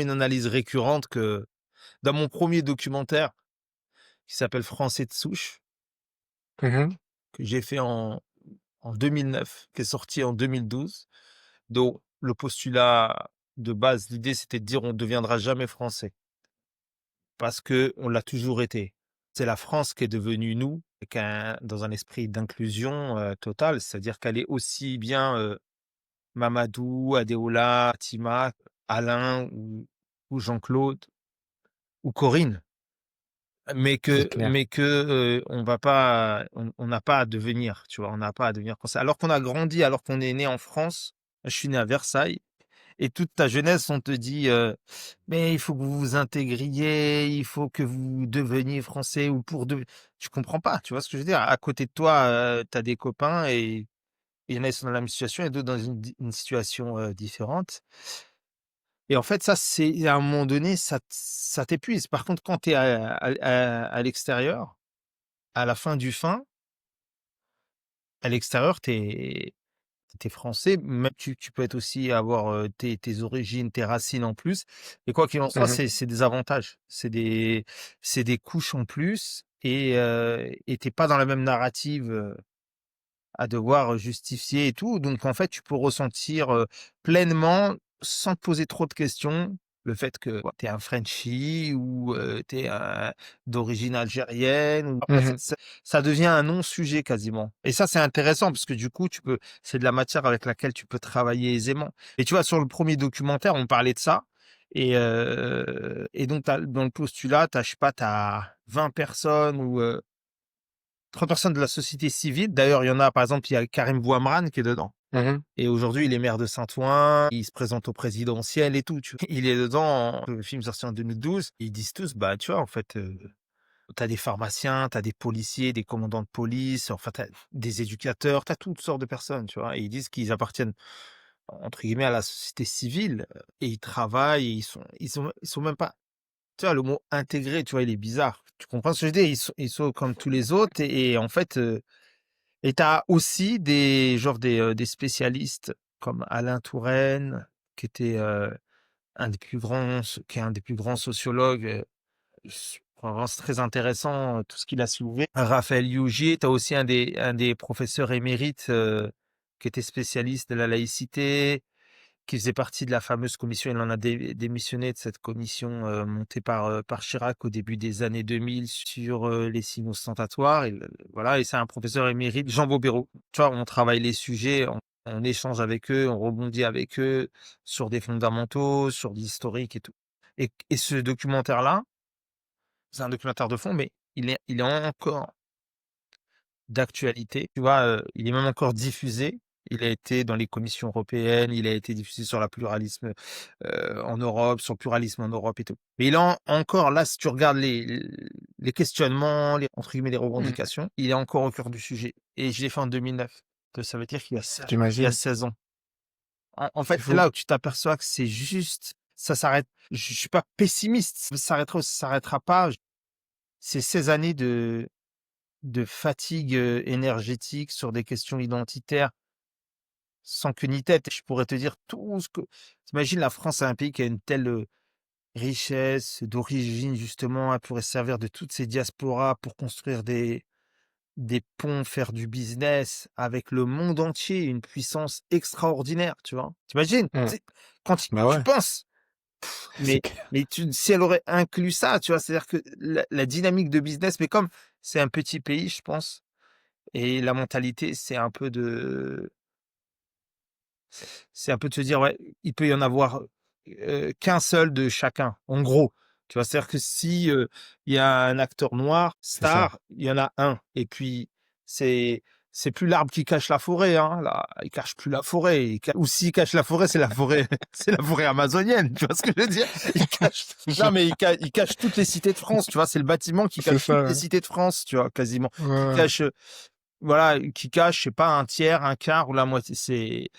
une analyse récurrente que dans mon premier documentaire qui s'appelle Français de souche, Mmh. que j'ai fait en 2009, qui est sorti en 2012, dont le postulat de base, l'idée c'était de dire: «On ne deviendra jamais français» parce que on l'a toujours été. C'est la France qui est devenue nous, dans un esprit d'inclusion, totale, c'est-à-dire qu'elle est aussi bien, Mamadou, Adéola, Fatima, Alain ou Jean-Claude ou Corinne. C'est clair. On n'a pas à devenir, tu vois? On n'a pas à devenir français. Alors qu'on a grandi, alors qu'on est né en France. Je suis né à Versailles et toute ta jeunesse, on te dit, «Mais il faut que vous vous intégriez, il faut que vous deveniez français ou pour de» tu comprends pas, tu vois ce que je veux dire? À côté de toi, tu as des copains et il y en a, ils sont dans la même situation et d'autres dans une situation, différente. Et en fait, ça, c'est à un moment donné, ça t'épuise. Par contre, quand tu es à l'extérieur, à la fin du fin, à l'extérieur, tu es français, mais tu peux être aussi avoir, tes origines, tes racines en plus et quoi qu'il en soit, Mmh. c'est des avantages. C'est des couches en plus et tu es pas dans la même narrative, à devoir justifier et tout. Donc en fait, tu peux ressentir, pleinement, sans te poser trop de questions, le fait que tu es un Frenchie ou tu es d'origine algérienne ou après Mmh. ça devient un non-sujet quasiment et ça, c'est intéressant parce que du coup, tu peux c'est de la matière avec laquelle tu peux travailler aisément et tu vois, sur le premier documentaire, on parlait de ça et donc tu dans le postulat, tu as je sais pas, tu as 20 personnes ou 3 personnes de la société civile. D'ailleurs, il y en a, par exemple, il y a Karim Bouamrane qui est dedans Mmh. et aujourd'hui, il est maire de Saint-Ouen, il se présente au présidentiel et tout, tu vois? Il est dedans, le film sorti en 2012. Ils disent tous: «Bah, tu vois, en fait, tu des pharmaciens, t'as des policiers, des commandants de police, enfin, t'as des éducateurs, t'as toutes sortes de personnes», tu vois? Et ils disent qu'ils appartiennent, entre guillemets, «à la société civile», et ils travaillent et ils sont même pas tu vois, le mot «intégré», tu vois, il est bizarre. Tu comprends ce que je veux dire? Ils sont comme tous les autres et en fait, et tu as aussi des spécialistes comme Alain Touraine, qui était, qui est un des plus grands sociologues, vraiment c'est très intéressant, tout ce qu'il a soulevé. Raphaël Yougier, tu as aussi un des professeurs émérites, qui était spécialiste de la laïcité, qui faisait partie de la fameuse commission. Il en a démissionné de cette commission, montée par Chirac au début des années 2000 sur, les signes ostentatoires et voilà et c'est un professeur émérite, Jean Bobéro. Tu vois, on travaille les sujets, on échange avec eux, on rebondit avec eux sur des fondamentaux, sur de l'historique et tout et ce documentaire-là, c'est un documentaire de fond, mais il est encore d'actualité, tu vois? Il est même encore diffusé. Il a été dans les commissions européennes, il a été diffusé sur la pluralisme, en Europe, sur le pluralisme en Europe et tout. Mais il est encore là, si tu regardes les questionnements, les entre guillemets «les Mmh. revendications», il est encore au cœur du sujet et je l'ai fait en 2009. Ça veut dire qu'il y a J'imagine. 16 ans. En fait, C'est c'est fou. là où tu t'aperçois que c'est juste ça s'arrête je suis pas pessimiste, ça s'arrêtera ou ça s'arrêtera pas. C'est ces années de fatigue, énergétique sur des questions identitaires, sans queue ni tête. Je pourrais te dire tout ce que tu la France est un pays qui a une telle, richesse d'origine justement, elle pourrait se servir de toutes ces diasporas pour construire des ponts, faire du business avec le monde entier, une puissance extraordinaire, tu vois? Tu imagines? Mmh. Tu sais, quand Bah, tu ouais, penses, c'est mais clair. si elle aurait inclus ça, tu vois? C'est-à-dire que la dynamique de business mais comme c'est un petit pays, je pense. Et la mentalité, c'est un peu de se dire: «Ouais, il peut y en avoir, qu'un seul de chacun», en gros. Tu vois? C'est-à-dire que si, il y a un acteur noir, C'est ça. star, il y en a un et puis c'est c'est plus l'arbre qui cache la forêt, hein, là, il cache plus la forêt, ou s'il cache la forêt, c'est la forêt c'est la forêt amazonienne, tu vois ce que je veux dire? Il cache C'est non, ça. mais il cache toutes les cités de France, tu vois? C'est le bâtiment qui C'est cache toutes ça, les ouais. cités de France, tu vois? Quasiment. Ouais, Qui ouais. cache, voilà, qui cache, je sais pas, un tiers, un quart ou la moitié. C'est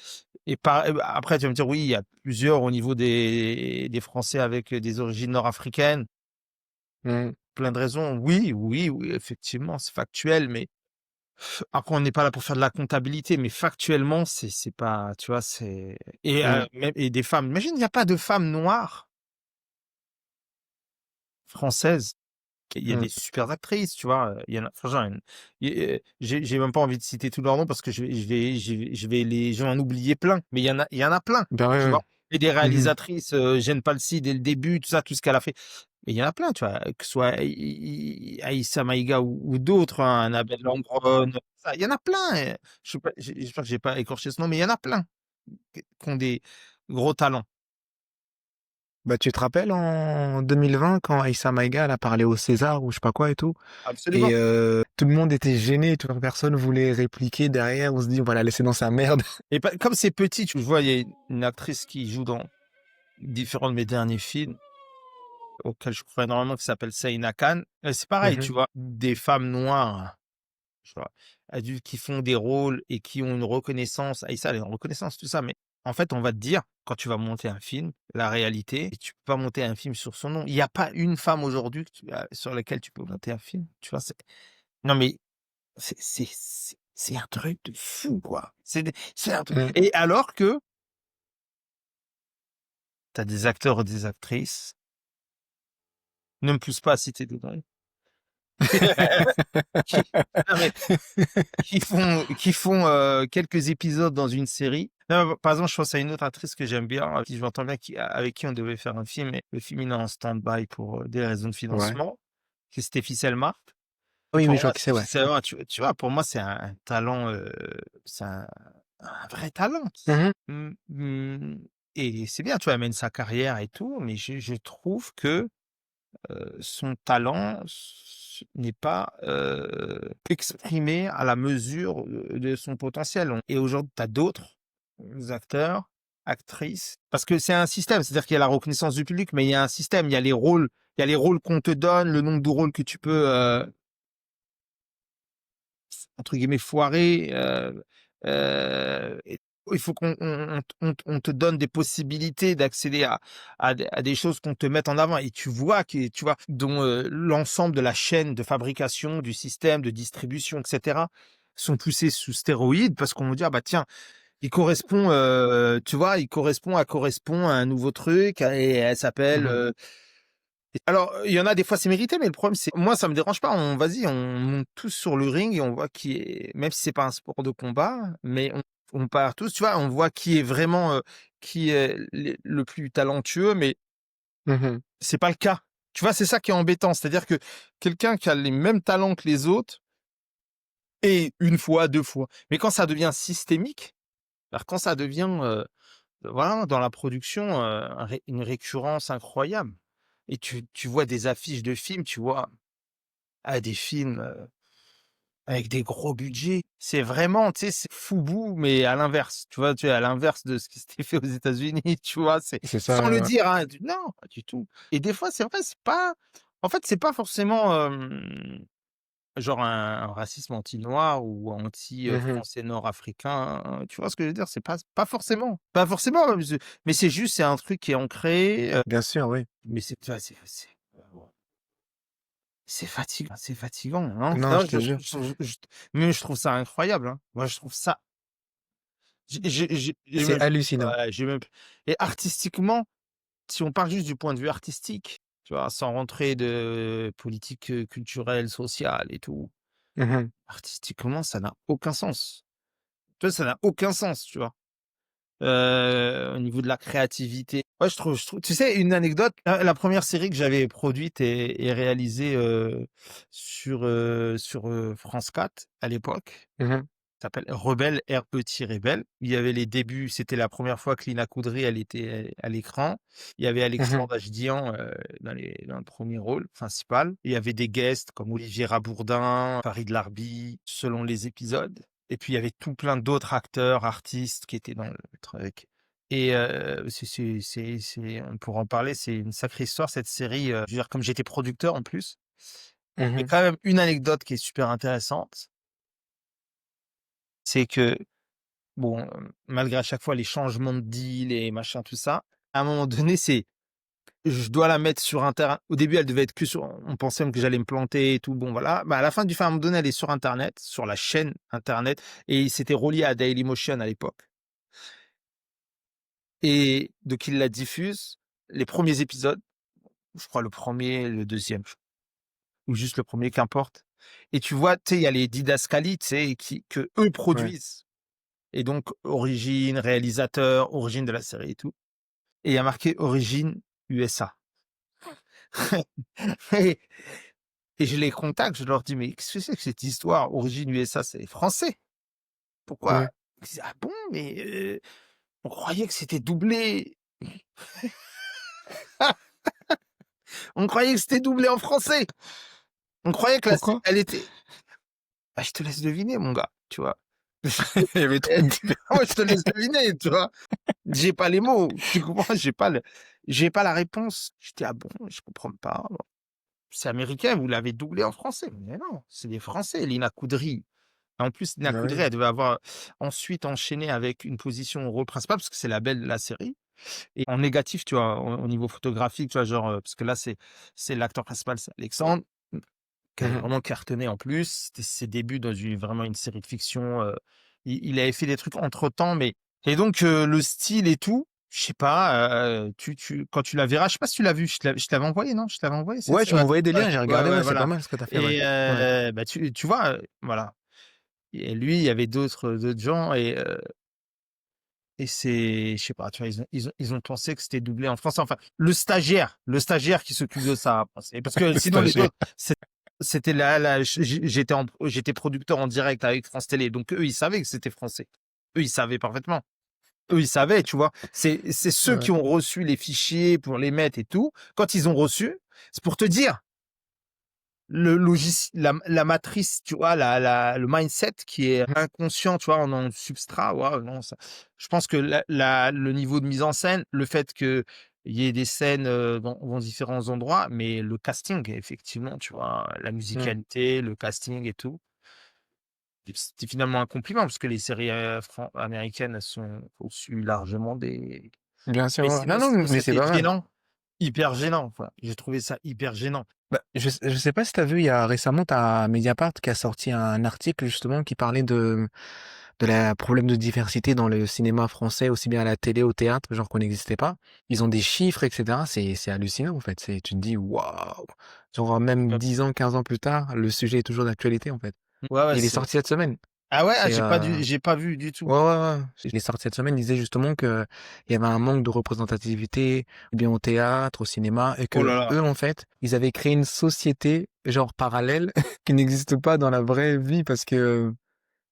et par et bah, après tu vas me dire: «Oui, il y a plusieurs au niveau des Français avec, des origines nord-africaines». Mmh. Plein de raisons. Oui, oui, oui, effectivement, c'est factuel, mais après on n'est pas là pour faire de la comptabilité, mais factuellement, c'est pas tu vois, c'est et Mmh. même et des femmes. Imagine, il y a pas de femmes noires. françaises. Il y a Mmh. des super actrices, tu vois? Il y en a franchement, j'ai même pas envie de citer tous leurs noms parce que je vais en oublier plein, mais il y en a plein, Bah, ouais, tu ouais. vois? Et des Mmh mh. réalisatrices, Jeanne Palcy dès le début, tout ce qu'elle a fait. Mais il y en a plein, tu vois? Que ce soit Aïssa Maïga ou d'autres, hein, Annabelle Lambron, ça, il y en a plein, je sais pas, j'espère que j'ai pas écorché ce nom, mais il y en a plein qui ont des gros talents. Bah, tu te rappelles en 2020 quand Aïssa Maïga, elle a parlé au César ou je sais pas quoi et tout et Absolument. tout le monde était gêné, tu vois? Personne voulait répliquer derrière. On se dit: «On va la laisser dans sa merde». Et pas comme c'est petit, tu vois, il y a une actrice qui joue dans différents de mes derniers films, auxquels je crois énormément, qui s'appelle Saïna Khan. C'est Mmh pareil, mh. tu vois? Des femmes noires, tu vois? Adultes qui font des rôles et qui ont une reconnaissance. Aïssa, elle a une reconnaissance, tout ça, mais en fait, on va te dire, quand tu vas monter un film, la réalité, et tu peux pas monter un film sur son nom. Il y a pas une femme aujourd'hui sur laquelle tu peux monter un film, tu vois? Non, mais c'est un truc de fou, quoi. C'est un truc, Mmh. et alors que tu as des acteurs ou des actrices, ne me pousse pas à citer des noms, qui non, mais qui font, quelques épisodes dans une série. Non, par exemple, je pense à une autre actrice que j'aime bien, qui je m'entends bien, avec qui on devait faire un film, mais le film il est en stand-by pour, des raisons de Ouais. financement. C'est Stéphie Selma. Oui, oui, Pour je vois moi, qui c'est, Stéphie ouais. Selma, tu vois, pour moi, c'est un talent, c'est un vrai talent. Mmh mh. Et c'est bien, tu vois, elle mène sa carrière et tout, mais je trouve que son talent n'est pas, exprimé à la mesure, de son potentiel. Et aujourd'hui, tu as d'autres acteurs, actrices, parce que c'est un système, c'est-à-dire qu'il y a la reconnaissance du public, mais il y a un système, il y a les rôles qu'on te donne, le nombre de rôles que tu peux, entre guillemets «foirer», et il faut qu'on te donne des possibilités d'accéder à des choses qu'on te mette en avant, et tu vois, dont, l'ensemble de la chaîne de fabrication, du système de distribution, et cetera, sont poussés sous stéroïdes parce qu'on va dire: «Bah, tiens, il correspond, tu vois, il correspond à un nouveau truc, et elle s'appelle, Mmh mh. alors, il y en a des fois c'est mérité, mais le problème c'est moi ça me dérange pas, vas-y, on monte tous sur le ring et on voit qui est, même si c'est pas un sport de combat, mais on part tous, tu vois? On voit qui est vraiment, qui est le plus talentueux, mais Mmh mh. c'est pas le cas. Tu vois? C'est ça qui est embêtant, c'est-à-dire que quelqu'un qui a les mêmes talents que les autres, et une fois, 2 fois, mais quand ça devient systémique, alors quand ça devient, voilà, dans la production, une récurrence incroyable, et tu vois des affiches de films, tu vois? Des films, avec des gros budgets. C'est vraiment, tu sais, c'est Fubu, mais à l'inverse, tu vois? Tu es à l'inverse de ce qui s'était fait aux États-Unis, tu vois? C'est C'est sans ça, le ouais. dire, hein, non, pas du tout. Et des fois, c'est vrai, c'est pas, en fait, c'est pas forcément, genre un racisme anti-noir ou anti, Mmh mh. français nord-africain, hein, tu vois ce que je veux dire? C'est pas forcément, pas forcément, mais c'est juste, c'est un truc qui est ancré, Bien sûr, oui. mais c'est, tu vois, c'est fatigant, c'est fatigant, hein. Non, Non, je te jure. mais je trouve ça incroyable, hein. Moi, je trouve ça, j'ai C'est même, hallucinant. ouais, et artistiquement, si on part juste du point de vue artistique, tu vois? Sans rentrer de politique, culturelle, sociale et tout, Mmh mh. artistiquement, ça n'a aucun sens. Tu vois, ça n'a aucun sens, tu vois? Au niveau de la créativité. Ouais, je trouve, tu sais, une anecdote, la 1re série que j'avais produite et réalisée, sur France 4 à l'époque, Mmh mh. s'appelle Rebelle RE-Rebelle. Il y avait les débuts, c'était la première fois que Lina Coudry, elle était à l'écran. Il y avait Mmh mh. Alexandre Ajdjian, dans le premier rôle principal. Il y avait des guests comme Olivier Rabourdin, Farid Larbi, selon les épisodes. Et puis il y avait tout plein d'autres acteurs, artistes qui étaient dans le truc. Et on pourra en parler, c'est une sacrée histoire cette série, je veux dire, comme j'étais producteur en plus. Mmh Mais mh. quand même une anecdote qui est super intéressante, c'est que, bon, malgré à chaque fois les changements de deal et machin, tout ça, à un moment donné, je dois la mettre sur un terrain. Au début, elle devait être que sur, on pensait même que j'allais me planter et tout, bon voilà. Bah, à la fin du film, à un moment donné, elle est sur internet, sur la chaîne internet, et c'était relié à Dailymotion à l'époque, et donc ils la diffusent, les premiers épisodes. je crois le premier, le deuxième, ou juste le premier, qu'importe. Et tu vois, tu sais, il y a les didascalies, tu sais, que eux Ouais, produisent. Et donc, origine, réalisateur, origine de la série et tout. Et il y a marqué origine USA. Et, et je les contacte, je leur dis, mais qu'est-ce que c'est que cette histoire? Origine USA, c'est français. Pourquoi? ouais. Ils disent, ah bon, mais on croyait que c'était doublé. On croyait que c'était doublé en français. On croyait que Pourquoi? elle était. Bah, je te laisse deviner, mon gars, tu vois. Il y avait trop de Moi, je te laisse deviner, tu vois. J'ai pas les mots, tu comprends? J'ai pas la réponse. Je dis: «Ah bon? Je comprends pas. C'est américain, vous l'avez doublé en français». Mais non, c'est des Français, Lina Kudry. En plus, Lina Bah Kudry, oui. elle devait avoir ensuite enchaîné avec une position au rôle principal parce que c'est la belle de la série et en négatif, tu vois, au niveau photographique, tu vois, genre, parce que là, c'est l'acteur principal, c'est Alexandre, qui avait Mmh. vraiment cartonné en plus. C'était ses débuts dans vraiment une série de fiction, il avait fait des trucs entre-temps, mais et donc le style et tout, je sais pas, tu quand tu la verras, je sais pas si tu l'as vu, je t'avais envoyé, non? Je t'avais envoyé cette Ouais, sé tu m'as ouais, envoyé des ouais, liens, j'ai ouais, regardé, ouais, ouais, c'est pas voilà mal ce que tu as fait, ouais. et Ouais. bah, tu vois, voilà et lui, il y avait d'autres gens et c'est je sais pas, tu vois, ils ont pensé que c'était doublé en français. Enfin, le stagiaire qui s'occupe de ça a pensé parce que Le sinon les stagiaire. autres, c'était là, j'étais producteur en direct avec France Télé, donc eux, ils savaient que c'était français. Eux, ils savaient parfaitement. Eux, ils savaient, tu vois? C'est ceux Ouais. qui ont reçu les fichiers pour les mettre et tout. Quand ils ont reçu, c'est pour te dire la matrice, tu vois, le mindset qui est inconscient, tu vois, en le substrat, waouh, non, ça je pense que le niveau de mise en scène, le fait qu'il y ait des scènes, dans différents endroits, mais le casting, effectivement, tu vois, la Mmh. musicalité, le casting et tout, c'était finalement un compliment parce que les séries, fran américaines, elles sont au-dessus largement des Bien sûr, mais ouais. Non, non, sinon mais c'est c'était pas mal. gênant, hyper gênant, quoi. J'ai trouvé ça hyper gênant. Bah, je sais pas si tu as vu, il y a récemment, tu as Mediapart qui a sorti un article justement qui parlait de la problème de diversité dans le cinéma français, aussi bien à la télé, au théâtre, genre qu'on n'existait pas. Ils ont des chiffres, etc. C'est hallucinant, en fait. Tu te dis, waouh! Genre, même 10 ans, 15 ans plus tard, le sujet est toujours d'actualité, en fait. Ouais, ouais, Et il est c'est sorti cette semaine. ah ouais? Ah, C'est, j'ai pas vu du tout. ouais, ouais, ouais. Il est sorti cette semaine, il disait justement que il y avait un manque de représentativité, ou bien au théâtre, au cinéma, et Oh que là là. eux, en fait, ils avaient créé une société, genre parallèle, qui n'existe pas dans la vraie vie, parce que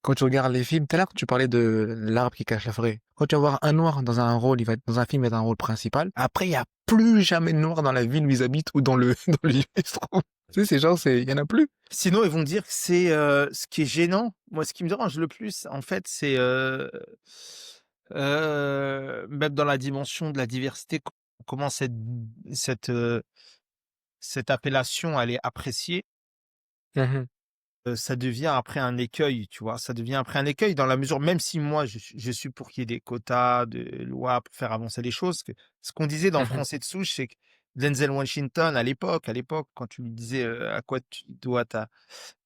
quand tu regardes les films, tout à l'heure, tu parlais de l'arbre qui cache la forêt. Quand tu vas voir un noir dans un rôle, dans un film, il va être un rôle principal. Après, il y a plus jamais de noir dans la ville où ils habitent ou dans le, dans le lieu où ils se trouvent. Tu sais, c'est genre, il y en a plus. Sinon, ils vont dire que c'est, ce qui est gênant, moi, ce qui me dérange le plus, en fait, c'est, même dans la dimension de la diversité, comment cette, cette appellation, elle est appréciée. Mhm, Ça devient après un écueil, tu vois? Ça devient après un écueil dans la mesure même si moi je suis pour qu'il y ait des quotas, de lois pour faire avancer les choses, que ce qu'on disait dans mhm, Français de souche, c'est que Denzel Washington à l'époque, quand tu lui disais, à quoi tu dois ta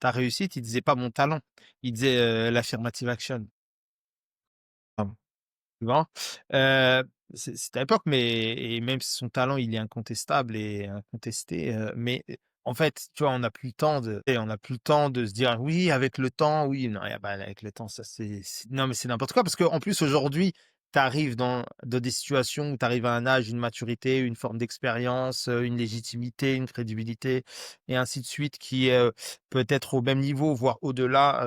réussite, il disait pas mon talent, il disait, l'affirmative action. pardon. Tu vois? Heu, c'était à l'époque, mais et même si son talent, il est incontestable et incontesté, mais en fait, tu vois, on n'a plus le temps de se dire: «Oui, avec le temps, oui». Non, y a bah, avec le temps, ça c'est non, mais c'est n'importe quoi parce qu'en plus aujourd'hui, tu arrives dans des situations où tu arrives à un âge, une maturité, une forme d'expérience, une légitimité, une crédibilité et ainsi de suite qui est, peut être au même niveau, voire au-delà,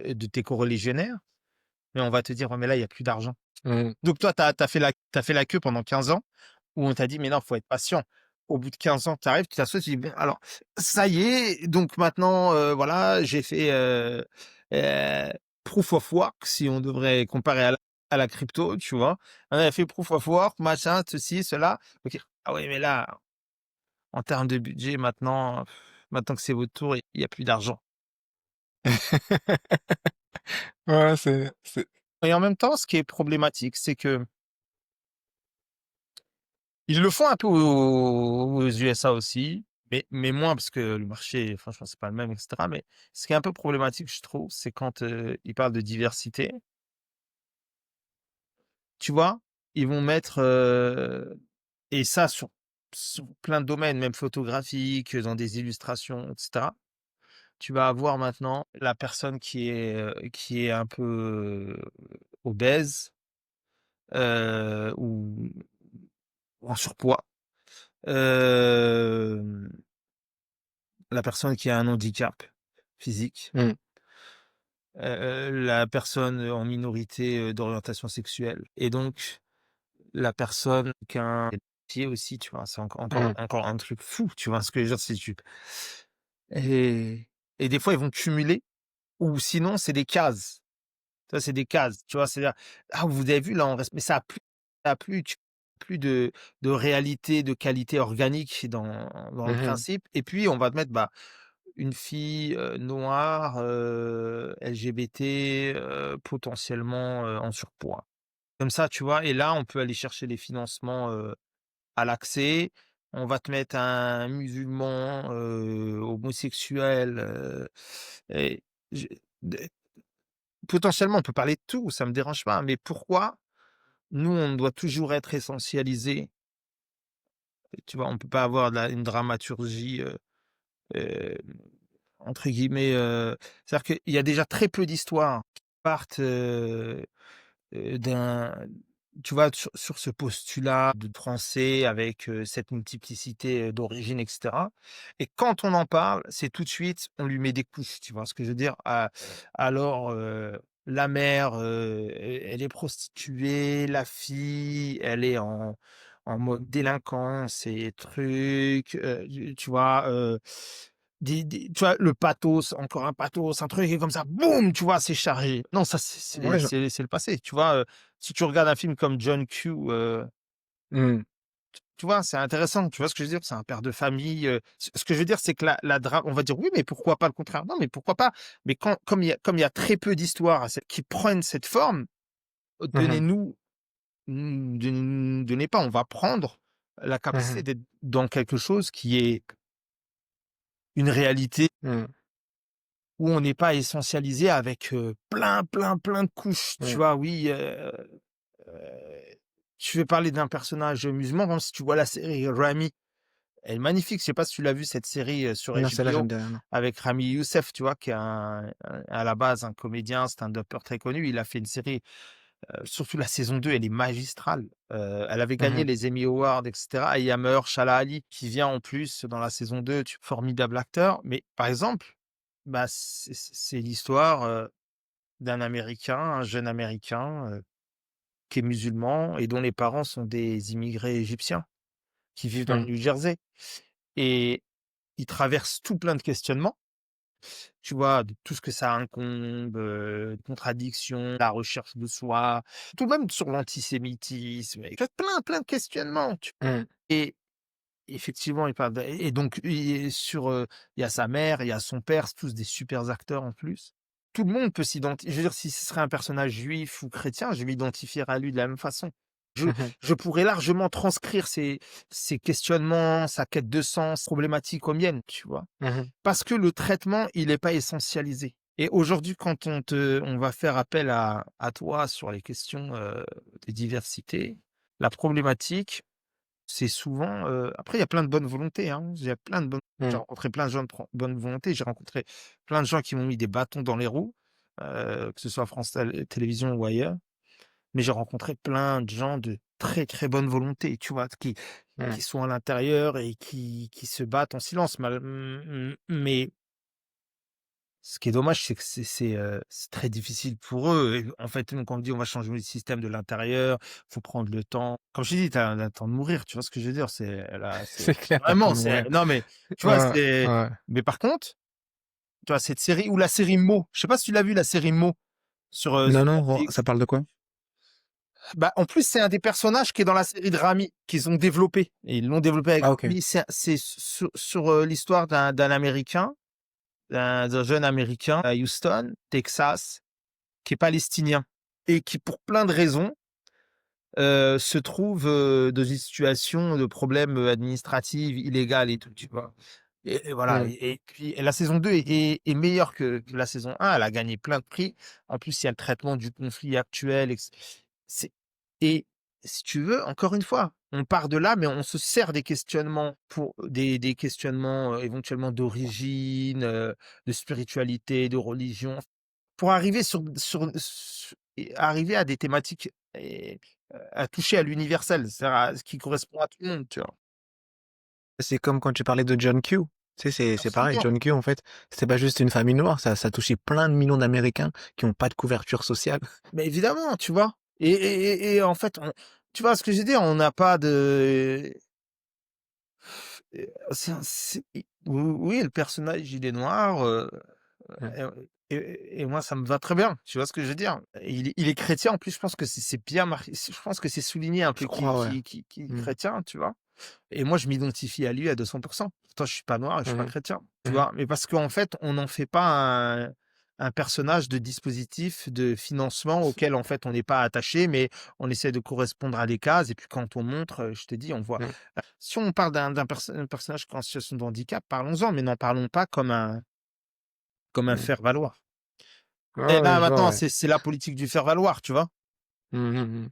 de tes coreligionnaires. Mais on va te dire: «Ouais, mais là, il y a plus d'argent». Mhm. Donc toi, tu as fait la queue pendant 15 ans où on t'a dit: «Mais non, faut être patient». Au bout de 15 ans, tu arrives, tu t'assois, tu dis: «Bon, alors ça y est, donc maintenant, voilà, j'ai fait, heu, proof of work», si on devrait comparer à la crypto, tu vois? On a fait proof of work, machin, ceci, cela. OK. Ah oui, mais là, en termes de budget, maintenant que c'est votre tour, il y a plus d'argent. Ouais, c'est, Et en même temps, ce qui est problématique, c'est que ils le font un peu aux USA aussi, mais moins parce que le marché, franchement, c'est pas le même et cetera. Mais ce qui est un peu problématique, je trouve, c'est quand, ils parlent de diversité, tu vois? Ils vont mettre, et ça sur plein de domaines, même photographiques, dans des illustrations et cetera. Tu vas avoir maintenant la personne qui est un peu, obèse, ou en surpoids, hem, la personne qui a un handicap physique, Mmh. la personne, en minorité, d'orientation sexuelle et donc la personne qui a un pied aussi, tu vois? C'est Mmh. encore un truc fou, tu vois ce que je veux dire? C'est tu et et des fois, ils vont cumuler ou sinon c'est des cases. Ça, c'est des cases, tu vois? C'est-à-dire: «Ah, vous avez vu là, on reste» mais ça a plus plus de réalité, de qualité organique dans le Mmh. principe et puis on va te mettre, bah, une fille, noire, LGBT, potentiellement, en surpoids. Comme ça, tu vois? Et là, on peut aller chercher les financements, à l'accès. On va te mettre un musulman, homosexuel, et je de potentiellement, on peut parler de tout, ça me dérange pas, mais pourquoi nous, on doit toujours être essentialisés? Tu vois? On peut pas avoir une dramaturgie, heu, entre guillemets, c'est-à-dire qu'il y a déjà très peu d'histoires qui partent, d'un tu vois, sur ce postulat de Français avec, cette multiplicité, d'origines et cetera et quand on en parle, c'est tout de suite, on lui met des couches, tu vois ce que je veux dire? Alors, la mère, elle est prostituée, la fille, elle est en mode délinquance et trucs, tu vois? Des tu vois, le pathos, encore un pathos, un truc et comme ça, boum, tu vois, c'est chargé. Non, ça Ouais, je c'est le passé, tu vois? Si tu regardes un film comme John Q, mmh. tu vois, c'est intéressant, tu vois ce que je veux dire? C'est un père de famille, ce que je veux dire, c'est que la drame on va dire: «Oui, mais pourquoi pas le contraire?» Non, mais pourquoi pas? Mais comme il y a très peu d'histoires qui prennent cette forme, Mmh. donnez-nous donnez pas, on va prendre la capacité Mmh. d'être dans quelque chose qui est une réalité Mmh. où on n'est pas essentialisé avec, plein, plein, plein de couches, tu Mmh. vois? Oui, je vais parler d'un personnage musulman, par exemple, si tu vois la série Ramy, elle est magnifique, je sais pas si tu l'as vue cette série, sur Non, celle-là, ça HBO me dit rien, non. avec Ramy Youssef, tu vois? Qui est à la base un comédien stand-upper très connu. Il a fait une série, surtout la saison 2, elle est magistrale. Elle avait gagné Mmh. les Emmy Awards et cetera et il y a Mahershala Ali qui vient en plus dans la saison 2, formidable acteur. Mais par exemple, bah, c'est l'histoire, d'un Américain, un jeune Américain, qui est musulman et dont les parents sont des immigrés égyptiens qui vivent dans le Mmh. New Jersey et il traverse tout plein de questionnements, tu vois? De tout ce que ça incombe, contradictions, la recherche de soi, tout même sur l'antisémitisme et plein, plein de questionnements, Mmh. et effectivement, il parle et donc il y a sa mère, il y a son père, c'est tous des super acteurs en plus. Tout le monde peut s'identifier. Je veux dire, si ce serait un personnage juif ou chrétien, je m'identifierais à lui de la même façon. Je Mmh. je pourrais largement transcrire ses questionnements, sa quête de sens, problématiques aux miennes, tu vois? Mmh. Parce que le traitement, il est pas essentialisé et aujourd'hui, quand on va faire appel à toi sur les questions, de diversité, la problématique c'est souvent, après il y a plein de bonnes volontés, hein. Il y a plein de bonnes j'ai Mmh. rencontré plein de gens de bonne volonté. J'ai rencontré plein de gens qui m'ont mis des bâtons dans les roues, que ce soit France Télévisions ou ailleurs. Mais j'ai rencontré plein de gens de très, très bonne volonté, tu vois? Qui Mmh. sont à l'intérieur et qui se battent en silence mais ce qui est dommage, c'est que c'est très difficile pour eux et en fait, nous, quand on dit: «On va changer le système de l'intérieur», faut prendre le temps. Comme je t'ai dit, tu as le temps de mourir, tu vois ce que je veux dire? C'est là, C'est c'est clair, tu as le temps vraiment, de mourir. c'est non, mais tu vois, Ouais, ouais. mais par contre, tu vois, cette série ou la série Meaux, je sais pas si tu l'as vu la série Meaux Non, sur non, ça Netflix? parle de quoi? Bah, en plus, c'est un des personnages qui est dans la série de Ramy, qu'ils ont développé et ils l'ont développé avec Ah, OK. Ramy. C'est sur l'histoire d'un Américain, d'un jeune Américain à Houston, Texas, qui est palestinien et qui, pour plein de raisons, se trouve, dans une situation de problème, administratif, illégal et tout, tu vois? Et voilà Mmh. et puis et la saison 2 est meilleure que la saison 1. Elle a gagné plein de prix. En plus, il y a le traitement du conflit actuel c'est et si tu veux, encore une fois, on part de là, mais on se sert des questionnements pour des questionnements, éventuellement d'origine, de spiritualité, de religion, pour arriver et arriver à des thématiques et à toucher à l'universel, c'est-à-dire à ce qui correspond à tout le monde, tu vois? C'est comme quand tu parlais de John Q. Tu sais, c'est pareil. Absolument, John Q, en fait, c'était pas juste une famille noire, ça touchait plein de millions d'Américains qui ont pas de couverture sociale. mais évidemment, tu vois? Et en fait, tu vois ce que je veux dire? On n'a pas de c'est oui, le personnage, il est noir, Mmh. et moi, ça me va très bien, tu vois ce que je veux dire? Il est chrétien, en plus, je pense que c'est bien marqué, je pense que c'est souligné un Je peu crois, ouais. qu'il est Mmh. chrétien, tu vois? Et moi, je m'identifie à lui à 200. Pourtant, je suis pas noir et je suis pas Mmh. chrétien, tu Mmh. vois? Mais parce qu'en fait, on n'en fait pas un personnage de dispositif de financement auquel, en fait, on n'est pas attaché, mais on essaie de correspondre à des cases et puis quand on montre, je te dis, on voit. Mmh. Si on parle d'un personnage qui est en situation de handicap, parlons-en, mais n'en parlons pas comme un Mmh. faire-valoir. Ouais, Et ouais, là, je vois, maintenant, ouais. c'est la politique du faire-valoir, tu vois? Mmh mh, mmh.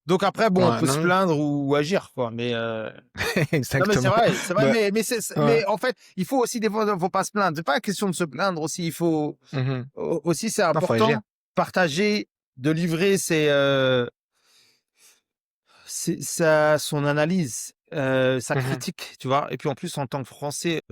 Donc après, bon, on Ouais, peut non, se non. plaindre ou agir, quoi, mais non, mais Exactement. c'est vrai, Bah, ouais. mais en fait, il faut aussi des fois, faut pas se plaindre. C'est pas question de se plaindre aussi, il faut Mmh. aussi, c'est Non, faut agir. important, partager, de livrer son analyse, sa Mmh. critique, tu vois? Et puis en plus, en tant que Français,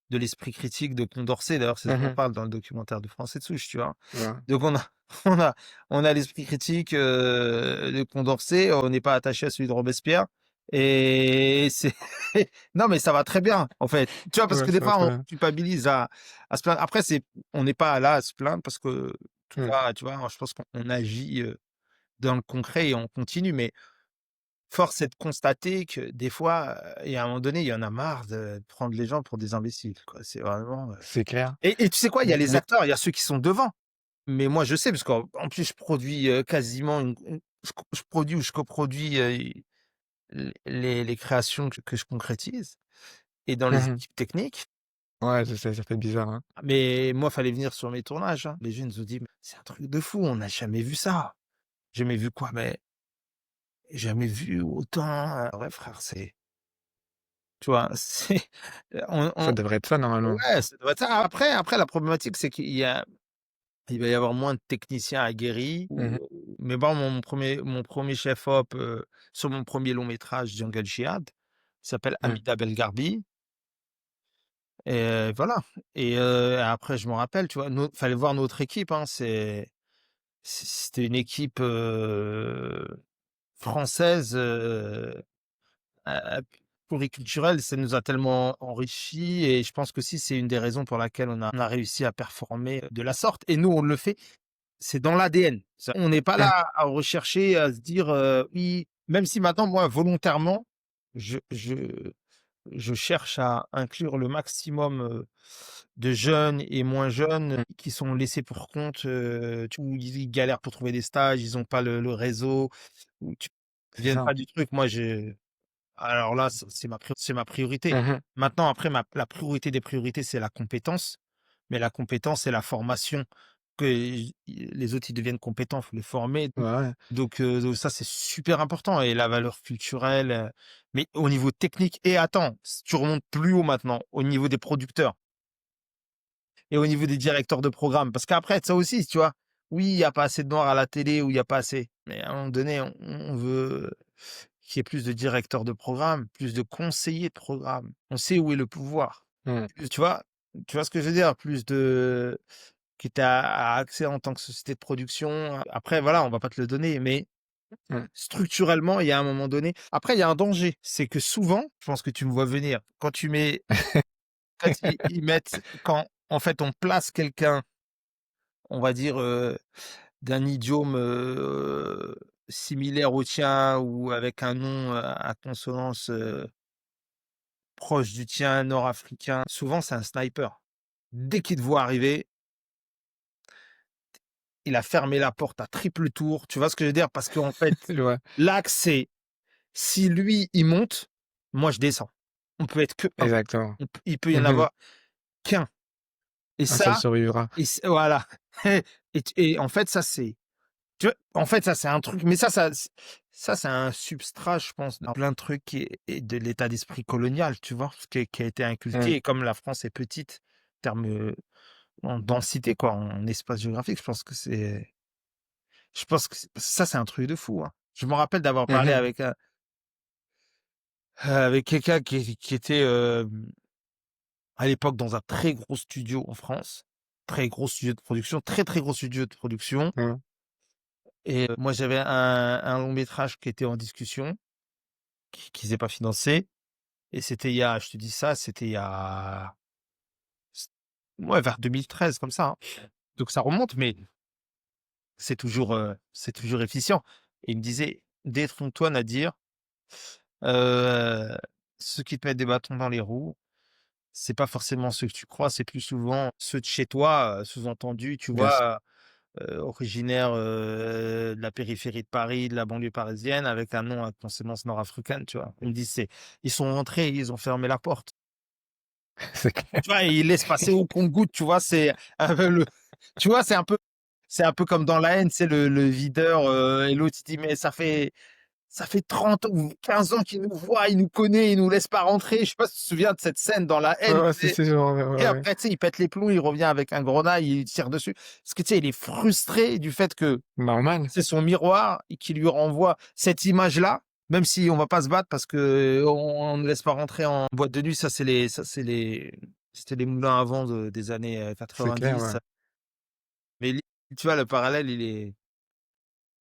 de l'esprit critique de Condorcet, d'ailleurs, c'est ce qu'on Mmh. parle dans le documentaire de Français de Souche, tu vois? Ouais. Donc on a on a on a l'esprit critique, de Condorcet, on n'est pas attaché à celui de Robespierre et c'est non, mais ça va très bien, en fait. Tu vois? Parce Ouais, que des ça va fois, très on bien. culpabilise à se plaindre. Après, on n'est pas là à se plaindre parce que tout Mmh. va, tu vois? Je pense qu'on agit, dans le concret et on continue, mais force est de constater que des fois, il y a un moment donné, il y en a marre de prendre les gens pour des imbéciles, quoi. C'est vraiment, C'est clair. et tu sais quoi? Il y a les Mais acteurs, il y a ceux qui sont devant. Mais moi, je sais parce qu'en plus, je produis, quasiment je produis ou je coproduis, les créations que je concrétise et dans les mmh. équipes techniques. Ouais, je sais, ça fait bizarre, hein. Mais moi, fallait venir sur mes tournages, hein. Les jeunes nous ont dit: «Mais c'est un truc de fou, on n'a jamais vu ça». Jamais vu quoi? Mais jamais vu autant, ouais frère, tu vois? Ça On devrait être ça normalement. ouais, ça doit être ça. Après la problématique, c'est il va y avoir moins de techniciens aguerris Mmh. mais bon, mon premier chef op, sur mon premier long métrage Jungle Jihad, il s'appelle Mmh. Hamida Belgarbi et voilà et après je me rappelle, tu vois, fallait voir notre équipe, hein, c'était une équipe, française, Heu, pluriculturel, ça nous a tellement enrichis et je pense qu'aussi c'est une des raisons pour laquelle on a réussi à performer de la sorte et nous, on le fait, c'est dans l'ADN. On n'est pas Mmh. là à rechercher, à se dire, oui même si maintenant moi volontairement, je je je cherche à inclure le maximum, de jeunes et moins jeunes Mmh. qui sont laissés pour compte, où ils galèrent pour trouver des stages, ils ont pas le réseau, ou tu C'est viennent ça. pas du truc. Moi, alors là, c'est ma priorité. Mmh. Maintenant, après la priorité des priorités, c'est la compétence, mais la compétence, c'est la formation que les autres, ils deviennent compétents, faut les former. Ouais, ouais. Donc ça, c'est super important et la valeur culturelle, mais au niveau technique et attends, si tu remontes plus haut maintenant, au niveau des producteurs et au niveau des directeurs de programme, parce qu'après ça aussi, tu vois? Oui, il y a pas assez de noirs à la télé ou il y a pas assez, mais à un moment donné, on veut qu'il y ait plus de directeurs de programme, plus de conseillers de programme. On sait où est le pouvoir. Mmh. Tu vois? Tu vois ce que je veux dire? Plus de qui tu as accès en tant que société de production. Après voilà, on va pas te le donner, mais Mmh. structurellement, il y a un moment donné après il y a un danger, c'est que souvent, je pense que tu me vois venir, quand ils mettent quand en fait on place quelqu'un, on va dire, d'un idiome, similaire au tien ou avec un nom, à consonance, proche du tien, nord-africain, souvent c'est un sniper. Dès qu'il te voit arriver, il a fermé la porte à triple tour, tu vois ce que je veux dire? Parce qu'en fait, Je vois. l'axe c'est si lui il monte, moi je descends. On peut être que un. Exactement. Il peut y en Mmh. avoir qu'un et Un seul ça survivra. voilà et en fait ça c'est tu vois? En fait ça c'est un truc mais ça ça, c'est un substrat, je pense, dans plein de trucs et de l'état d'esprit colonial, tu vois? Ce qui a été Mmh. inculqué et comme la France est petite, en termes, en densité quoi, en espace géographique, je pense que c ça, c'est un truc de fou, hein. Je me rappelle d'avoir parlé Mmh. avec quelqu'un qui était, à l'époque dans un très gros studio en France, très gros studio de production, très, très gros studio de production Mmh. et moi j'avais un long métrage qui était en discussion, qu'ils aient pas financé et c'était il y a je te dis ça, c'était il y a c ouais, vers 2013 comme ça, hein. Donc ça remonte, mais c'est toujours efficient et il me disait: «Détrompe-toi Nadir, heu, ceux qui te mettent des bâtons dans les roues, c'est pas forcément ceux que tu crois, c'est plus souvent ceux de chez toi», sous-entendu, tu Bien sûr. vois, originaire, de la périphérie de Paris, de la banlieue parisienne, avec un nom à consonance nord-africaine, tu vois? Il me dit: «C'est ils sont rentrés, ils ont fermé la porte». C'est clair. Tu vois? Et ils laissent passer au compte-gouttes, tu vois? C'est un peu le tu vois? C'est un peu comme dans La Haine, c'est le videur, et l'autre il dit: «Mais ça fait 30 ou 15 ans qu'il nous voit, il nous connaît, il nous laisse pas rentrer». Je sais pas si tu te souviens de cette scène dans La Ouais, Haine, ouais, tu sais? c'est genre, ouais, Et ouais, ouais. après, tu sais, il pète les plombs, il revient avec un grenade, il tire dessus. Parce que, tu sais, il est frustré du fait que Normal. c'est son miroir et qui lui renvoie cette image-là, même si on va pas se battre parce qu'on ne laisse pas rentrer en boîte de nuit. C'était les moulins à vent des années C'est clair, 90. ouais. Mais tu vois, le parallèle,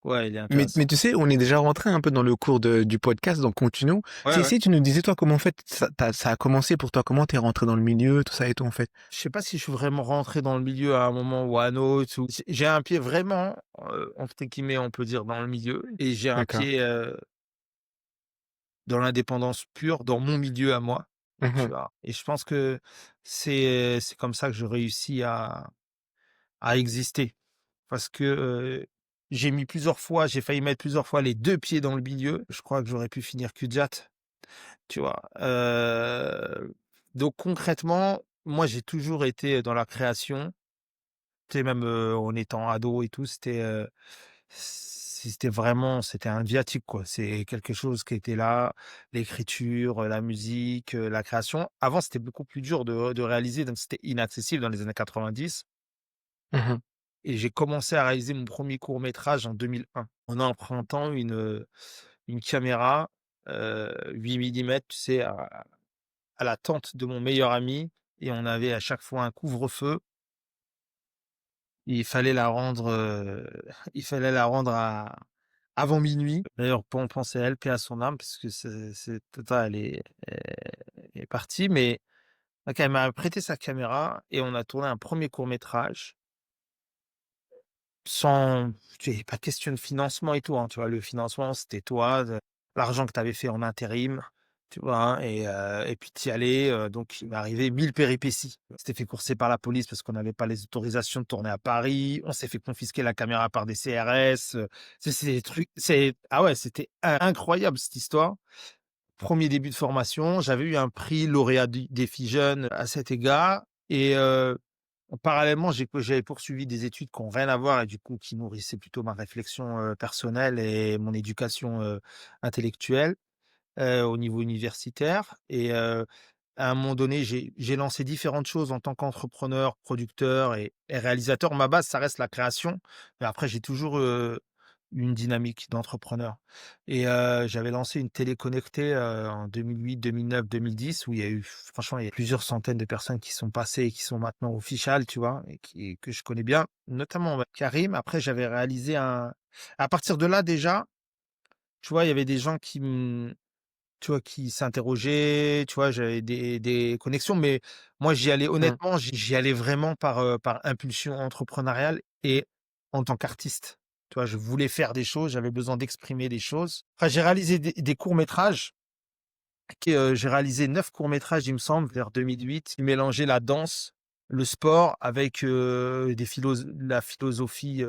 ouais, il est Mais intéressant. tu sais, on est déjà rentré un peu dans le cours du podcast, donc continuons. Ouais, ouais. Si tu nous disais, toi, comment en fait ça a commencé pour toi, comment t'es rentré dans le milieu, tout ça et tout, en fait? Je sais pas si je suis vraiment rentré dans le milieu à un moment ou à un autre. Ou j'ai un pied vraiment, entre guillemets, on peut dire, dans le milieu, et j'ai un D'accord. pied dans l'indépendance pure, dans mon milieu à moi, tu Mmh. vois. Et je pense que c'est comme ça que je réussis à exister. Parce que, j'ai failli mettre plusieurs fois les 2 pieds dans le milieu. Je crois que j'aurais pu finir cul-de-jatte, tu vois? Donc concrètement, moi, j'ai toujours été dans la création. Tu sais, même, en étant ado et tout, c'était un viatique, quoi. C'est quelque chose qui était là, l'écriture, la musique, la création. Avant, c'était beaucoup plus dur de réaliser, donc c'était inaccessible dans les années 90. Mmh. Et j'ai commencé à réaliser mon premier court métrage en 2001, en empruntant une caméra, 8 millimètres, tu sais, à la tante de mon meilleur ami, et on avait à chaque fois un couvre-feu. Il fallait la rendre, il fallait la rendre à avant minuit. D'ailleurs, pensez à elle, paix à son âme, parce que c'est Tata, elle est partie, mais donc elle m'a prêté sa caméra et on a tourné un premier court métrage sans tu sais, pas de question de financement et tout, hein, tu vois? Le financement, c'était toi, l'argent que tu avais fait en intérim, tu vois? Hein, et puis tu y allais, donc il m'est arrivé 1000 péripéties. On s'était fait courser par la police parce qu'on n'avait pas les autorisations de tourner à Paris. On s'est fait confisquer la caméra par des CRS, c'est des trucs, ah ouais, c'était incroyable cette histoire. Premier début de formation, j'avais eu un prix lauréat du défi jeune à cet égard, et parallèlement, j'avais poursuivi des études qui ont rien à voir et du coup qui nourrissaient plutôt ma réflexion, personnelle et mon éducation, intellectuelle, au niveau universitaire. Et à un moment donné, j'ai lancé différentes choses en tant qu'entrepreneur, producteur et réalisateur. Ma base, ça reste la création, mais après j'ai toujours, une dynamique d'entrepreneur. Et j'avais lancé une télé connectée, en 2008, 2009, 2010, où il y a eu franchement, il y a plusieurs centaines de personnes qui sont passées et qui sont maintenant officiales, tu vois? Et que je connais bien, notamment, bah, Karim. Après, j'avais réalisé à partir de là déjà, tu vois, il y avait des gens tu vois, qui s'interrogeaient, tu vois? J'avais des connexions, mais moi, j'y allais Mmh. honnêtement, j'y allais vraiment par impulsion entrepreneuriale et en tant qu'artiste. Tu vois? Je voulais faire des choses, j'avais besoin d'exprimer des choses. Après, j'ai réalisé des courts-métrages j'ai réalisé 9 courts-métrages, il me semble, vers 2008, qui mélangeaient la danse, le sport avec, des philosophies,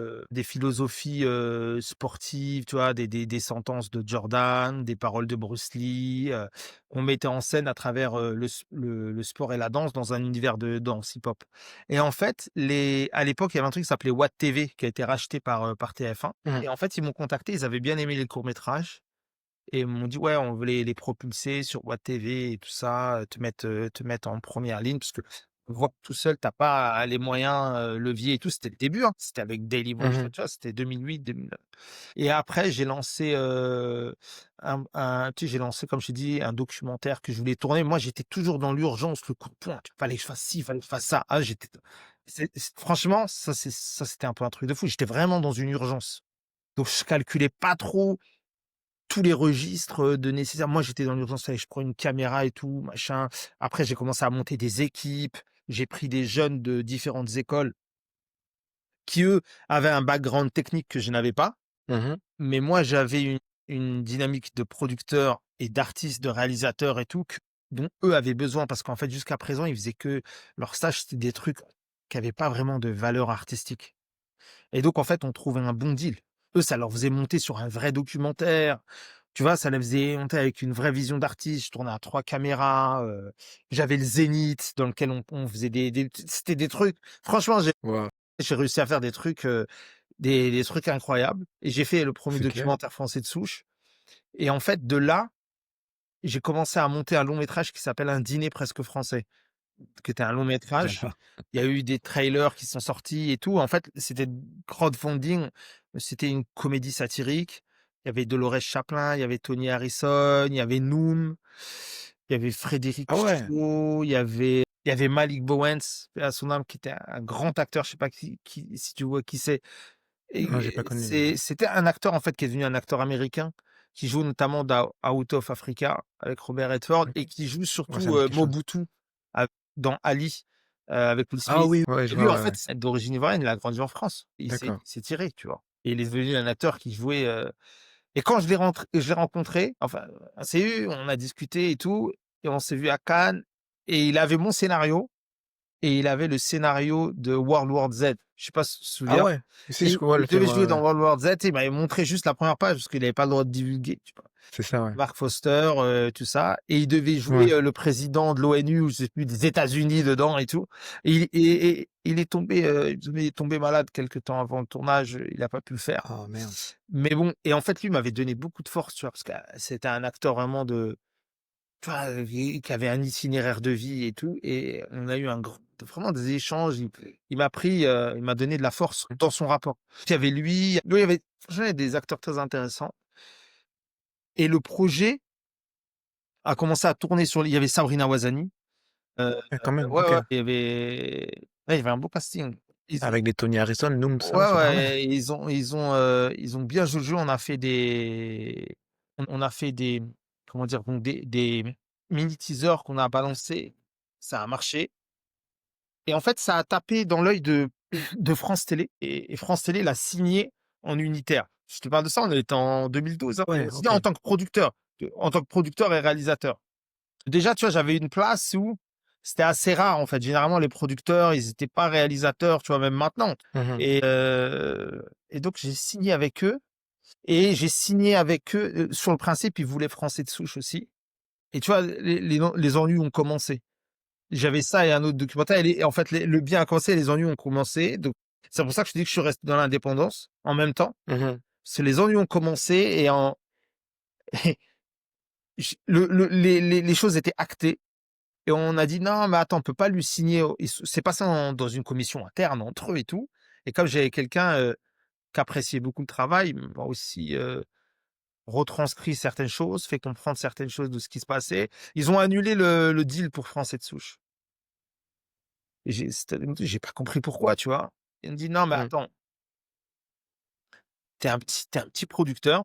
sportives, tu vois? Des sentences de Jordan, des paroles de Bruce Lee, qu'on mettait en scène à travers, le sport et la danse dans un univers de danse hip-hop. Et en fait, à l'époque, il y avait un truc qui s'appelait Watt TV qui a été racheté par TF1 Mmh. et en fait, ils m'ont contacté, ils avaient bien aimé les courts-métrages et ils m'ont dit: «Ouais, on veut les propulser sur Watt TV et tout ça, te mettre en première ligne» parce que voix tout seul, tu as pas les moyens, leviers et tout. C'était le début, hein. C'était avec Dailymotion, Mmh. tu vois? C'était 2008-2009 et après j'ai lancé, tu sais, j'ai lancé, comme je t'ai dit, un documentaire que je voulais tourner. Moi, j'étais toujours dans l'urgence, le coup de poing. Il fallait que je fasse ci, il fallait que je fasse ça. Ah, franchement, ça, c'était un peu un truc de fou. J'étais vraiment dans une urgence. Donc je calculais pas trop tous les registres, de nécessaires. Moi, j'étais dans l'urgence, fallait que je prends une caméra et tout, machin. Après, j'ai commencé à monter des équipes. J'ai pris des jeunes de différentes écoles qui, eux, avaient un background technique que je n'avais pas. Mmh. Mais moi, j'avais une dynamique de producteur et d'artiste, de réalisateur et tout, dont eux avaient besoin parce qu'en fait, jusqu'à présent, ils faisaient que leur stage, c'était des trucs qui avaient pas vraiment de valeur artistique. Et donc, en fait, on trouvait un bon deal. Eux, ça leur faisait monter sur un vrai documentaire. Tu vois, ça les faisait monter avec une vraie vision d'artiste. Je tournais à 3 caméras, j'avais le Zénith dans lequel on faisait c'était des trucs franchement, Waouh, j'ai réussi à faire des trucs, des trucs incroyables et j'ai fait le premier c'est clair. documentaire français de souche et en fait, de là, j'ai commencé à monter un long métrage qui s'appelle Un dîner presque français, qui était un long métrage. D'accord. Il y a eu des trailers qui sont sortis et tout. En fait, c'était crowdfunding, c'était une comédie satirique. Il y avait Dolores Chaplin, il y avait Tony Harrison, il y avait Noom, il y avait Frédéric Ah ouais! Shaw, il y avait Malik Bowens, paix à son âme, qui était un grand acteur. Je sais pas si tu vois qui c'est. Non, j'ai Et pas connu, non. c'était un acteur, en fait, qui est devenu un acteur américain, qui joue notamment dans Out of Africa avec Robert Redford OK. et qui joue Ouais, ça surtout, me dit quelque chose. Mobutu a dans Ali, avec Will Ah Smith. oui, ouais, je Et lui, vois, en ouais, fait, ouais. c'est d'origine ivoirienne, il a grandi en France. Il s'est D'accord. il s'est tiré, tu vois? Et il est devenu un acteur qui jouait, et quand je l'ai rencontré, enfin, on s'est eu, on a discuté et tout et on s'est vu à Cannes et il avait mon scénario et il avait le scénario de World War Z. Je sais pas si tu te Ah souviens? ouais! Si, je Et vois le il film, devait ouais, jouer ouais. dans World War Z, tu sais, il m'avait montré juste la première page parce qu'il avait pas le droit de divulguer, tu vois? C'est ça, ouais. Mark Foster, tout ça et il devait Ouais. jouer, le président de l'ONU ou je sais plus, des États-Unis dedans et tout et il est tombé malade quelque temps avant le tournage, il a pas pu le faire. Oh merde. Mais bon et en fait, lui m'avait donné beaucoup de force, tu vois? Parce que, c'était un acteur vraiment tu vois, qui avait un itinéraire de vie et tout et on a eu vraiment des échanges. Il m'a pris, il m'a donné de la force Mmh. dans son rapport. Il y avait lui, il y avait franchement, il y avait des acteurs très intéressants et le projet a commencé à tourner il y avait Sabrina Ouazani, heu, Ouais, quand même, ouais, OK. ouais, il y avait un beau casting. Ils ont Avec des Tony Harrison, Noom, tout ça, Ouais, c'est pas mal. ouais, ils ont bien joué le jeu. On a fait des comment dire? Donc des mini teasers qu'on a balancés, ça a marché et en fait, ça a tapé dans l'œil de France Télé et France Télé l'a signé en unitaire. Je te parle de ça, on était en 2012, hein. Ouais, Signé OK. en tant que producteur et réalisateur. Déjà, tu vois, j'avais une place où c'était assez rare, en fait. Généralement, les producteurs, ils étaient pas réalisateurs, tu vois, même maintenant Mmh. et donc j'ai signé avec eux et j'ai signé avec eux, sur le principe, ils voulaient français de souche aussi et tu vois, les ennuis ont commencé. J'avais ça et un autre documentaire et en fait, le bien a commencé et les ennuis ont commencé, donc c'est pour ça que je te dis que je suis resté dans l'indépendance en même temps. Mmh. Parce que les ennuis ont commencé et en j les choses étaient actées. Et on a dit: «Non, mais attends, on peut pas lui signer au» c'est passé dans une commission interne entre eux et tout et comme j'avais quelqu'un, qui appréciait beaucoup le travail, il m'a aussi, retranscrit certaines choses, fait comprendre certaines choses de ce qui se passait. Ils ont annulé le deal pour Français de souche et j'ai pas compris pourquoi, tu vois? Il me dit: «Non, mais Mmh. attends, t'es un petit producteur,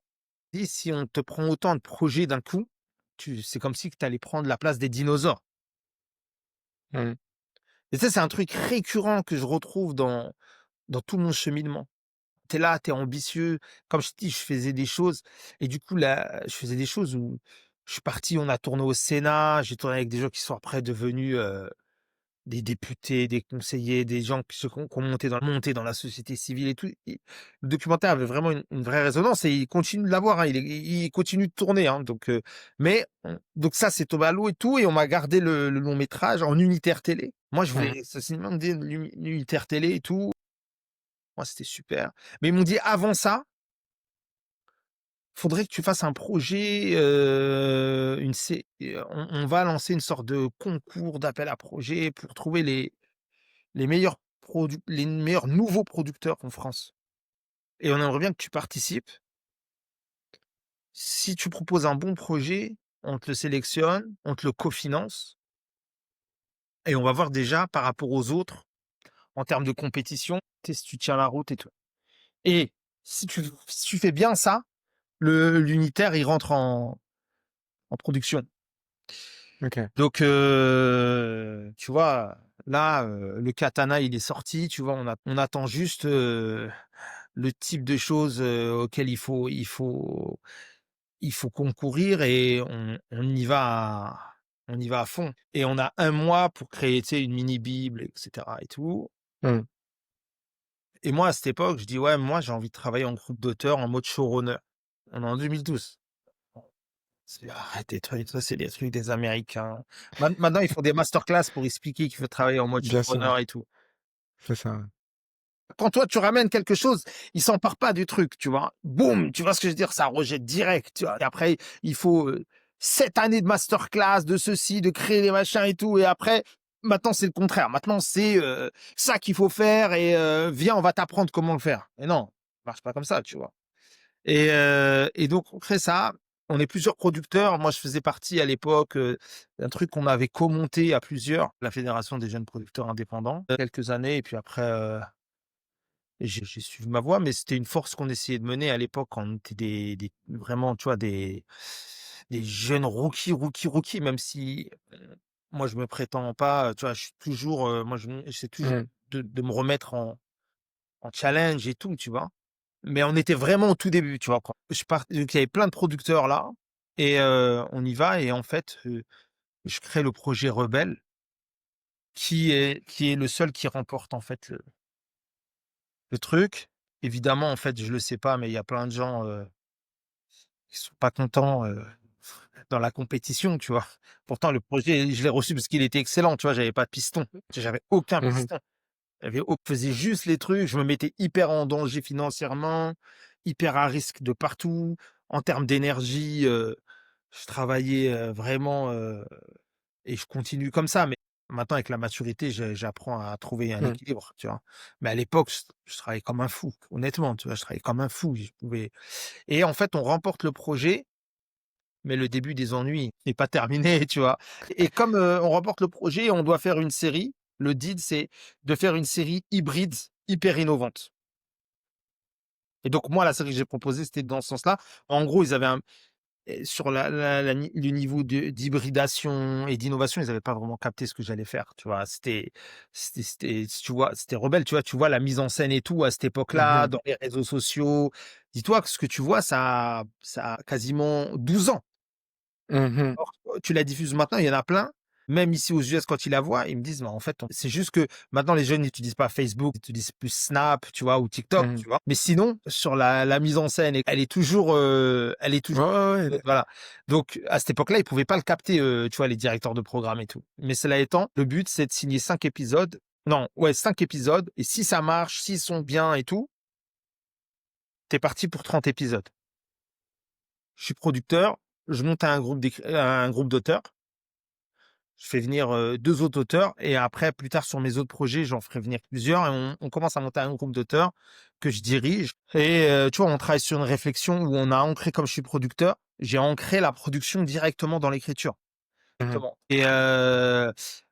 dis si on te prend autant de projets d'un coup, c'est comme si que tu allais prendre la place des dinosaures» Mmh. et ça, c'est un truc récurrent que je retrouve dans tout mon cheminement. Tu es là, tu es ambitieux. Comme je te dis, je faisais des choses et du coup là, je faisais des choses où je suis parti, on a tourné au Sénat, j'ai tourné avec des gens qui sont après devenus, des députés, des conseillers, des gens qui ont monté dans la société civile et tout. Le documentaire avait vraiment une vraie résonance et il continue de l'avoir, hein. Il continue de tourner, hein, donc ça, c'est tombé à l'eau et tout et on m'a gardé le long métrage en unitaire télé. Moi, je Mmh. voulais ce cinéma me dit unitaire télé et tout. Moi, c'était super. Mais ils m'ont dit: «Avant ça, faudrait que tu fasses un projet, on va lancer une sorte de concours d'appel à projets pour trouver les meilleurs nouveaux producteurs en France et on aimerait bien que tu participes. Si tu proposes un bon projet, on te le sélectionne, on te le cofinance et on va voir déjà par rapport aux autres, en termes de compétition, si tu tiens la route et tout et si tu fais bien ça, l'unitaire, il rentre en production». OK. Donc tu vois, là, le katana, il est sorti, tu vois? On attend juste, le type de choses, auxquelles il faut concourir et on y va à fond et on a un mois pour créer, tu sais, une mini bible et cetera et tout Mmh. et moi, à cette époque, je dis: «Ouais, moi, j'ai envie de travailler en groupe d'auteurs en mode showrunner». On est en 2012. Arrête tes trucs, ça, c'est des trucs des Américains. Maintenant, ils font des masterclass pour expliquer qu'il faut travailler en mode Bien sûr, showrunner et tout. c'est ça, ouais. Quand toi, tu ramènes quelque chose, ils s'emparent pas du truc, tu vois? Boum, tu vois ce que je veux dire? Ça rejette direct, tu vois? Et après, il faut, 7 années de masterclass, de ceci, de créer des machins et tout et après, maintenant, c'est le contraire. Maintenant, c'est, ça qu'il faut faire et viens, on va t'apprendre comment le faire. Mais non, ça marche pas comme ça, tu vois? Et donc on crée ça. On est plusieurs producteurs. Moi, je faisais partie à l'époque, d'un truc qu'on avait co-monté à plusieurs, la Fédération des jeunes producteurs indépendants, quelques années et puis après, j'ai suivi ma voie, mais c'était une force qu'on essayait de mener à l'époque quand on était des vraiment, tu vois, des jeunes rookies, même si, moi je me prétends pas, tu vois? Je suis toujours, moi j'essaie toujours Mmh. de me remettre en challenge et tout, tu vois? Mais on était vraiment au tout début, tu vois? Quand je pars donc il y avait plein de producteurs là et on y va et en fait, je crée le projet Rebelle qui est le seul qui remporte en fait le truc. Évidemment, en fait, je le sais pas, mais il y a plein de gens, qui sont pas contents, dans la compétition, tu vois? Pourtant le projet, je l'ai reçu parce qu'il était excellent, tu vois? J'avais pas de piston, j'avais aucun Mmh mh. piston. J'avais au faisais juste les trucs, je me mettais hyper en danger financièrement, hyper à risque de partout. En termes d'énergie, je travaillais, vraiment, et je continue comme ça, mais maintenant avec la maturité, j'apprends à trouver un Mmh. équilibre, tu vois? Mais à l'époque, je travaillais comme un fou, honnêtement, tu vois? Je travaillais comme un fou, je pouvais et en fait, on remporte le projet, mais le début des ennuis n'est pas terminé, tu vois? Et comme, on remporte le projet, on doit faire une série. Le deal, c'est de faire une série hybride, hyper innovante. Et donc moi, la série que j'ai proposée, c'était dans ce sens-là. En gros, ils avaient sur le niveau d'hybridation et d'innovation, ils avaient pas vraiment capté ce que j'allais faire, tu vois? Tu vois, c'était rebelle, tu vois? Tu vois la mise en scène et tout à cette Mmh époque-là, mh. dans les réseaux sociaux. Dis-toi que ce que tu vois, ça a quasiment 12 ans. Mmh mh. Or, tu la diffuses maintenant, il y en a plein, même ici aux US quand ils la voient, ils me disent: «Mais en fait, on» c'est juste que maintenant les jeunes n'utilisent pas Facebook, ils utilisent plus Snap, tu vois? Ou TikTok, Mmh. tu vois? Mais sinon, sur la mise en scène, elle est toujours Ouais, ouais, ouais. voilà. Donc à cette époque-là, ils pouvaient pas le capter, tu vois? Les directeurs de programme et tout. Mais cela étant, le but, c'est de signer 5 épisodes. Non, ouais, 5 épisodes et si ça marche, s'ils sont bien et tout, tu es parti pour 30 épisodes. Je suis producteur, je monte un groupe d'auteurs. Je fais venir, 2 autres auteurs et après plus tard sur mes autres projets, j'en ferai venir plusieurs et on commence à monter un groupe d'auteurs que je dirige et tu vois, on travaille sur une réflexion où on a ancré comme je suis producteur, j'ai ancré la production directement dans l'écriture. Mmh mh. Exactement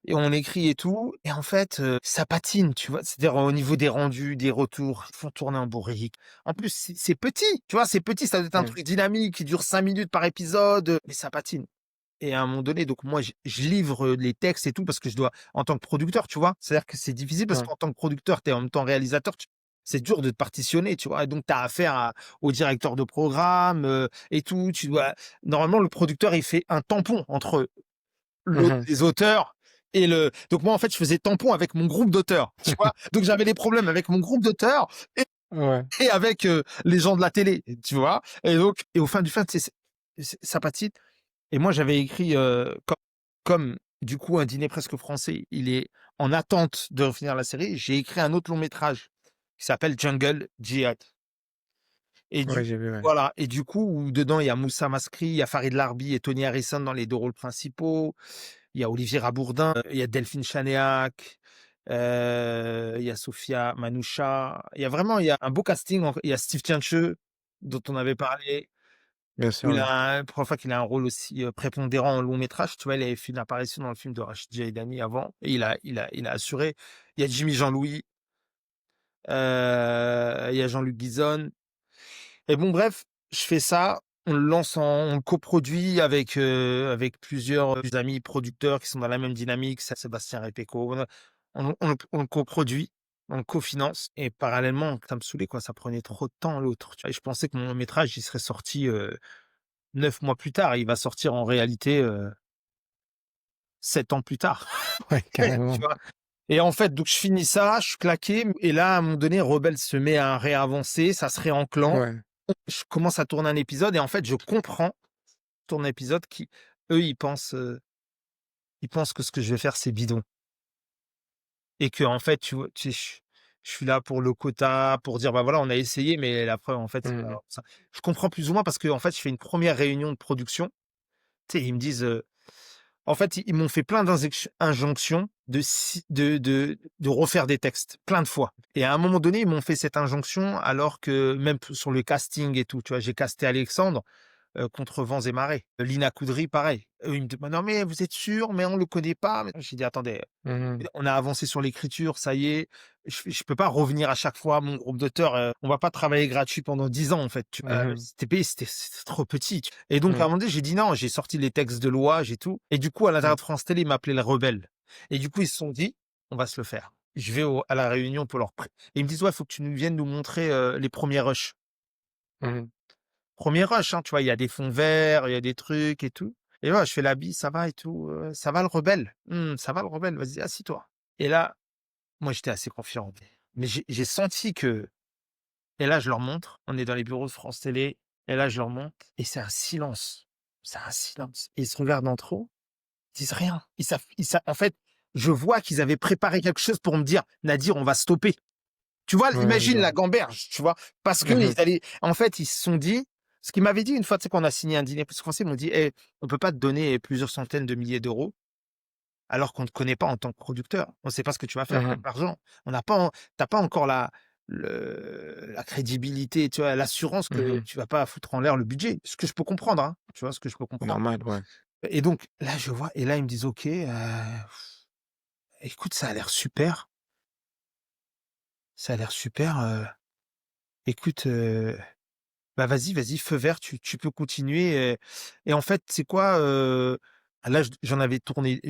et on écrit et tout et en fait, ça patine, tu vois? C'est-à-dire au niveau des rendus, des retours, ils font tourner en bourrique. En plus, c'est petit, tu vois? C'est petit, ça doit être un Mmh. truc dynamique qui dure 5 minutes par épisode, mais ça patine. Et à un moment donné, donc moi, je livre, les textes et tout parce que je dois en tant que producteur, tu vois? C'est-à-dire que c'est difficile parce Ouais. qu'en tant que producteur, tu es en même temps réalisateur, c'est dur de te partitionner, tu vois? Et donc tu as affaire au directeur de programme, et tout. Normalement, le producteur, il fait un tampon entre Mmh l'autre mh. les auteurs Donc moi, en fait, je faisais tampon avec mon groupe d'auteurs, tu vois. Donc j'avais des problèmes avec mon groupe d'auteurs Ouais. et avec les gens de la télé, tu vois. Et au fin du fin, tu sais, ça patine. Et moi, j'avais écrit comme du coup un dîner presque français, il est en attente de finir la série. J'ai écrit un autre long métrage qui s'appelle Jungle Jihad. Et Ouais, du j'ai vu, ouais. Voilà, et du coup, où dedans il y a Moussa Mascri, il y a Farid Larbi et Tony Harrison dans les 2 rôles principaux. Il y a Olivier Rabourdin, il y a Delphine Chanéac, il y a Sophia Manoucha. Il y a un beau casting. Il y a Steve Tiencheux, dont on avait parlé, Bien où sûr, ouais. pour une fois qu'il a un rôle aussi prépondérant en long métrage. Tu vois, il avait fait une apparition dans le film de Rachid Djaïdani avant, et il a assuré. Il y a Jimmy Jean-Louis, il y a Jean-Luc Guizot. Et bon, bref, je fais ça, on le coproduit avec plusieurs amis producteurs qui sont dans la même dynamique, ça, Sébastien Repeko. On le coproduit, on le cofinance, et parallèlement, ça me saoulait, quoi, ça prenait trop de temps l'autre, tu vois? Et je pensais que mon long métrage, il serait sorti 9 mois plus tard. Il va sortir en réalité 7 ans plus tard. Ouais, Tu carrément. vois? Et en fait, donc je finis ça, je suis claqué, et là, à un moment donné, Rebelle se met à réavancer, ça se réenclenche. Ouais. Je commence à tourner un épisode, et en fait, je comprends, tourne un épisode qui, eux, ils pensent que ce que je vais faire, c'est bidon, et que en fait, tu vois, je suis là pour le quota, pour dire: «Bah, voilà, on a essayé, mais la preuve, en fait, c'est pas Mmh. ça». Je comprends plus ou moins, parce que en fait, je fais une première réunion de production, tu sais, ils me disent. En fait, ils m'ont fait plein injonctions de refaire des textes, plein de fois. Et à un moment donné, ils m'ont fait cette injonction, alors que même sur le casting et tout, tu vois, j'ai casté Alexandre, contre vents et marées. Lina Coudry, pareil. Eux, ils me demandent: «Non, mais vous êtes sûr? Mais on le connaît pas». Mais j'ai dit: «Attendez, Mmh. on a avancé sur l'écriture, ça y est. Je peux pas revenir à chaque fois, mon groupe d'auteurs, on va pas travailler gratuit pendant 10 ans, en fait, tu vois? Mmh. C'était payé, c'était trop petit». Et donc à un Mmh. moment donné, j'ai dit: «Non», j'ai sorti les textes de loi, j'ai tout, et du coup, à Mmh. l'intérieur de France Télé, ils m'appelaient le rebelle, et du coup, ils se sont dit: «On va se le faire». Je vais au à la réunion pour leur pré et ils me disent: «Ouais, faut que tu nous viennes nous montrer, les premiers rushs». Mmh. 1er rush, hein, tu vois? Il y a des fonds verts, il y a des trucs et tout, et voilà, je fais la bise: «Ça va et tout, ça va le rebelle? Ça va le rebelle? Vas-y, assis-toi». Et là, moi, j'étais assez confiant, mais j'ai senti que, et là, je leur montre, on est dans les bureaux de France Télé, et là, je leur montre, et c'est un silence. C'est un silence. Et ils se regardent entre eux, ils disent rien. Ils savent, en fait, je vois qu'ils avaient préparé quelque chose pour me dire: «Nadir, on va stopper». Tu vois? Ouais, je Imagine vois. la gamberge, tu vois? Parce qu'ils Mmh. allaient, en fait, ils se sont dit ce qu'ils m'avaient dit une fois, tu sais, qu'on a signé un dîner plus français, ils m'ont dit: «Eh, on peut pas te donner plusieurs centaines de milliers d'euros alors qu'on ne te connaît pas en tant que producteur. On ne sait pas ce que tu vas faire avec Mmh. l'argent. On n'a pas en Tu pas encore la crédibilité, tu vois, l'assurance que Mmh. tu vas pas foutre en l'air le budget». Ce que je peux comprendre, hein, tu vois? Ce que je peux comprendre. Normal, ouais. Et donc là, je vois, et là, ils me disent: «OK, écoute, ça a l'air super, écoute, bah, vas-y, feu vert, tu peux continuer». Et en fait, c'est quoi, là, j'en avais tourné,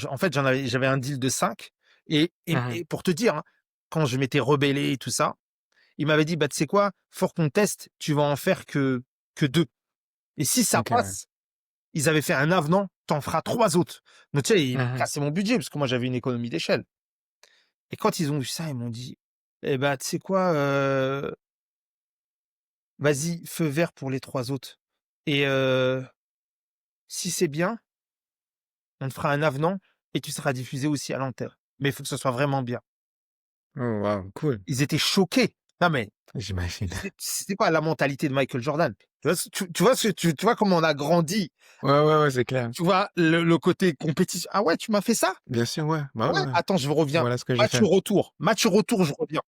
en fait, j'avais un deal de 5, Mmh. et pour te dire, hein, quand je m'étais rebellé et tout ça, il m'avait dit: «Bah, tu sais quoi? Fort qu'on teste, tu vas en faire que 2, et si ça OK, ouais. passe», ils avaient fait un avenant: «Tu en feras 3 autres». Donc tu sais, ils Mmh. cassaient mon budget, parce que moi, j'avais une économie d'échelle. Et quand ils ont vu ça, ils m'ont dit: «Eh bah, tu sais quoi? Vas-y, feu vert pour les 3 autres, et si c'est bien, on te fera un avenant, et tu seras diffusé aussi à l'antenne. Mais il faut que ce soit vraiment bien». Oh waouh, cool. Ils étaient choqués. Non, mais J'imagine. c'était quoi la mentalité de Michael Jordan? Tu vois comment on a grandi? Ouais, ouais, ouais, c'est clair. Tu vois le côté compétition: «Ah ouais, tu m'as fait ça? Bien sûr, ouais. Bah, ouais, Ouais, ouais. attends, je reviens. Voilà ce que j'ai fait. Match retour, je reviens».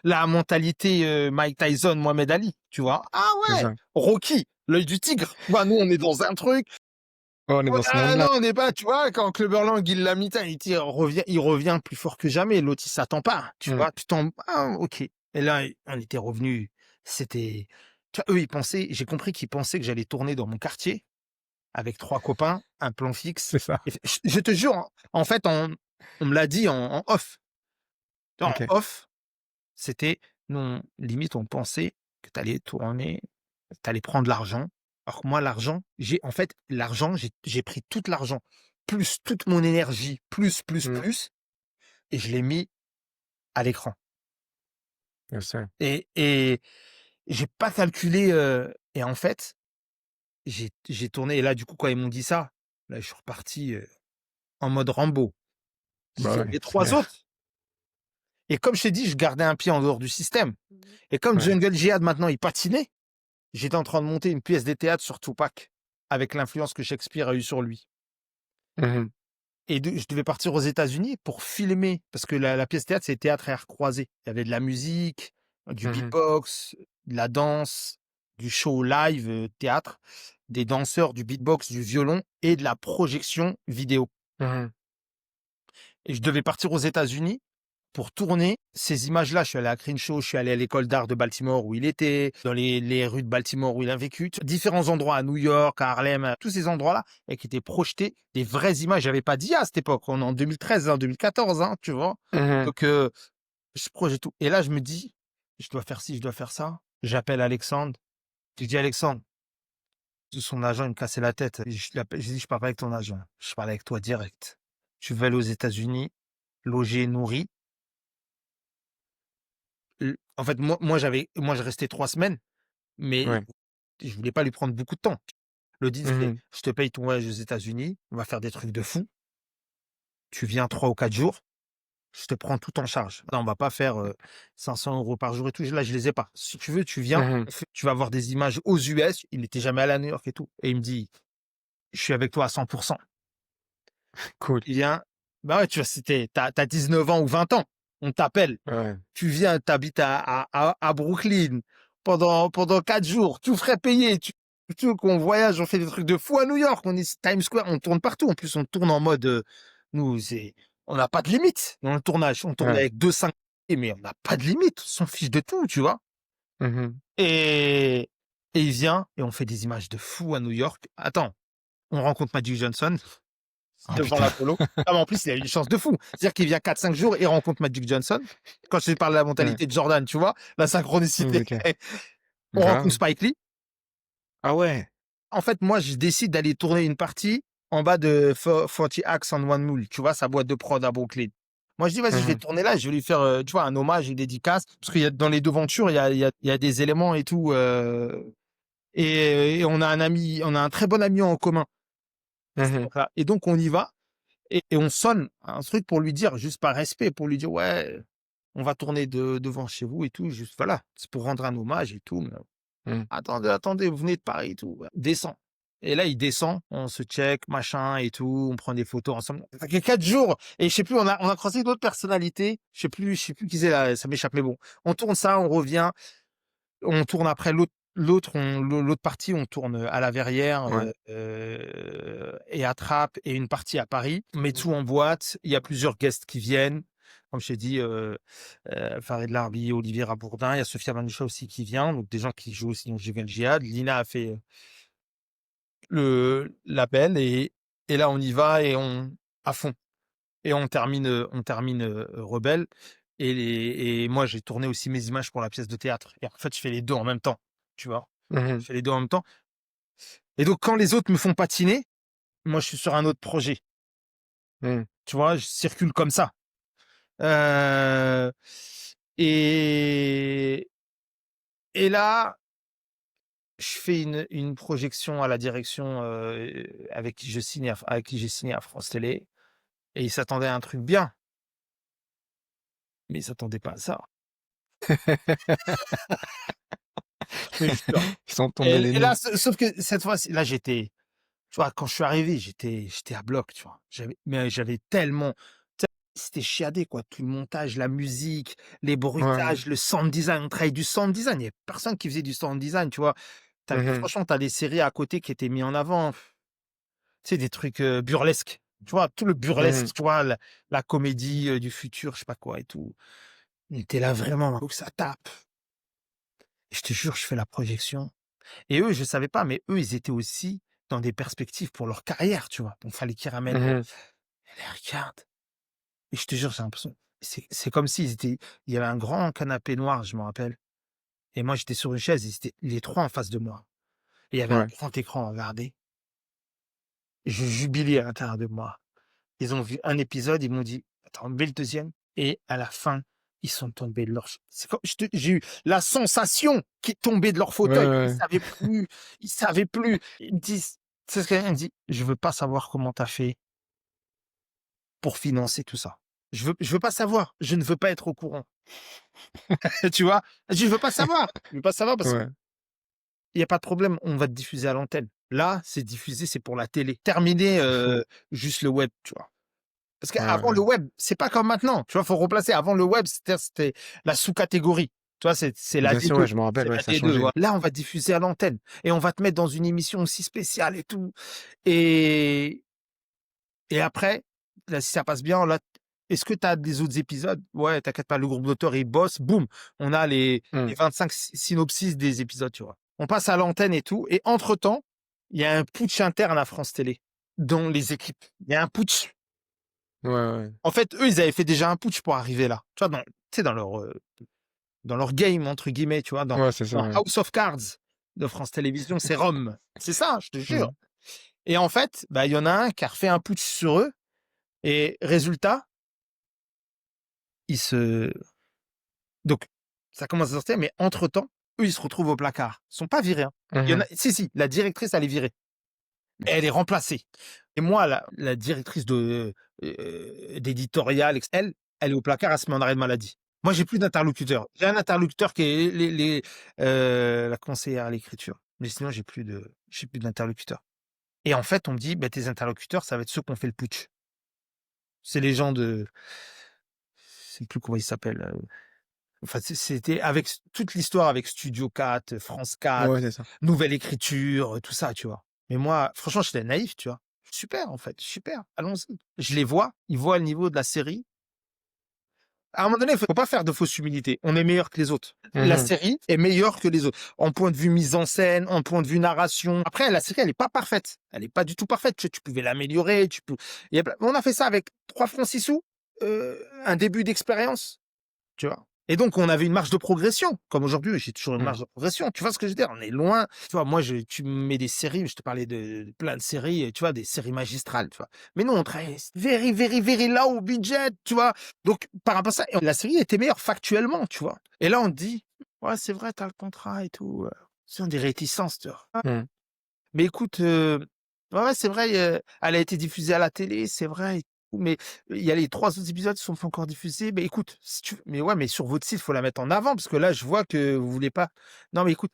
La mentalité, Mike Tyson, Mohamed Ali, tu vois? «Ah C'est ouais, ça. Rocky, l'œil du tigre». Tu vois, nous, on est dans un truc. Ouais, on est Ouais, dans ce ah monde-là. non, on n'est pas, tu vois, quand Clubberlang, il l'a mis, il revient plus fort que jamais. L'autre, il s'attend pas, tu Mmh. vois? «Ah OK». Et là, on était revenus, c'était, tu vois, eux, ils pensaient, j'ai compris qu'ils pensaient que j'allais tourner dans mon quartier avec 3 copains, un plan fixe, C'est ça. et je te jure, hein, en fait, on me l'a dit en off. Tu vois, OK. en off, c'était, nous, limite, on pensait que tu allais tourner, tu allais prendre l'argent. Alors que moi, l'argent, j'ai pris tout l'argent. plus toute mon énergie, Mmh. plus et je l'ai mis à l'écran Bien sûr. et j'ai pas calculé, et en fait, j'ai tourné et là, du coup, quand ils m'ont dit ça, là, je suis reparti, en mode Rambo. J'ai Bah, dit: ouais, «Les c'est 3 clair. autres» et comme je t'ai dit, je gardais un pied en dehors du système et comme Ouais. Jungle Jihad maintenant, il patinait, j'étais en train de monter une pièce de théâtre sur Tupac avec l'influence que Shakespeare a eue sur lui. Mmh. Et je devais partir aux États-Unis pour filmer, parce que la pièce théâtre, c'est théâtre et art croisé. Il y avait de la musique, du Mmh. beatbox, de la danse, du show live, théâtre, des danseurs, du beatbox, du violon et de la projection vidéo. Mmh. Et je devais partir aux États-Unis pour tourner ces images-là. Je suis allé à Crenshaw, je suis allé à l'école d'art de Baltimore où il était, dans les rues de Baltimore où il a vécu, différents endroits à New York, à Harlem, tous ces endroits-là, et qui étaient projetés des vraies images. J'avais pas d'IA à cette époque. On est en 2013, hein, 2014, hein, tu vois. Mmh. Donc, je projette tout. Et là, je me dis, je dois faire ci, je dois faire ça. J'appelle Alexandre. Je dis, Alexandre, son agent, il me cassait la tête. Je dis, je parle pas avec ton agent. Je parle avec toi direct. Tu veux aller aux États-Unis, loger, nourri. En fait, moi, je restais 3 semaines, mais Ouais. je voulais pas lui prendre beaucoup de temps. Le deal, c'est: Mmh. «Je te paye ton voyage aux États-Unis, on va faire des trucs de fou. Tu viens 3 ou 4 jours, je te prends tout en charge. Non, on va pas faire, 500 € par jour et tout». Là, je les ai pas. Si tu veux, tu viens, Mmh. tu vas avoir des images aux US. Il n'était jamais allé à New York et tout et il me dit: «Je suis avec toi à 100 pour cent». Cool. Il vient, bah, ouais, tu vois, tu as 19 ans ou 20 ans, on t'appelle. Ouais. Tu viens, tu habites à Brooklyn pendant 4 jours, tout frais payés, tu veux qu'on voyage, on fait des trucs de fou à New York, on est Times Square, on tourne partout. En plus, on tourne en mode, nous, on n'a pas de limite dans le tournage. On tourne Ouais. avec 2-5, mais on n'a pas de limite, on s'en fiche de tout, tu vois? Mmh. Et il vient et on fait des images de fou à New York. Attends, on rencontre Magic Johnson Oh devant putain. l'Apollo. Ah, mais en plus, il a une chance de fou. C'est-à-dire qu'il vient 4-5 jours et rencontre Magic Johnson. Quand je te parle de la Ouais. mentalité de Jordan, tu vois? La Mmh, synchronicité. OK. On rencontre Grave. Spike Lee. Ah ouais! En fait, moi, je décide d'aller tourner une partie en bas de 40 Acts on One Mule, tu vois? Sa boîte de prod à Brooklyn. Moi, je dis: «Vas-y, je vais Mmh. tourner là, je vais lui faire, tu vois, un hommage, une dédicace». Parce qu'il y a dans les devantures, il y a des éléments et tout, et on a un très bon ami en commun à cette Mmh. époque-là et donc on y va et on sonne un truc pour lui dire, juste par respect, pour lui dire: «Ouais, on va tourner devant chez vous et tout», juste voilà, c'est pour rendre un hommage et tout. Mmh. «Attendez, attendez, vous venez de Paris et tout, ouais, descends» et là, il descend, on se check, machin et tout, on prend des photos ensemble. Ça fait 4 jours et je sais plus, on a croisé d'autres personnalités, je sais plus qui c'est là, ça m'échappe, mais bon. On tourne ça, on revient, on tourne après l'autre partie, on tourne, à La Verrière, Ouais. et à Trappes et une partie à Paris. On met tout en boîte, il y a plusieurs guests qui viennent. Comme je t'ai dit, Farid Larbi, Olivier Rabourdin, il y a Sophia Manoucha aussi qui vient, donc des gens qui jouent aussi dans Jeux Jihad. Lina a fait, le l'appel et là on y va et on à fond et on termine, Rebelle et moi j'ai tourné aussi mes images pour la pièce de théâtre et en fait je fais les 2 en même temps, tu vois? Mmh. Je fais les 2 en même temps et donc quand les autres me font patiner, moi je suis sur un autre projet, Mmh. tu vois? Je circule comme ça, heu et là, je fais une projection à la direction, avec qui j'ai signé à France Télé et ils s'attendaient à un truc bien, mais ils s'attendaient pas à ça. Je te jure. Ils sont tombés Et des là, nues. sauf que cette fois-ci, là, tu vois, quand je suis arrivé, j'étais à bloc, tu vois? J'avais tellement, tu sais, c'était chiadé, quoi. Tout le montage, la musique, les Ouais. bruitages, le sound design. On travaillait du sound design. Il y avait personne qui faisait du sound design, tu vois? Mmh. Franchement, tu as des séries à côté qui étaient mis en avant, tu sais, des trucs, burlesques. Tu vois? Tout le burlesque, Mmh. tu vois? La comédie, du futur, je sais pas quoi et tout. On était là vraiment, faut que ça tape. Et je te jure, je fais la projection. Et eux, je savais pas, mais eux, ils étaient aussi dans des perspectives pour leur carrière, tu vois? Donc fallait qu'ils ramènent, Mmh. elle les regarde et je te jure, j'ai l'impression c'est comme s'ils étaient il y avait un grand canapé noir, je me rappelle et moi, j'étais sur une chaise, ils étaient les 3 en face de moi et il y avait un Ouais. grand écran à regarder Je jubilais à l'intérieur de moi. Ils ont vu un épisode, ils m'ont dit: «Attends, mets le deuxième et à la fin, ils sont tombés de leur ch» c'est comme j'ai eu la sensation qu'ils tombaient de leur Ouais, fauteuil. ouais, Ils savaient plus. Ils me disent tu sais ce qu'elle me dit: «Je veux pas savoir comment tu as fait pour financer tout ça. Je veux pas savoir. Je ne veux pas être au courant». Tu vois? Je veux pas savoir. Je veux pas savoir parce ouais. qu'il y a pas de problème, on va te diffuser à l'antenne. Là, c'est diffusé, c'est pour la télé. Terminé, juste le web, tu vois? Parce Ouais, qu'avant le ouais. web, c'est pas comme maintenant, tu vois? Faut replacer. Avant le web, c'était la sous-catégorie. Tu vois? C'est la Bien sûr, ouais, D2, je me rappelle, c'est ouais, la ça a D2, changé. voilà. Là, on va diffuser à l'antenne et on va te mettre dans une émission aussi spéciale et tout et après, là, si ça passe bien, là, est-ce que tu as des autres épisodes? Ouais, t'inquiète pas, le groupe d'auteurs, il bosse, boum, on a les Mmh. 25 synopsis des épisodes, tu vois? On passe à l'antenne et tout et entre temps, il y a un putsch interne à France Télé, dans les équipes. Il y a un putsch. Ouais, ouais. En fait, eux, ils avaient fait déjà un putsch pour arriver là. Tu vois, tu sais, dans leur «game» entre guillemets, tu vois? Ouais, c'est ça, Dans ouais. House of Cards de France Télévisions, c'est Rome. C'est ça, je te jure. Mmh. Et en fait, bah, il y en a un qui a refait un putsch sur eux et résultat, ils se donc ça commence à sortir, mais entre temps, eux, ils se retrouvent au placard. Ils sont pas virés, hein. Il y en a Mmh. si, la directrice, elle est virée, mais elle est remplacée. Et moi, la directrice d'éditorial, elle est au placard, elle se met en arrêt de maladie. Moi, j'ai plus d'interlocuteur. J'ai un interlocuteur qui est la conseillère à l'écriture, mais sinon j'ai plus d'interlocuteur. Et en fait, on me dit: «Bah, tes interlocuteurs, ça va être ceux qui ont fait le putsch». C'est les gens je sais plus comment ils s'appellent, enfin, c'était avec toute l'histoire avec Studio 4, France 4, Ouais, c'est ça. Nouvelle Écriture, tout ça, tu vois? Mais moi, franchement, j'étais naïf, tu vois? Super, en fait, super, allons-y. Je les vois, ils voient le niveau de la série. À un moment donné, il faut pas faire de fausse humilité. On est meilleur que les autres. La Mmh. série est meilleure que les autres. En point de vue mise en scène, en point de vue narration. Après, la série, elle est pas parfaite. Elle est pas du tout parfaite. Tu pouvais l'améliorer, on a fait ça avec 3 francs 6 sous, un début d'expérience. Tu vois? Et donc on avait une marge de progression. Comme aujourd'hui, j'ai toujours une Mmh. marge de progression. Tu vois ce que je veux dire? On est loin. Tu vois, moi, tu me mets des séries, je te parlais de plein de séries, tu vois, des séries magistrales, tu vois? Mais nous, on travaille very, very, very low budget, tu vois? Donc par rapport à ça, et la série était meilleure factuellement, tu vois? Et là, on te dit: «Ouais, c'est vrai, tu as le contrat et tout», ce sont des réticences, tu vois? Mmh. Mais écoute, ouais, ouais, c'est vrai, elle a été diffusée à la télé, c'est vrai et tout, mais il y a les 3 autres épisodes qui sont pas encore diffusés. Mais écoute, si tu mais ouais, mais sur votre site, faut la mettre en avant parce que là, je vois que vous voulez pas. Non, mais écoute,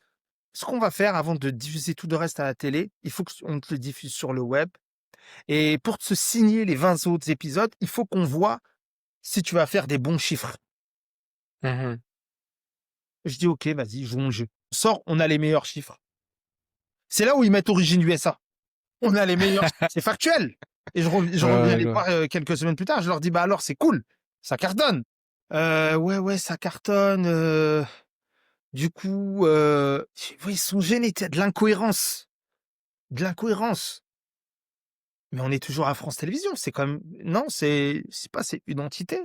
ce qu'on va faire avant de diffuser tout le reste à la télé, il faut qu'on te le diffuse sur le web et pour te signer les 20 autres épisodes, il faut qu'on voit si tu vas faire des bons chiffres. Mmh. Je dis: «OK, vas-y, jouons le jeu». Sors, on a les meilleurs chiffres. C'est là où ils mettent origine USA. On a les meilleurs c'est factuel et je reviens Ouais, les je vois. voir, quelques semaines plus tard, je leur dis: «Bah, alors, c'est cool, ça cartonne». «Ouais, ouais, ça cartonne, du coup, je vois, ils sont gênés, tu sais, de l'incohérence. Mais on est toujours à France Télévisions, c'est quand même non, c'est pas c'est une entité,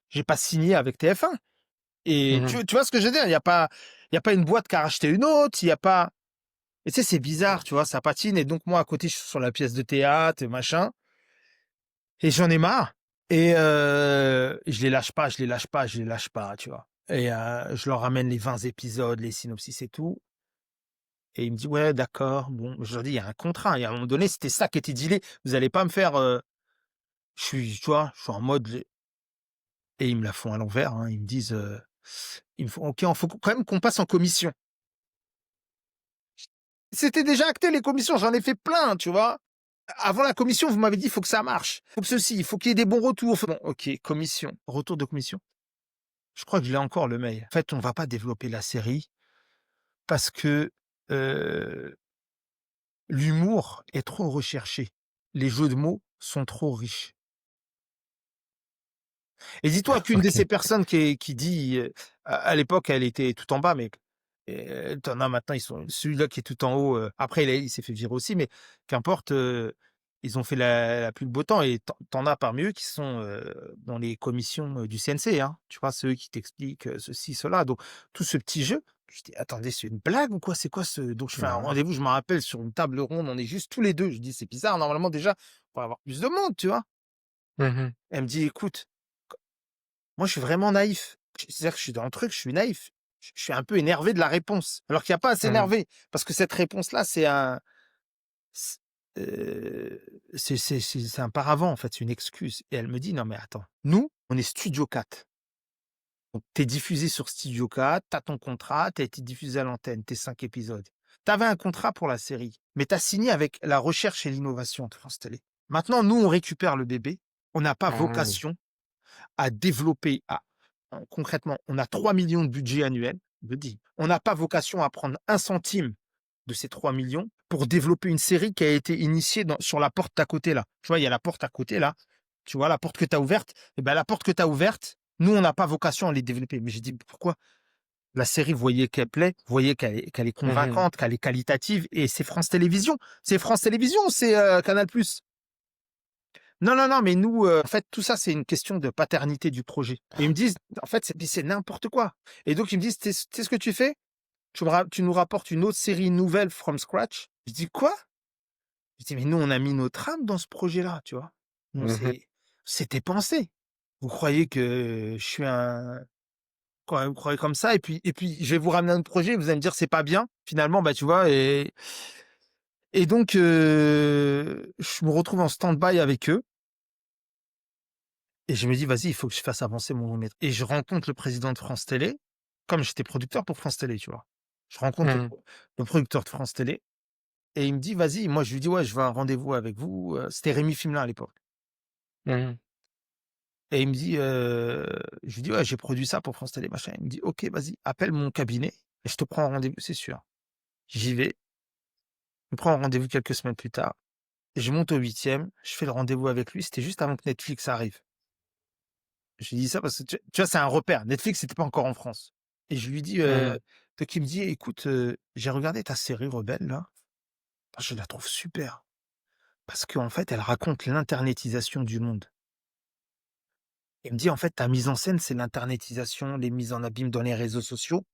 j'ai pas signé avec TF1 et Mmh. tu vois ce que je veux dire? Il y a pas une boîte qui a racheté une autre, il y a pas et tu sais, c'est bizarre, tu vois? Ça patine et donc moi, à côté, je suis sur la pièce de théâtre et machin. Et j'en ai marre et je les lâche pas, je les lâche pas, je les lâche pas, tu vois? Et je leur ramène les 20 épisodes, les synopsis et tout et il me dit: «Ouais, d'accord, bon». Je leur dis: «Il y a un contrat, et à un moment donné, c'était ça qui était dealé. Vous allez pas me faire, tu vois? Je suis en mode et ils me la font à l'envers, hein. Ils me disent, ils me font: «OK, il faut quand même qu'on passe en commission». C'était déjà acté les commissions, j'en ai fait plein, tu vois? Avant la commission, vous m'avez dit: «Il faut que ça marche, il faut que ceci, il faut qu'il y ait des bons retours». Bon, OK, commission, retour de commission. Je crois que je l'ai encore le mail. En fait, on va pas développer la série parce que, heu, l'humour est trop recherché. Les jeux de mots sont trop riches. Et dis-toi qu'une de ces OK. personnes qui dit, à l'époque, elle était tout en bas, mais tu as maintenant, ils sont celui-là qui est tout en haut, après il s'est fait virer aussi, mais qu'importe, ils ont fait la pluie, le beau temps et tu en as parmi eux qui sont, dans les commissions, du CNC, hein. Tu vois? Ceux qui t'expliquent, ceci, cela, donc tout ce petit jeu. Je dis: «Attendez, c'est une blague ou quoi? C'est quoi ce» donc je fais un Bah, ouais. rendez-vous, je me rappelle, sur une table ronde, on est juste tous les 2. Je dis: «C'est bizarre, normalement déjà, on va avoir plus de monde», tu vois? Mmh. Elle me dit: «Écoute, q moi je suis vraiment naïf. C'est-à-dire que je suis dans le truc, je suis naïf. Je suis un peu énervé de la réponse». Alors qu'il y a pas à Mmh. s'énerver parce que cette réponse-là, c c'est un paravent, en fait, c'est une excuse et elle me dit: «Non mais attends, nous, on est Studio 4. Donc tu es diffusé sur Studio 4, tu as ton contrat, tu as été diffusé à l'antenne, tes 5 épisodes. Tu avais un contrat pour la série, mais tu as signé avec la recherche et l'innovation de France Télé. Maintenant, nous, on récupère le bébé. On n'a pas Ah. vocation à développer concrètement, on a 3 millions de budget annuel, je le dis. On n'a pas vocation à prendre un centime de ces 3 millions pour développer une série qui a été initiée sur la porte d'à côté là. Tu vois, il y a la porte à côté là. Tu vois la porte que tu as ouverte? Et ben la porte que tu as ouverte, nous, on n'a pas vocation à les développer. Mais j'ai dit: «Pourquoi?» La série, vous voyez qu'elle plaît, vous voyez qu'elle est Mmh. convaincante, qu'elle est qualitative et c'est France Télévisions. C'est France Télévisions ou c'est, Canal+? Non, non, non, mais nous, en fait, tout ça, c'est une question de paternité du projet et ils me disent: «En fait, c'est n'importe quoi» et donc ils me disent: «Tu sais ce que tu fais? Tu nous rapportes une autre série nouvelle from scratch». Je dis: «Quoi?» Je dis: «Mais nous, on a mis notre âme dans ce projet-là», tu vois? Nous, Mmh. c'était pensé. Vous croyez que je suis un quoi, vous croyez comme ça et puis je vais vous ramener un autre projet, vous allez me dire: «C'est pas bien», finalement, bah, tu vois? Et donc je me retrouve en stand-by avec eux et je me dis: «Vas-y, il faut que je fasse avancer mon long métrage» et je rencontre le président de France Télé, comme j'étais producteur pour France Télé, tu vois? Je rencontre Mmh. le producteur de France Télé et il me dit: «Vas-y», moi je lui dis: «Ouais, je veux un rendez-vous avec vous», c'était Rémi Fimelin à l'époque Mmh. et il me dit, je lui dis: «Ouais, j'ai produit ça pour France Télé, machin». Il me dit: «OK, vas-y, appelle mon cabinet et je te prends un rendez-vous, c'est sûr». J'y vais, je prends un rendez-vous quelques semaines plus tard et je monte au 8e, je fais le rendez-vous avec lui, c'était juste avant que Netflix arrive. Je lui dis ça parce que tu vois, c'est un repère. Netflix, c'était pas encore en France et je lui dis, Mmh. donc il me dit: «Écoute, j'ai regardé ta série Rebelle là, je la trouve super parce qu'en fait, elle raconte l'internetisation du monde». Il me dit: «En fait, ta mise en scène, c'est l'internetisation, les mises en abîme dans les réseaux sociaux».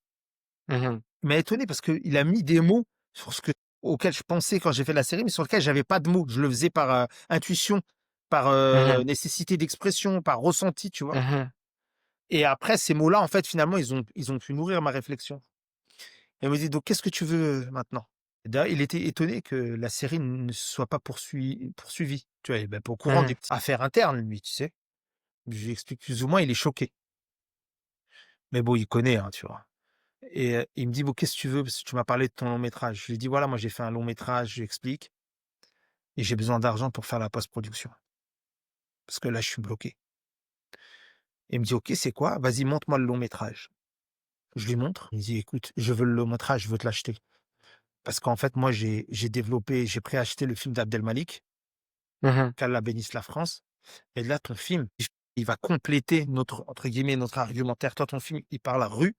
Mmh. Il m'a étonné parce qu'il a mis des mots sur ce auquel je pensais quand j'ai fait la série, mais sur lequel j'avais pas de mots. Je le faisais par, intuition, par, Mmh. nécessité d'expression, par ressenti, tu vois? Mmh. Et après ces mots-là, en fait, finalement, ils ont pu nourrir ma réflexion. Elle me dit: «Donc qu'est-ce que tu veux, maintenant?» Et d'ailleurs, il était étonné que la série ne soit pas poursuivie. Tu vois? Il est même pas au courant des Mmh. petites affaires internes, lui, tu sais? Je lui explique plus ou moins, il est choqué. Mais bon, il connaît, hein, tu vois? Et il me dit: «Bon, qu'est-ce que tu veux? Parce que tu m'as parlé de ton long métrage». Je lui dis: «Voilà, moi, j'ai fait un long métrage», je lui explique «et j'ai besoin d'argent pour faire la post-production parce que là, je suis bloqué». Et il me dit: «OK, c'est quoi? Vas-y, montre-moi le long métrage». Je lui montre, il me dit: «Écoute, je veux le long métrage, je veux te l'acheter». Parce qu'en fait, moi, j'ai préacheté le film d'Abdel Mmh. qu'Allah bénisse la France et là, ton film, il va compléter notre entre guillemets, «notre argumentaire». Toi, ton film, il parle rue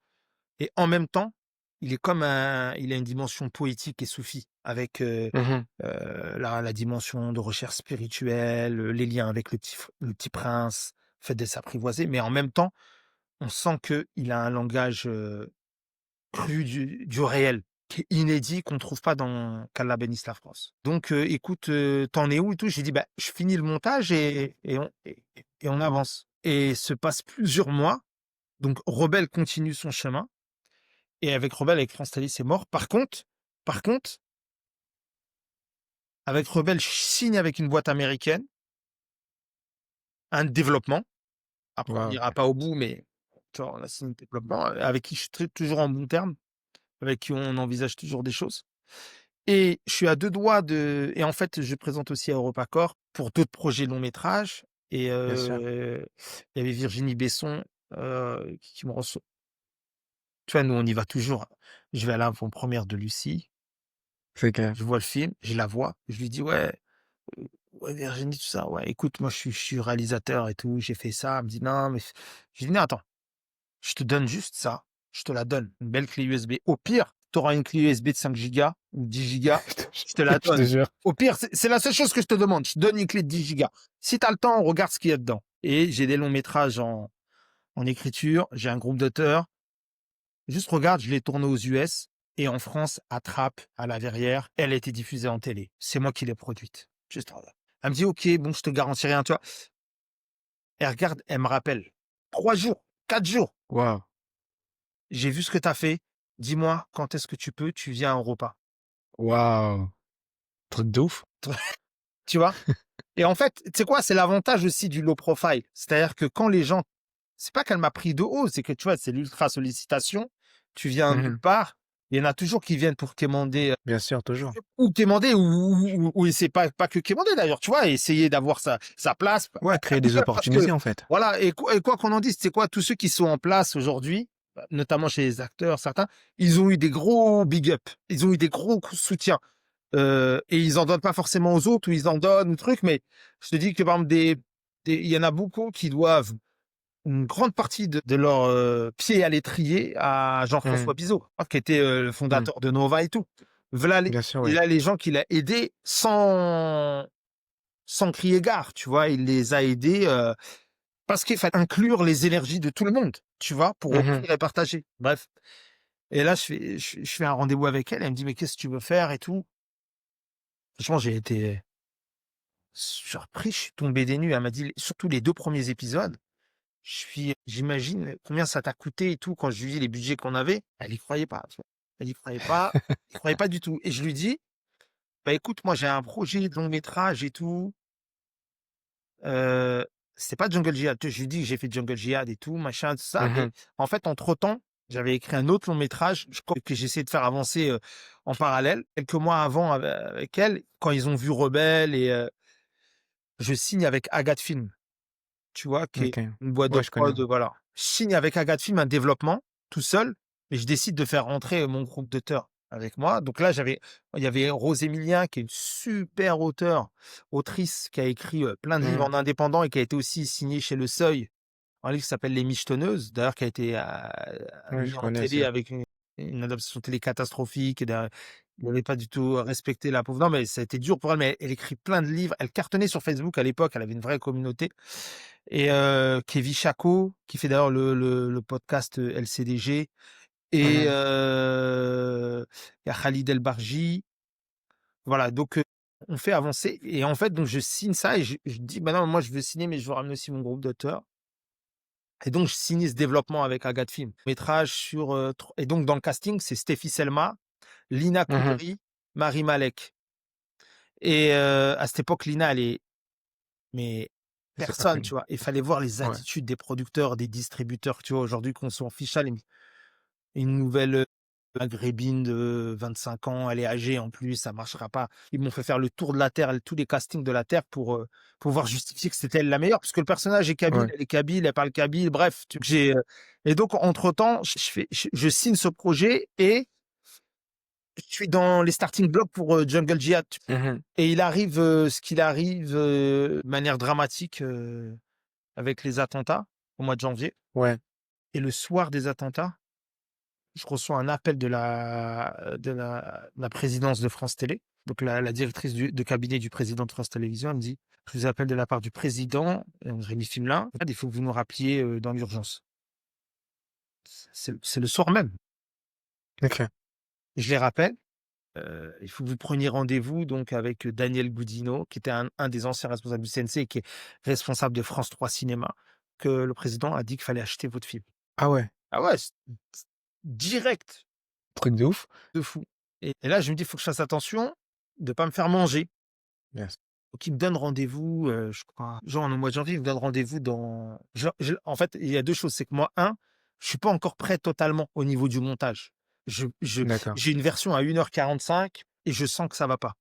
et en même temps, il a une dimension poétique et soufie avec, Mmh. la dimension de recherche spirituelle, les liens avec le Petit Prince, le fait de s'apprivoiser, mais en même temps, on sent qu'il a un langage, cru du réel, qui est inédit, qu'on ne trouve pas dans qu'Allah bénisse la France. Donc écoute, tu es où et tout? J'ai dit: «Bah, je finis le montage et on avance» et se passent plusieurs mois, donc Rebelle continue son chemin et avec Rebelle, avec France Télé, c'est mort. Par contre, avec Rebelle, je signe avec une boîte américaine, un développement. Après, on Waouh, n'ira OK. pas au bout, mais tu vois, on a signé un développement, avec qui je suis toujours en bons termes, avec qui on envisage toujours des choses. Et je suis à 2 doigts de et en fait, je présente aussi à EuropaCorp pour d'autres projets long métrage et Bien sûr. il y avait Virginie Besson, qui me reçoit. Tu vois, nous, on y va toujours. Je vais à l'avant-première de Lucie, C'est clair. je vois le film, je la vois, je lui dis: «Ouais, ouais, Virginie, tout ça, ouais, écoute, moi, je suis réalisateur et tout, j'ai fait ça». Elle me dit: «Non, mais» je dis: «Non, attends, je te donne juste ça, je te la donne, une belle clé USB. Au pire, tu auras une clé USB de 5 gigas ou 10 gigas, je te la Je te donne. jure. Au pire, c'est la seule chose que je te demande, je te donne une clé de 10 gigas. Si tu as le temps, on regarde ce qu'il y a dedans». Et j'ai des longs métrages en écriture, j'ai un groupe d'auteurs, Juste regarde, je l'ai tournée aux US et en France, à Trappes, à La Verrière, elle a été diffusée en télé. C'est moi qui l'ai produite. Juste, elle me dit: «OK, bon, je te garantis rien», tu vois? Elle regarde, elle me rappelle 3 jours, 4 jours: Waouh! «J'ai vu ce que tu as fait. Dis-moi quand est-ce que tu peux, tu viens à Europa». Waouh! Truc de ouf. Tu vois? Et en fait, tu sais quoi? C'est l'avantage aussi du low profile. C'est-à-dire que quand les gens c'est pas qu'elle m'a pris de haut, c'est que, tu vois, c'est l'ultra sollicitation. Tu viens nulle Mmh. part, il y en a toujours qui viennent pour quémander, Bien sûr, toujours. ou quémander ou c'est pas que quémander d'ailleurs, tu vois? Essayer d'avoir sa place Ouais, créer des parce que opportunités, en fait. voilà et quoi qu'on en dise, c'est quoi? Tous ceux qui sont en place aujourd'hui, notamment chez les acteurs, certains, ils ont eu des gros big up. Ils ont eu des gros soutiens. Et ils en donnent pas forcément aux autres ou ils en donnent, truc, mais je te dis que par exemple il y en a beaucoup qui doivent une grande partie de leur pied à l'étrier à Mmh. Jean-François Bizot, hein, qui était le Mmh. fondateur de Nova et tout. Voilà Bien sûr, et ouais. là les gens qu'il a aidés sans crier gare, tu vois? Il les a aidés parce qu'il fallait inclure les énergies de tout le monde, tu vois? Pour Mmh. offrir et partager. Bref. Et là, je fais un rendez-vous avec elle. Elle me dit: «Mais qu'est-ce que tu veux faire et tout?» Franchement, j'ai été surpris, je suis tombé des nues. Elle m'a dit surtout les 2 premiers épisodes, j'imagine combien ça t'a coûté et tout quand je lui dis les budgets qu'on avait. Elle y croyait pas, tu vois? Elle y croyait pas du tout et je lui dis: «Bah, écoute, moi j'ai un projet de long métrage et tout, heu, c'était pas Jungle Jihad». Je lui dis que j'ai fait Jungle Jihad et tout, machin, tout ça, mais Mmh. en fait, entre-temps, j'avais écrit un autre long métrage, je crois que j'essayais de faire avancer, en parallèle. Quelques mois avant avec elle, quand ils ont vu Rebelle et je signe avec Agathe Film. Tu vois? Qui est OK. une boîte de Ouais, je connais, prod, ouais. voilà. Je signe avec Agathe Film un développement, tout seul, et je décide de faire rentrer mon groupe d'auteurs avec moi. Donc là, il y avait Rose Emilien, qui est une super autrice, qui a écrit, plein de livres Mmh. en indépendant et qui a été aussi signée chez Le Seuil, un livre qui s'appelle Les Michetonneuses, d'ailleurs qui a été, Ouais, je mis en connais télé aussi. avec une adaptation télé catastrophique et il n'avait pas du tout respecté la pauvre non, mais ça a été dur pour elle, mais elle écrit plein de livres. Elle cartonnait sur Facebook à l'époque, elle avait une vraie communauté et Kevin Chacot, qui fait d'ailleurs le podcast, LCDG et Mmh. il y a Khalid El Barji. Voilà, donc on fait avancer et en fait, donc je signe ça et je dis: «Bah non, moi je veux signer, mais je veux ramener aussi mon groupe d'auteurs» et donc je signe ce développement avec Agathe Film. Métrage sur, tro et donc dans le casting, c'est Stéphie Selma, Lina Mmh. Koudry, Marie Malek et à cette époque, Lina, elle est mais C'est super personne, tu connu. vois? Il fallait voir les Ouais. attitudes des producteurs, des distributeurs, tu vois? Aujourd'hui qu'on s'en fiche, ça, une nouvelle, maghrébine de 25 ans, elle est âgée en plus, ça marchera pas. Ils m'ont fait faire le tour de la terre, tous les castings de la terre pour pouvoir justifier que c'était elle la meilleure, parce que le personnage est kabyle, Ouais. elle est kabyle, elle parle kabyle, bref, et donc entre temps, je signe ce projet et je suis dans les starting blocks pour, Jungle Jihad Mmh. et il arrive, ce qu'il arrive, de manière dramatique, avec les attentats au mois de janvier Ouais. et le soir des attentats, je reçois un appel de la présidence de France Télé, donc la directrice de cabinet du président de France Télévisions. Elle me dit: «Je vous appelle de la part du président, Rémi Fimelin, il faut que vous nous rappeliez, dans l'urgence». C'est le soir même. OK. Je les rappelle, il faut que vous preniez rendez-vous donc avec, Daniel Goudineau, qui était un des anciens responsables du CNC et qui est responsable de France 3 Cinéma, que le président a dit qu'il fallait acheter votre film. Ah ouais, Ah ouais, direct. truc de ouf. De fou et là, je me dis: «Faut que je fasse attention de pas me faire manger». Yes. Donc il me donne rendez-vous, je crois, genre au mois de janvier, il me donne rendez-vous dans en fait, il y a 2 choses, c'est que moi, je suis pas encore prêt totalement au niveau du montage. Je D'accord. j'ai une version à 1h45 et je sens que ça va pas.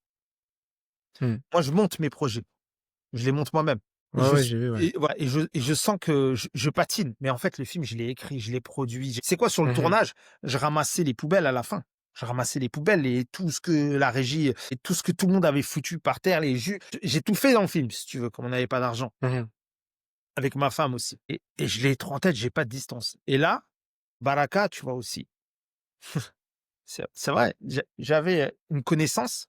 Mmh. Moi, je monte mes projets, je les monte moi-même et Ouais, ouais, j'ai vu, ouais. voilà et je sens que je patine, mais en fait, le film, je l'ai écrit, je l'ai produit. C'est quoi sur le Mmh. tournage? Je ramassais les poubelles à la fin. Je ramassais les poubelles et tout ce que la régie et tout ce que tout le monde avait foutu par terre, les jus. J'ai tout fait dans le film, si tu veux, comme on n'avait pas d'argent, Mmh. avec ma femme aussi et je l'ai trop en tête, j'ai pas de distance et là, Baraka, tu vois aussi. C'est vrai, j'avais une connaissance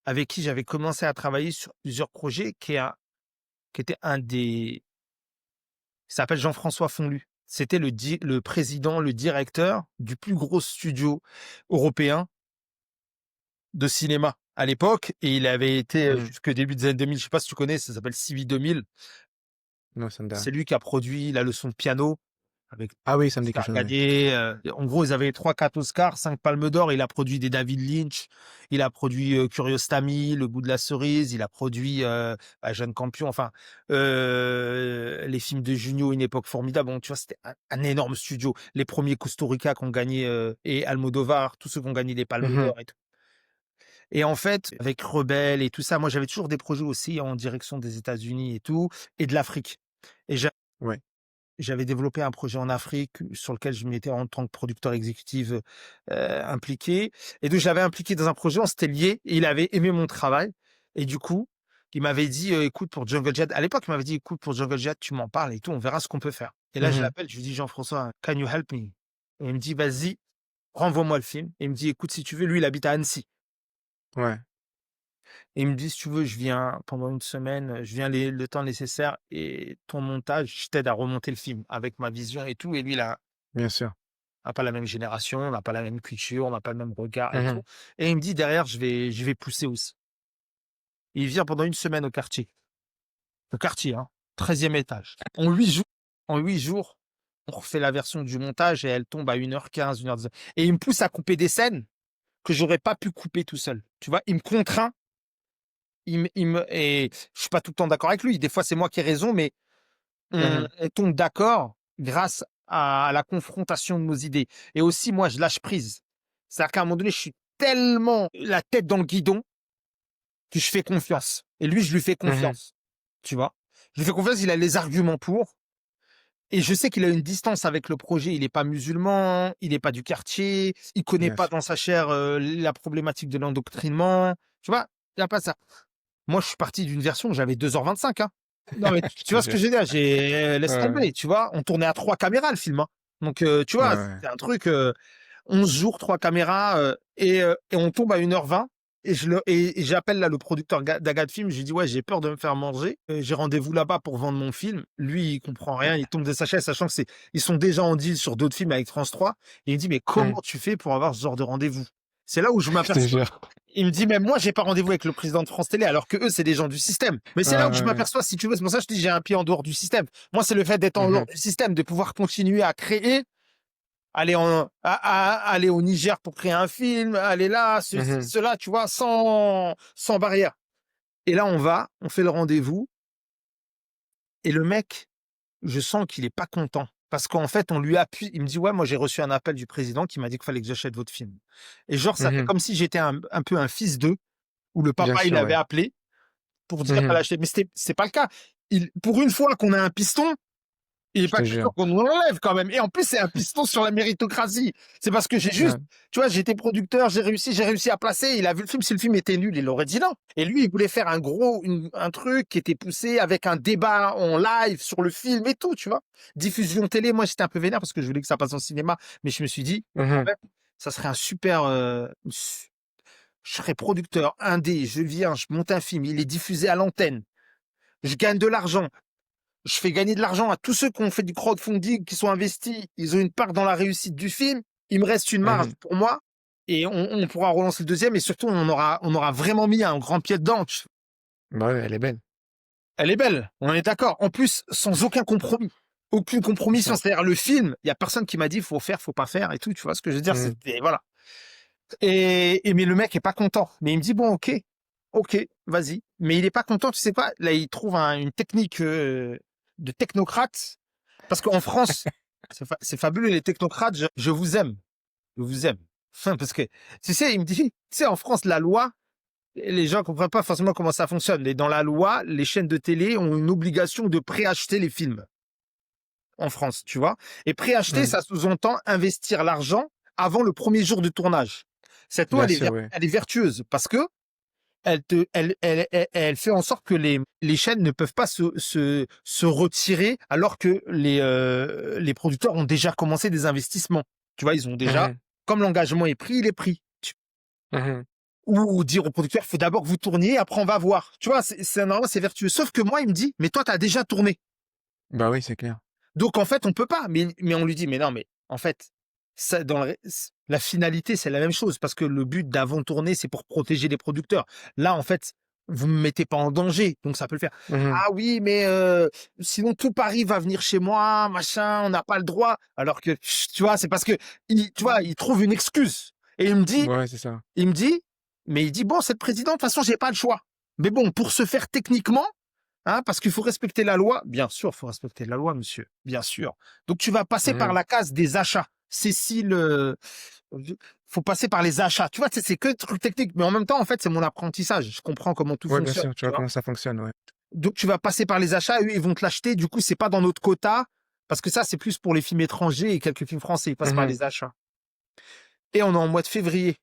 avec qui j'avais commencé à travailler sur plusieurs projets qui était un des qui s'appelle Jean-François Fonlu. C'était le président, le directeur du plus gros studio européen de cinéma à l'époque et il avait été, Mhm. jusque début des années 2000, je sais pas si tu connais, ça s'appelle CV 2000. Non, ça me dit rien. C'est lui qui a produit La Leçon de piano avec Ah oui, ça me dit quelque Oscar chose, oui. gagné, en gros, ils avaient 3-4 Oscars, 5 Palmes d'or. Il a produit des David Lynch, il a produit Curious Tammy, Le Goût de la cerise, il a produit Jeanne Campion, enfin les films de Junio, Une époque formidable. Bon, tu vois, c'était un énorme studio. Les premiers Costa Rica qui ont gagné et Almodovar, tous ceux qui ont gagné les Palmes Mhm. d'or et tout. Et en fait, avec Rebelle et tout ça, moi j'avais toujours des projets aussi en direction des États-Unis et tout, et de l'Afrique. Et Ouais. j'avais développé un projet en Afrique sur lequel je m'étais en tant que producteur exécutif impliqué. Et donc, je l'avais impliqué dans un projet, on s'était liés, et il avait aimé mon travail. Et du coup, il m'avait dit, écoute, pour Jungle Jet, à l'époque, il m'avait dit, écoute, pour Jungle Jet, tu m'en parles et tout, on verra ce qu'on peut faire. Et là, je Mhm. l'appelle, je lui dis, Jean-François, can you help me? Et il me dit, vas-y, renvoie-moi le film. Et il me dit, écoute, si tu veux, lui, il habite à Annecy. Ouais. Et il me dit, si tu veux, je viens pendant une semaine, je viens le temps nécessaire et ton montage, je t'aide à remonter le film avec ma vision et tout. Et lui, là, Bien sûr. on n'a pas la même génération, on n'a pas la même culture, on n'a pas le même regard et tout. Mhm. Et il me dit derrière, je vais pousser aussi. Il vient pendant une semaine au quartier. Au quartier, hein. 13e étage. En 8 jours, on refait la version du montage et elle tombe à 1h15, 1h10. Et il me pousse à couper des scènes que j'aurais pas pu couper tout seul. Tu vois, il me contraint. Et je suis pas tout le temps d'accord avec lui. Des fois, c'est moi qui ai raison, mais Mhm. on tombe d'accord grâce à la confrontation de nos idées. Et aussi, moi, je lâche prise. C'est-à-dire qu'à un moment donné, je suis tellement la tête dans le guidon que je fais confiance. Et lui, je lui fais Mhm. confiance. Tu vois? Je lui fais confiance, il a les arguments pour. Et je sais qu'il a une distance avec le projet. Il n'est pas musulman, il n'est pas du quartier, il connaît pas Yes. dans sa chair la problématique de l'endoctrinement. Tu vois? Il n'y a pas ça. Moi, je suis parti d'une version où j'avais 2h25, hein. Non, mais Je tu te vois ce que jure. je veux dire? Laisse Ouais. tomber, tu vois? On tournait à 3 caméras le film, hein. Donc, tu Ouais, vois, ouais. c'est un truc, 11 jours, 3 caméras, et on tombe à 1h20 et j'appelle là le producteur d'Agathe Film, je lui dis: «Ouais, j'ai peur de me faire manger, j'ai rendez-vous là-bas pour vendre mon film». Lui, il comprend rien, il tombe de sa chaise, sachant que ils sont déjà en deal sur d'autres films avec France 3 et il me dit: «Mais Mhm. comment tu fais pour avoir ce genre de rendez-vous?» C'est là où je Je te m'aperçois. jure. Il me dit: «Même moi, j'ai pas rendez-vous avec le président de France Télé», alors que eux, c'est des gens du système. Mais Ouais, c'est là où je ouais. m'aperçois, si tu veux, c'est pour ça que je te dis, j'ai un pied en dehors du système. Moi, c'est le fait d'être en dehors Mhm. du système, de pouvoir continuer à créer, aller au Niger pour créer un film, aller là, ceci, Mhm. cela, tu vois, sans barrière. Et là, on fait le rendez-vous, et le mec, je sens qu'il est pas content. Parce qu'en fait, on lui appuie, il me dit: «Ouais, moi, j'ai reçu un appel du président qui m'a dit qu'il fallait que j'achète votre film». Et genre, ça fait Mhm. comme si j'étais un peu un fils d'eux, où le Bien papa, il sûr, avait ouais. appelé pour dire à Mhm. l'acheter. Mais c'est pas le cas. Pour une fois qu'on a un piston, il est Je pas te question jure. qu'on nous l'enlève quand même. Et en plus, c'est un piston sur la méritocratie. C'est parce que j'ai juste, Ouais. tu vois, j'étais producteur, j'ai réussi à placer. Il a vu le film. Si le film était nul, il aurait dit non. Et lui, il voulait faire un truc qui était poussé avec un débat en live sur le film et tout, tu vois. Diffusion télé. Moi, j'étais un peu vénère parce que je voulais que ça passe en cinéma. Mais je me suis dit, en Mhm. fait, ça serait un super, je serais producteur, indé, je viens, je monte un film, il est diffusé à l'antenne. Je gagne de l'argent. Je fais gagner de l'argent à tous ceux qui ont fait du crowdfunding, qui sont investis. Ils ont une part dans la réussite du film. Il me reste une marge Mhm. pour moi. Et on pourra relancer le deuxième. Et surtout, on aura vraiment mis un grand pied dedans. Bah ouais, elle est belle. Elle est belle. On est d'accord. En plus, sans aucun compromis. Aucune C'est compromission. ça. C'est-à-dire, le film, il y a personne qui m'a dit, faut faire, faut pas faire et tout. Tu vois ce que je veux dire? Mhm. C'était, voilà. Mais le mec est pas content. Mais il me dit, bon, ok, vas-y. Mais il est pas content, tu sais quoi? Là, il trouve une technique de technocrate. Parce qu'en France, c'est fabuleux, les technocrates, je vous aime. Je vous aime. Enfin, parce que, tu sais, il me dit, tu sais, en France, la loi, les gens comprennent pas forcément comment ça fonctionne. Mais dans la loi, les chaînes de télé ont une obligation de préacheter les films en France, tu vois. Et préacheter, Mhm. ça sous-entend investir l'argent avant le premier jour de tournage. Cette loi, Bien sûr, ouais. elle est vertueuse parce que elle fait en sorte que les chaînes ne peuvent pas se retirer alors que les producteurs ont déjà commencé des investissements. Tu vois, ils ont déjà, Mhm. comme l'engagement est pris, il est pris. Mhm. Ou dire au producteur, il faut d'abord que vous tourniez, après on va voir. Tu vois, normalement, c'est vertueux. Sauf que moi, il me dit, mais toi, tu as déjà tourné. Bah oui, c'est clair. Donc en fait, on peut pas. Mais on lui dit: «Mais non, mais en fait, ça dans le ré c la finalité, c'est la même chose parce que le but d'avant-tournée, c'est pour protéger les producteurs. Là, en fait, vous me mettez pas en danger, donc ça peut le faire». Mmh. «Ah oui, mais sinon tout Paris va venir chez moi, machin, on n'a pas le droit». Alors que, tu vois, c'est parce que tu vois, il trouve une excuse et Ouais, c'est ça. il me dit mais il dit: «Bon, c'est le président, de toute façon, j'ai pas le choix». Mais bon, pour se faire techniquement, hein, parce qu'il faut respecter la loi. Bien sûr, il faut respecter la loi, monsieur, bien sûr. Donc tu vas passer par Mmh. la case des achats. Cécile, faut passer par les achats. Tu vois, c'est que truc technique, mais en même temps, en fait, c'est mon apprentissage. Je comprends comment tout Ouais, bien fonctionne, sûr, tu tu vois vois? comment ça fonctionne, ouais. Donc tu vas passer par les achats, eux, ils vont te l'acheter. Du coup, c'est pas dans notre quota, parce que ça, c'est plus pour les films étrangers et quelques films français, ils passent par Mmh. les achats. Et on est en mois de février.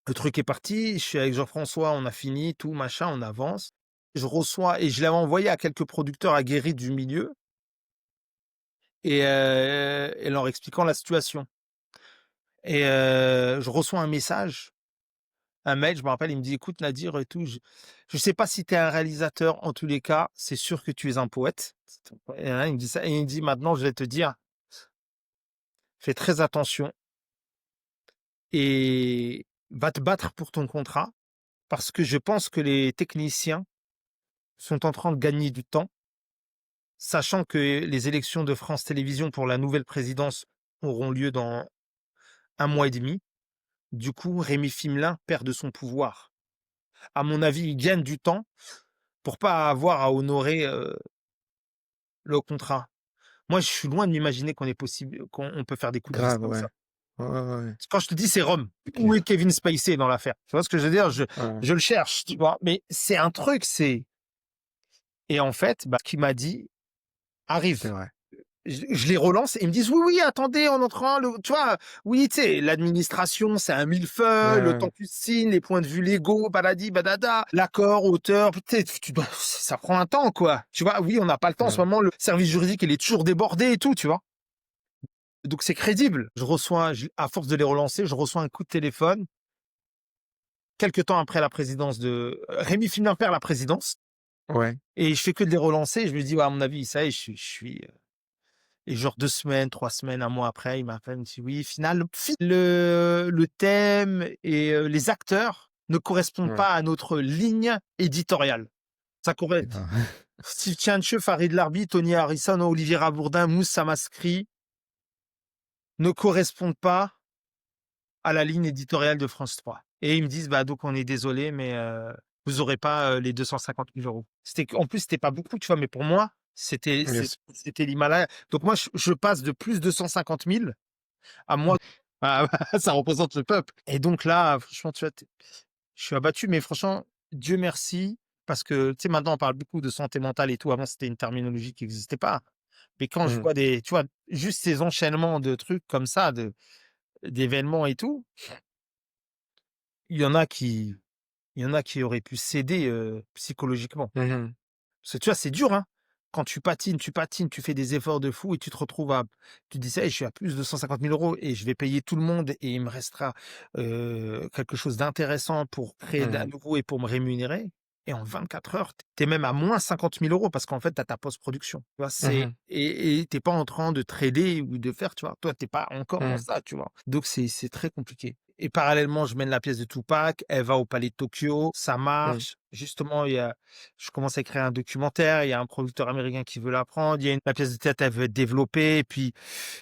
Le truc est parti, je suis avec Jean-François, on a fini, tout, machin, on avance. Je reçois et je l'avais envoyé à quelques producteurs aguerris du milieu et leur expliquant la situation je reçois un message, un mail, je me rappelle, il me dit: «Écoute Nadir et tout, je sais pas si tu es un réalisateur, en tous les cas, c'est sûr que tu es un poète». Et là, il me dit ça et il me dit: «Maintenant, je vais te dire, fais très attention et va te battre pour ton contrat parce que je pense que les techniciens sont en train de gagner du temps, sachant que les élections de France Télévisions pour la nouvelle présidence auront lieu dans un mois et demi. Du coup, Rémi Fimelin perd de son pouvoir. À mon avis, il gagne du temps pour pas avoir à honorer, le contrat». Moi, je suis loin de m'imaginer qu'on peut faire des coups de vis Grave, comme ouais. ça. Ouais, ouais, ouais. Quand je te dis c'est Rome, où est Clair. Kevin Spacey dans l'affaire? Tu vois ce que je veux dire? Ouais, Je le cherche, tu vois? Mais c'est un truc, c'est et en fait, bah, ce qu'il m'a dit c'est arrive. vrai. Je les relance et ils me disent: «Oui, oui, attendez, on est en train le» tu vois? Oui, tu sais, l'administration, c'est un Ouais, millefeuille, le temps ouais, que tu signes, les points de vue légaux, badadi badada, l'accord, auteur, tu sais, tu dois ça prend un temps, quoi. Tu vois? Oui, on n'a pas le temps en ce grave. moment, le service juridique, il est toujours débordé et tout, tu vois? Donc c'est crédible. À force de les relancer, je reçois un coup de téléphone, quelque temps après la présidence de Rémi Finien perd la présidence Ouais. et je fais que de les relancer. Je me dis: «Ouais, à mon avis, ça y est, je suis» et genre 2 semaines, 3 semaines, un mois après, il m'appelle, il me dit: «Oui, le thème et les acteurs ne correspondent Ouais. pas à notre ligne éditoriale. Ça corré Et ben, Steve Tianche, Farid Larbi, Tony Harrison, Olivier Rabourdin, Moussa Mascri ne correspondent pas à la ligne éditoriale de France 3». Et ils me disent: «Bah, donc on est désolé, mais vous aurez pas, les 250 000 €». En plus, c'était pas beaucoup, tu vois? Mais pour moi, bien sûr. c'était l'Himalaya. Donc moi, je passe de plus de 150 000 à moi. Ah, ça représente le peuple. Et donc là, franchement, tu vois, je suis abattu, mais franchement, Dieu merci, parce que, tu sais, maintenant, on parle beaucoup de santé mentale et tout. Avant, c'était une terminologie qui n'existait pas. Mais quand je Mmh. vois tu vois, juste ces enchaînements de trucs comme ça, d'événements et tout, il y en a qui il y en a qui auraient pu céder, psychologiquement. Mmh. Parce que tu vois, c'est dur, hein. Quand tu patines, tu fais des efforts de fou et tu te retrouves à tu te dis: «Ça y est, je suis à plus de 150 000 € et je vais payer tout le monde et il me restera, quelque chose d'intéressant pour créer à Mmh. nouveau et pour me rémunérer». Et en 24 heures, tu es même à moins 50 000 € parce qu'en fait, tu as ta post-production. Tu vois? Mmh. Tu es pas en train de trader ou de faire, tu vois? Toi, tu es pas encore dans Mmh. ça, tu vois? Donc c'est très compliqué. Et parallèlement, je mène la pièce de Tupac, elle va au Palais de Tokyo, ça Mmh. marche. Justement, je commence à écrire un documentaire, il y a un producteur américain qui veut la prendre, la pièce de théâtre, elle veut être développée, et puis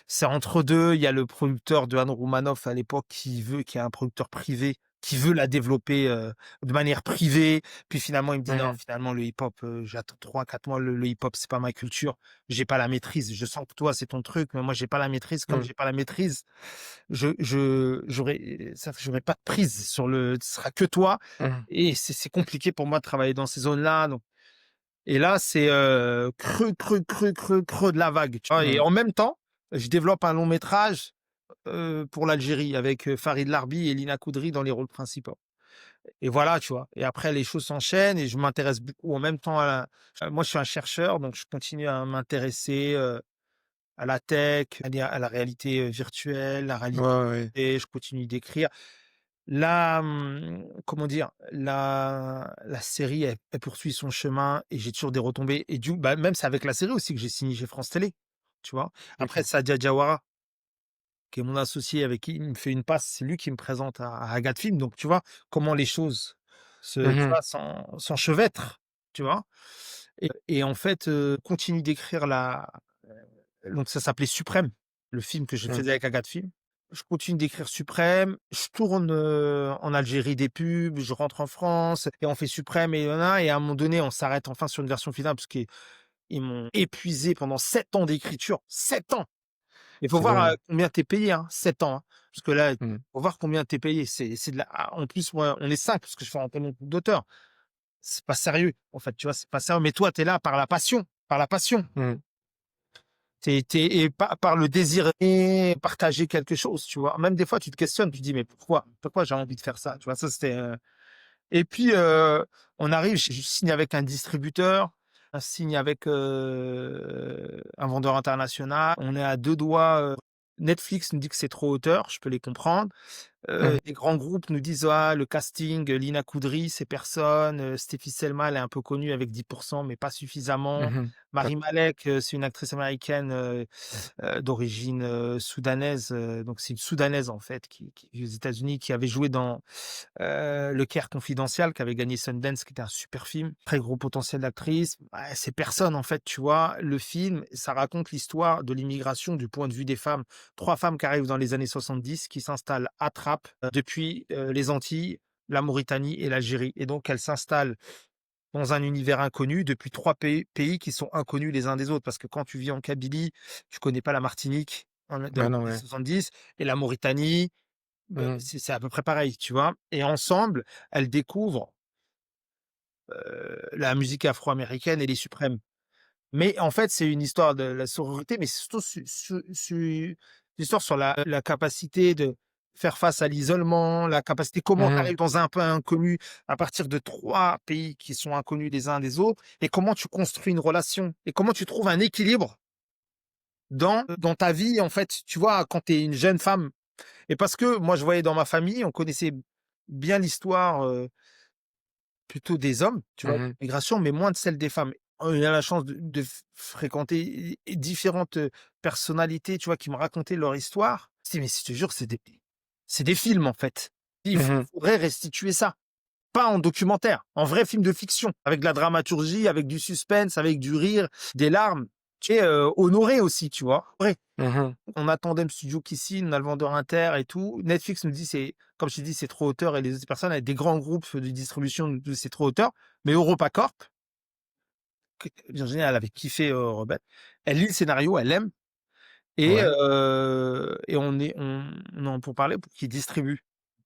c'est entre 2. Il y a le producteur de Han Roumanoff à l'époque qui est un producteur privé, qui veut la développer, de manière privée. Puis finalement, il me dit: «Non, Mmh. finalement le hip-hop, j'attends 3 4 mois, le hip-hop, c'est pas ma culture, j'ai pas la maîtrise. Je sens que toi, c'est ton truc, mais moi, j'ai pas la maîtrise. Comme Mmh. j'ai pas la maîtrise, j'aurais pas de prise sur ce sera que toi Mmh. et c'est compliqué pour moi de travailler dans ces zones-là». Donc et là, c'est, creux, creux, creux, creux, creux de la vague, tu vois? Et Mmh. en même temps, je développe un long métrage, pour l'Algérie avec, Farid Larbi et Lina Koudry dans les rôles principaux. Et voilà, tu vois? Et après les choses s'enchaînent et je m'intéresse beaucoup en même temps moi je suis un chercheur, donc je continue à m'intéresser, à la tech, à la réalité, virtuelle, la Ouais, réalité ouais, ouais. et je continue d'écrire. Comment dire? La série, elle poursuit son chemin et j'ai toujours des retombées et bah, même c'est avec la série aussi que j'ai signé chez France Télé. tu vois? Après OK. Sadia Diawara, qui est mon associé avec qui il me fait une passe, c'est lui qui me présente à Agathe Film, donc tu vois comment les choses tu Mmh. vois, s'enchevêtrent, tu vois? Et en fait, continue d'écrire donc ça s'appelait Suprême, le film que je Mmh. faisais avec Agathe Film. Je continue d'écrire Suprême, je tourne, en Algérie des pubs, je rentre en France et on fait Suprême et et à un moment donné, on s'arrête enfin sur une version finale parce qu'ils m'ont épuisé pendant 7 ans d'écriture, 7 ans! Il faut C'est voir, long. combien tu es payé, hein, 7 ans, hein, parce que là, Mmh. faut voir combien tu es payé. C'est de la en plus, moi, on est 5 parce que je fais un peu mon compte d'auteur. C'est pas sérieux, en fait, tu vois? C'est pas sérieux, mais toi, tu es là par la passion, par la passion. Mmh. Tu et par le désir et partager quelque chose, tu vois? Même des fois, tu te questionnes, tu te dis: «Mais pourquoi? Pourquoi j'ai envie de faire ça?» Tu vois? Ça, c'était, et puis, on arrive, je signe avec un distributeur, on signe avec, un vendeur international. On est à 2 doigts, Netflix nous dit que c'est trop hauteur, je peux les comprendre. Mmh. Des grands groupes nous disent: «Ah, le casting, Lina Koudry, c'est personne, Stéphie Selma, elle est un peu connue avec 10 mais pas suffisamment. Mmh. Marie Malek, c'est une actrice américaine, d'origine, soudanaise, donc c'est une soudanaise, en fait, qui vit aux États-Unis, qui avait joué dans, Le Caire confidentiel, qui avait gagné Sundance, qui était un super film. Très gros potentiel d'actrice. Ouais, c'est personne, en fait, tu vois? Le film, ça raconte l'histoire de l'immigration du point de vue des femmes. 3 femmes qui arrivent dans les années 70, qui s'installent à Trappes, depuis, les Antilles, la Mauritanie et l'Algérie, et donc elles s'installent dans un univers inconnu depuis 3 pays qui sont inconnus les uns des autres. Parce que quand tu vis en Kabylie, tu connais pas la Martinique dans Bah, les non, années ouais. 70, et la Mauritanie, Mmh. c'est à peu près pareil, tu vois? Et ensemble, elles découvrent, la musique afro-américaine et les Suprêmes. Mais en fait, c'est une histoire de la sororité, mais c'est surtout une histoire sur la capacité de faire face à l'isolement, la capacité, comment tu Mmh. arrives dans un peu inconnu à partir de 3 pays qui sont inconnus les uns des autres, et comment tu construis une relation et comment tu trouves un équilibre dans ta vie, en fait, tu vois? Quand tu es une jeune femme, et parce que moi, je voyais dans ma famille, on connaissait bien l'histoire, plutôt des hommes, tu vois? Mmh. Migration, mais moins de celle des femmes. On a la chance de fréquenter différentes, personnalités, tu vois? Qui me racontaient leur histoire. Je dis: «Mais je te jure, c'est des films, en fait». Il Mmh. faudrait restituer ça, pas en documentaire, en vrai film de fiction, avec de la dramaturgie, avec du suspense, avec du rire, des larmes, tu sais, honoré aussi, tu vois? Vrai. Mmh. On attend Dème Studio qui signe, on a le vendeur inter et tout. Netflix nous dit c'est, comme je t'ai dit, c'est trop hauteur, et les autres personnes avec des grands groupes de distribution nous disent c'est trop hauteur. Mais EuropaCorp, que Virginie, elle avait kiffé, Rebelle. Elle lit le scénario, elle aime, Ouais. et on en pour parler pour qu'ils distribuent.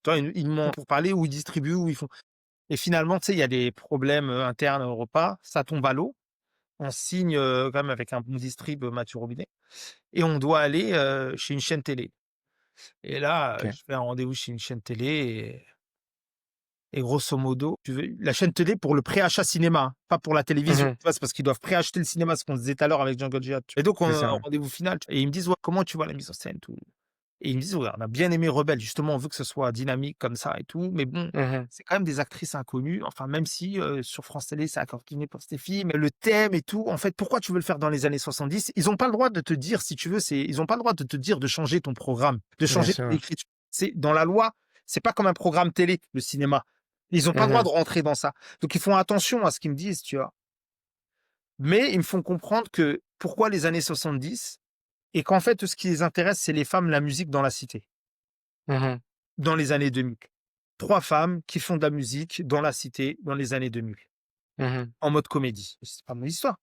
Tu vois, ils m'ont pour parler où ils distribuent, où ils font, et finalement, tu sais, il y a des problèmes, internes à Europa, ça tombe à l'eau. On signe, quand même avec un bon distrib, Mathieu Robinet, et on doit aller, chez une chaîne télé. Et là, OK. je fais un rendez-vous chez une chaîne télé, et grosso modo, tu veux la chaîne télé pour le préachat cinéma, hein, pas pour la télévision. Mmh. Tu vois? C'est parce qu'ils doivent préacheter le cinéma, ce qu'on se disait tout à l'heure avec Jean Goldjihad, tu vois? Et donc on C'est a ça, un ouais. rendez-vous final, et ils me disent: «Ouais, comment tu vois la mise en scène, tout?» Et ils me disent: «Ouais, on a bien aimé Rebelle, justement, on veut que ce soit dynamique comme ça et tout, mais bon, Mmh. c'est quand même des actrices inconnues, enfin, même si, sur France Télé, ça a continué pour Steffi, mais le thème et tout, en fait, pourquoi tu veux le faire dans les années 70?» Ils ont pas le droit de te dire, si tu veux, ils ont pas le droit de te dire de changer ton programme, de Bien changer sûr, ton ouais. écriture. C'est dans la loi, c'est pas comme un programme télé, le cinéma. Ils ont pas le droit Mmh. de rentrer dans ça. Donc ils font attention à ce qu'ils me disent, tu vois? Mais ils me font comprendre que pourquoi les années 70, et qu'en fait, ce qui les intéresse, c'est les femmes, la musique dans la cité, Mmh. dans les années 2000. 3 femmes qui font de la musique dans la cité dans les années 2000, Mmh. en mode comédie. C'est pas mon histoire.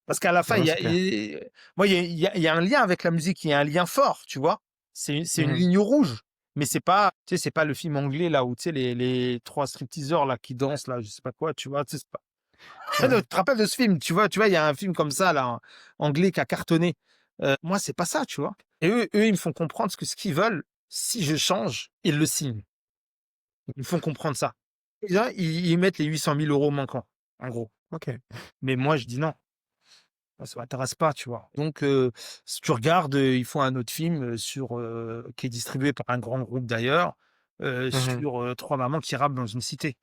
Parce qu'à la fin, Non, c'est clair. moi, il y a un lien avec la musique, il y a un lien fort, tu vois? C'est une Mmh. ligne rouge, mais c'est pas, tu sais, c'est pas le film anglais là où, tu sais, les 3 stripteaseurs là qui dansent là, je sais pas quoi, tu vois? Tu sais, c'est pas tu Ouais. te rappelles de ce film, tu vois, il y a un film comme ça là, anglais qui a cartonné. Moi, c'est pas ça, tu vois? Et eux, ils me font comprendre ce qu'ils veulent, si je change, ils le signent. Ils me font comprendre ça. Et là, ils mettent les 800 000 € manquants, en gros. OK. Mais moi, je dis: «Non, moi, ça m'intéresse pas», tu vois? Donc si tu regardes, ils font un autre film, qui est distribué par un grand groupe d'ailleurs, Mmh. sur, 3 mamans qui rappent dans une cité.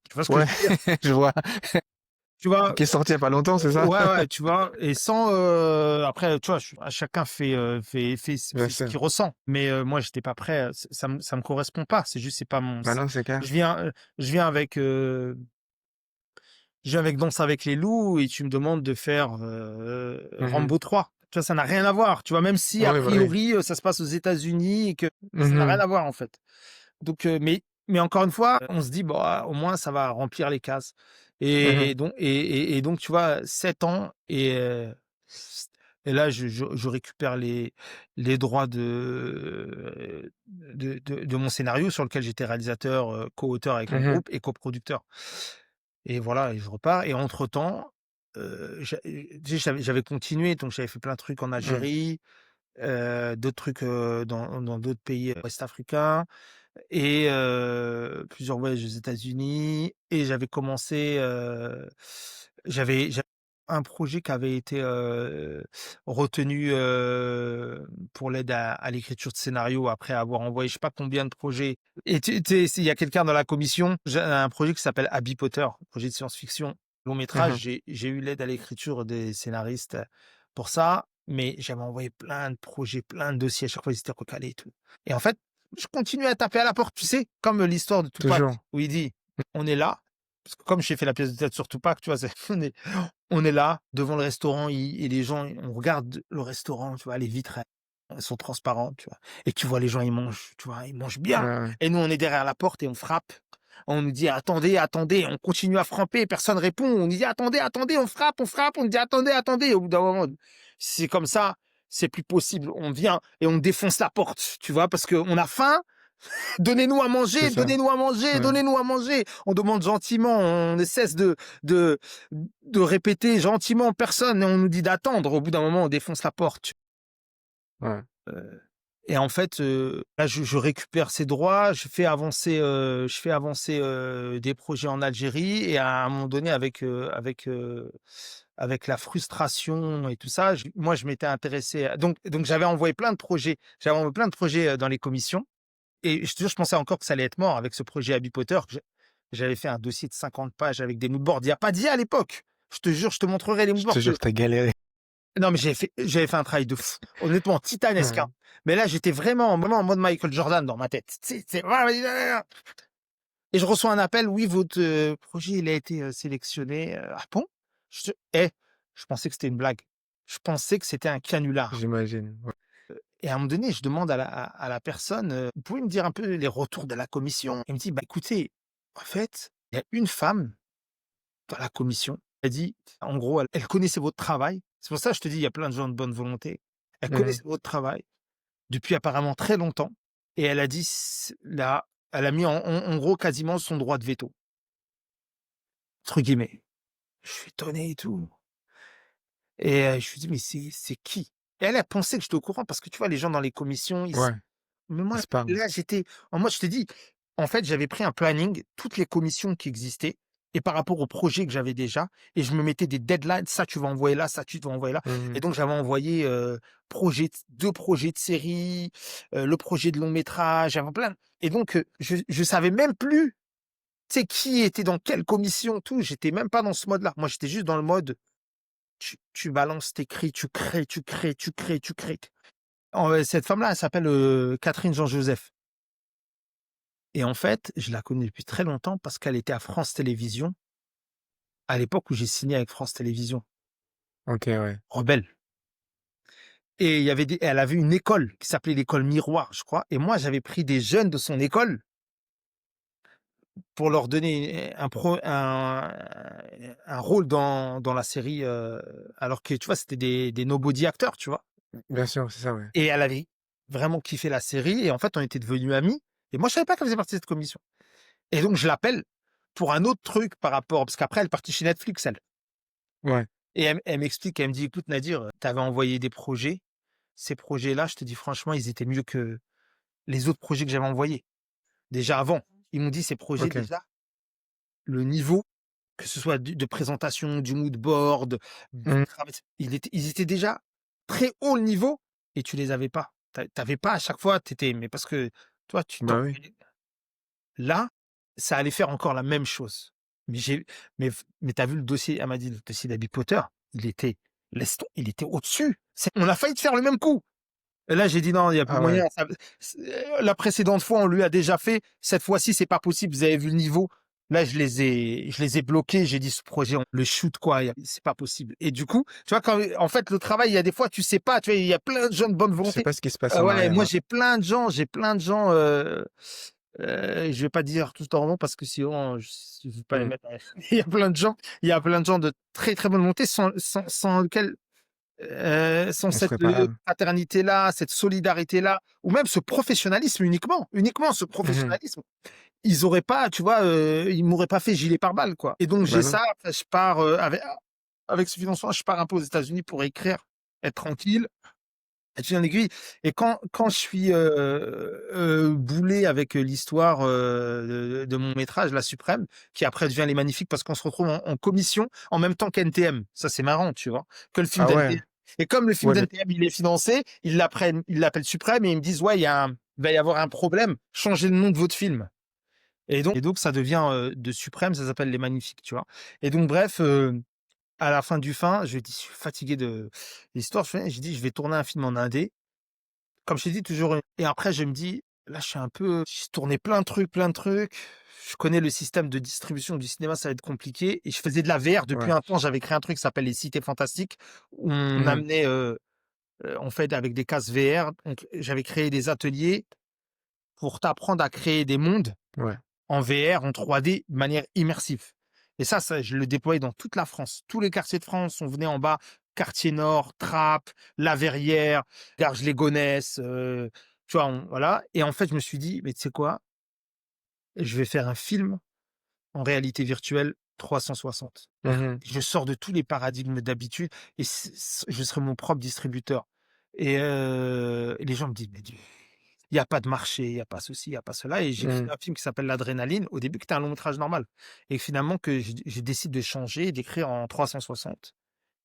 Tu vois ce que je Ouais, veux dire? je vois. Tu vois? Qui est sorti il y a pas longtemps, c'est ça? Ouais, ouais, tu vois? Et sans, après, tu vois, chacun fait Bien ce sûr. qu'il ressent. Mais, moi, j'étais pas prêt, ça me correspond pas. C'est juste, c'est pas mon Bah c non, c'est clair. je viens, je viens avec, je viens avec Danse avec les loups et tu me demandes de faire, Mmh. Rambo 3. Tu vois? Ça n'a rien à voir, tu vois? Même si a Oui, bah oui. priori, ça se passe aux États-Unis et que ça n'a rien Mmh. à voir, en fait. Donc, mais encore une fois, on se dit: «Bon, ah, au moins ça va remplir les cases» Mmh. et donc tu vois, 7 ans et là je récupère les droits de mon scénario sur lequel j'étais réalisateur, co-auteur avec mon Mmh. groupe et coproducteur et voilà et je repars et entre temps, tu sais, j'avais continué donc j'avais fait plein de trucs en Mmh. Algérie, d'autres trucs, dans d'autres pays, ouest-africains et plusieurs voyages aux États-Unis et j'avais commencé, j'avais un projet qui avait été, retenu, pour l'aide à l'écriture de scénario après avoir envoyé je sais pas combien de projets et tu sais, s'il y a quelqu'un dans la commission, j'ai un projet qui s'appelle Harry Potter, projet de science-fiction, long métrage. Mmh. J'ai eu l'aide à l'écriture des scénaristes, pour ça, mais j'avais envoyé plein de projets, plein de dossiers, à chaque fois ils étaient recalés et tout et en fait je continue à taper à la porte, tu sais? Comme l'histoire de Tupac Toujours. où il dit: «On est là», parce que comme j'ai fait la pièce de théâtre sur Tupac, tu vois? C'est on est là devant le restaurant, i et les gens, on regarde le restaurant, tu vois? Les vitres, elles sont transparentes, tu vois? Et tu vois les gens, ils mangent, tu vois? Ils mangent Ouais, bien ouais. et nous, on est derrière la porte et on frappe. On nous dit: «Attendez, attendez», on continue à frapper, personne répond. On nous dit: «Attendez, attendez», on frappe, on nous dit: «Attendez, attendez». Au bout d'un moment, c'est comme ça, c'est plus possible. On vient et on défonce la porte, tu vois? Parce qu'on a faim. Donnez-nous à C'est manger, ça. donnez-nous à manger, Ouais. donnez-nous à manger. On demande gentiment, on ne cesse de de répéter gentiment, personne et on nous dit d'attendre. Au bout d'un moment, on défonce la porte. Ouais. Heu et en fait, là, je récupère ces droits, je fais avancer, des projets en Algérie et à un moment donné avec la frustration et tout ça, moi, je m'étais intéressé à donc j'avais envoyé plein de projets. J'avais envoyé plein de projets, dans les commissions et je te jure, je pensais encore que ça allait être mort avec ce projet Harry Potter. J'avais fait un dossier de 50 pages avec des moodboards. Il y a pas d'IA à l'époque. Je te jure, je te montrerai les Je te moodboards jure, que tu galéré. non, mais j'avais fait un travail de fou, honnêtement titanesque, hein. Ouais. Mais là, j'étais vraiment en mode Michael Jordan dans ma tête. Tu sais, et je reçois un appel: «Oui, votre, projet, il a été, sélectionné». «Ah bon?» Je pensais que c'était une blague. Je pensais que c'était un canular. J'imagine. Ouais. Et à un moment donné, je demande à la personne, «Vous pouvez me dire un peu les retours de la commission?» Elle me dit: «Bah, écoutez, en fait, il y a une femme dans la commission». Elle dit, en gros, elle connaissait votre travail. C'est pour ça que je te dis, il y a plein de gens de bonne volonté. Elle Mmh. connaissait votre travail depuis apparemment très longtemps et elle a dit là, elle a mis en gros quasiment son droit de veto, entre guillemets. Je suis étonné et tout et je lui dis: «Mais c'est qui?» Et elle, elle pensait que j'étais au courant parce que tu vois, les gens dans les commissions, Ouais, mais moi, il se parle. là, j'étais moi, je te dis, en fait, j'avais pris un planning, toutes les commissions qui existaient et par rapport au projet que j'avais déjà et je me mettais des deadlines: «Ça, tu vas envoyer là, ça, tu vas envoyer là» et Mmh. donc j'avais envoyé, 2 projets de série, le projet de long métrage, j'avais plein et donc je savais même plus, tu sais, qui était dans quelle commission, tout. J'étais même pas dans ce mode-là. Moi, j'étais juste dans le mode, tu balances, tu écris, tu crées, tu crées, tu crées, tu crées. Cette femme-là, elle s'appelle, Catherine Jean-Joseph. Et en fait, je la connais depuis très longtemps parce qu'elle était à France Télévisions, à l'époque où j'ai signé avec France Télévisions, OK, ouais. Rebelle. Et il y avait elle avait une école qui s'appelait l'école Miroir, je crois. Et moi, j'avais pris des jeunes de son école pour leur donner un rôle dans la série, alors que tu vois, c'était des nobody acteurs, tu vois. Bien sûr, c'est ça, ouais. Et elle avait vraiment kiffé la série. Et en fait, on était devenus amis. Et moi, je savais pas qu'elle faisait partie de cette commission. Et donc, je l'appelle pour un autre truc par rapport, parce qu'après, elle est partie chez Netflix, elle. Ouais. Et elle m'explique, elle me dit: «Écoute Nadir, tu avais envoyé des projets. Ces projets-là, je te dis franchement, ils étaient mieux que les autres projets que j'avais envoyés, déjà avant». Ils m'ont dit: «Ces projets OK. déjà, le niveau, que ce soit du de présentation, du mood board, du Mmh. travail, ils étaient déjà très haut le niveau et tu les avais pas. Tu avais pas à chaque fois, tu étais mais parce que toi, tu Bah oui. t'envoyais là, ça allait faire encore la même chose». Mais j'ai mais tu vu le dossier? Elle m'a dit: «Le dossier d'Harry Potter, il était il était au-dessus. On a failli te faire le même coup». Et là, j'ai dit: «Non, il y a plus Ah ouais, moyen, ça c'est la précédente fois, on lui a déjà fait. Cette fois-ci, c'est pas possible, vous avez vu le niveau». Là, je les ai bloqués, j'ai dit: «Ce projet, on le shoot quoi, c'est pas possible». Et du coup, tu vois, quand en fait, le travail, il y a des fois, tu sais pas, tu vois, il y a plein de gens de bonne tu sais volonté. pas ce qui se passe en Ouais, arrière, moi, ouais. j'ai plein de gens, je vais pas dire tous leur nom parce que sinon, je veux pas les Mmh. mettre il y a plein de gens de très, très bonne volonté sans lequel sans On cette, serait pas fraternité-là, cette solidarité-là, ou même ce professionnalisme uniquement ce mmh. professionnalisme, ils auraient pas, tu vois, ils m'auraient pas fait gilet pare-balles, quoi. Et donc j'ai Bah non. ça, après je pars, avec ce financement, je pars un peu aux États-Unis pour écrire, être tranquille, et de fil en aiguille. Et quand je suis, boulé avec, l'histoire, de mon métrage La Suprême, qui après devient Les Magnifiques parce qu'on se retrouve en commission en même temps qu'NTM. Ça, c'est marrant, tu vois? Que le film Ah ouais, d'NTM. Et comme le film ouais, le d'NTM, il est financé, ils l'appellent Suprême et ils me disent: «Ouais, il va y avoir un problème, changez le nom de votre film». Et donc ça devient, de Suprême, ça s'appelle Les Magnifiques, tu vois? Et donc bref, à la fin du fin, je dis: «Je suis fatigué de l'histoire». J'ai dit: «Je vais tourner un film en indé». Comme je t'ai dit, toujours et après je me dis: «Là, je suis un peu j'ai tourné plein de trucs, plein de trucs. Je connais le système de distribution du cinéma, ça va être compliqué». Et je faisais de la VR depuis ouais. un temps. J'avais créé un truc qui s'appelle les Cités Fantastiques, où on Mmh. amenait, en fait, avec des casques VR, donc j'avais créé des ateliers pour t'apprendre à créer des mondes Ouais. en VR, en 3D, de manière immersive. Et ça, je le déployais dans toute la France. Tous les quartiers de France, on venait en bas, quartier nord, Trappes, La Verrière, Garges-les-Gonesse, tu vois? Voilà. Et en fait, je me suis dit: «Mais tu sais quoi? Je vais faire un film en réalité virtuelle 360. Mmh. Je sors de tous les paradigmes d'habitude et je serai mon propre distributeur». Et les gens me disent: «Mais il y a pas de marché, il y a pas ceci, il y a pas cela». Et j'écris Mmh. un film qui s'appelle L'Adrénaline, au début qui était un long métrage normal, et finalement que je décide de changer et d'écrire en 360,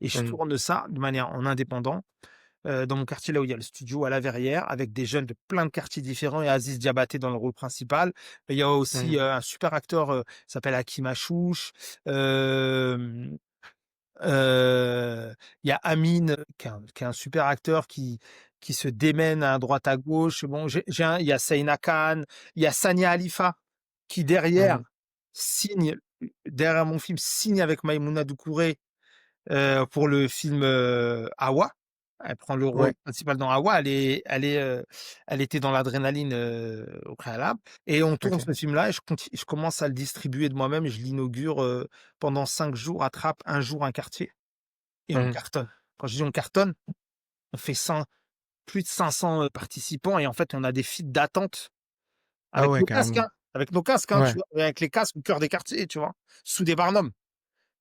et je Mmh. tourne ça de manière en indépendant, dans mon quartier, là où il y a le studio à La Verrière, avec des jeunes de plein de quartiers différents et Aziz Diabaté dans le rôle principal. Et il y a aussi, Mmh. un super acteur, s'appelle Hakim Achouch, hem il y a Amine, qui est un super acteur qui se démène à droite à gauche. Bon, il y a Seina Khan, il y a Sania Halifa qui Mmh. signe derrière mon film, signe avec Maïmouna Doucouré, pour le film, Hawa. Elle prend le rôle Ouais. principal dans Hawa. Elle était dans L'Adrénaline, au préalable. Et on tourne OK. ce film-là et je commence à le distribuer de moi-même. Je l'inaugure, pendant 5 jours à Trappes, un jour un quartier, et on Mmh. cartonne. Quand je dis on cartonne, on fait 100 plus de 500, participants, et en fait, on a des files d'attente Ah avec ouais, nos casques, carrément. hein, avec nos casques, hein, Ouais. tu vois? Avec les casques au cœur des quartiers, tu vois? Sous des barnums.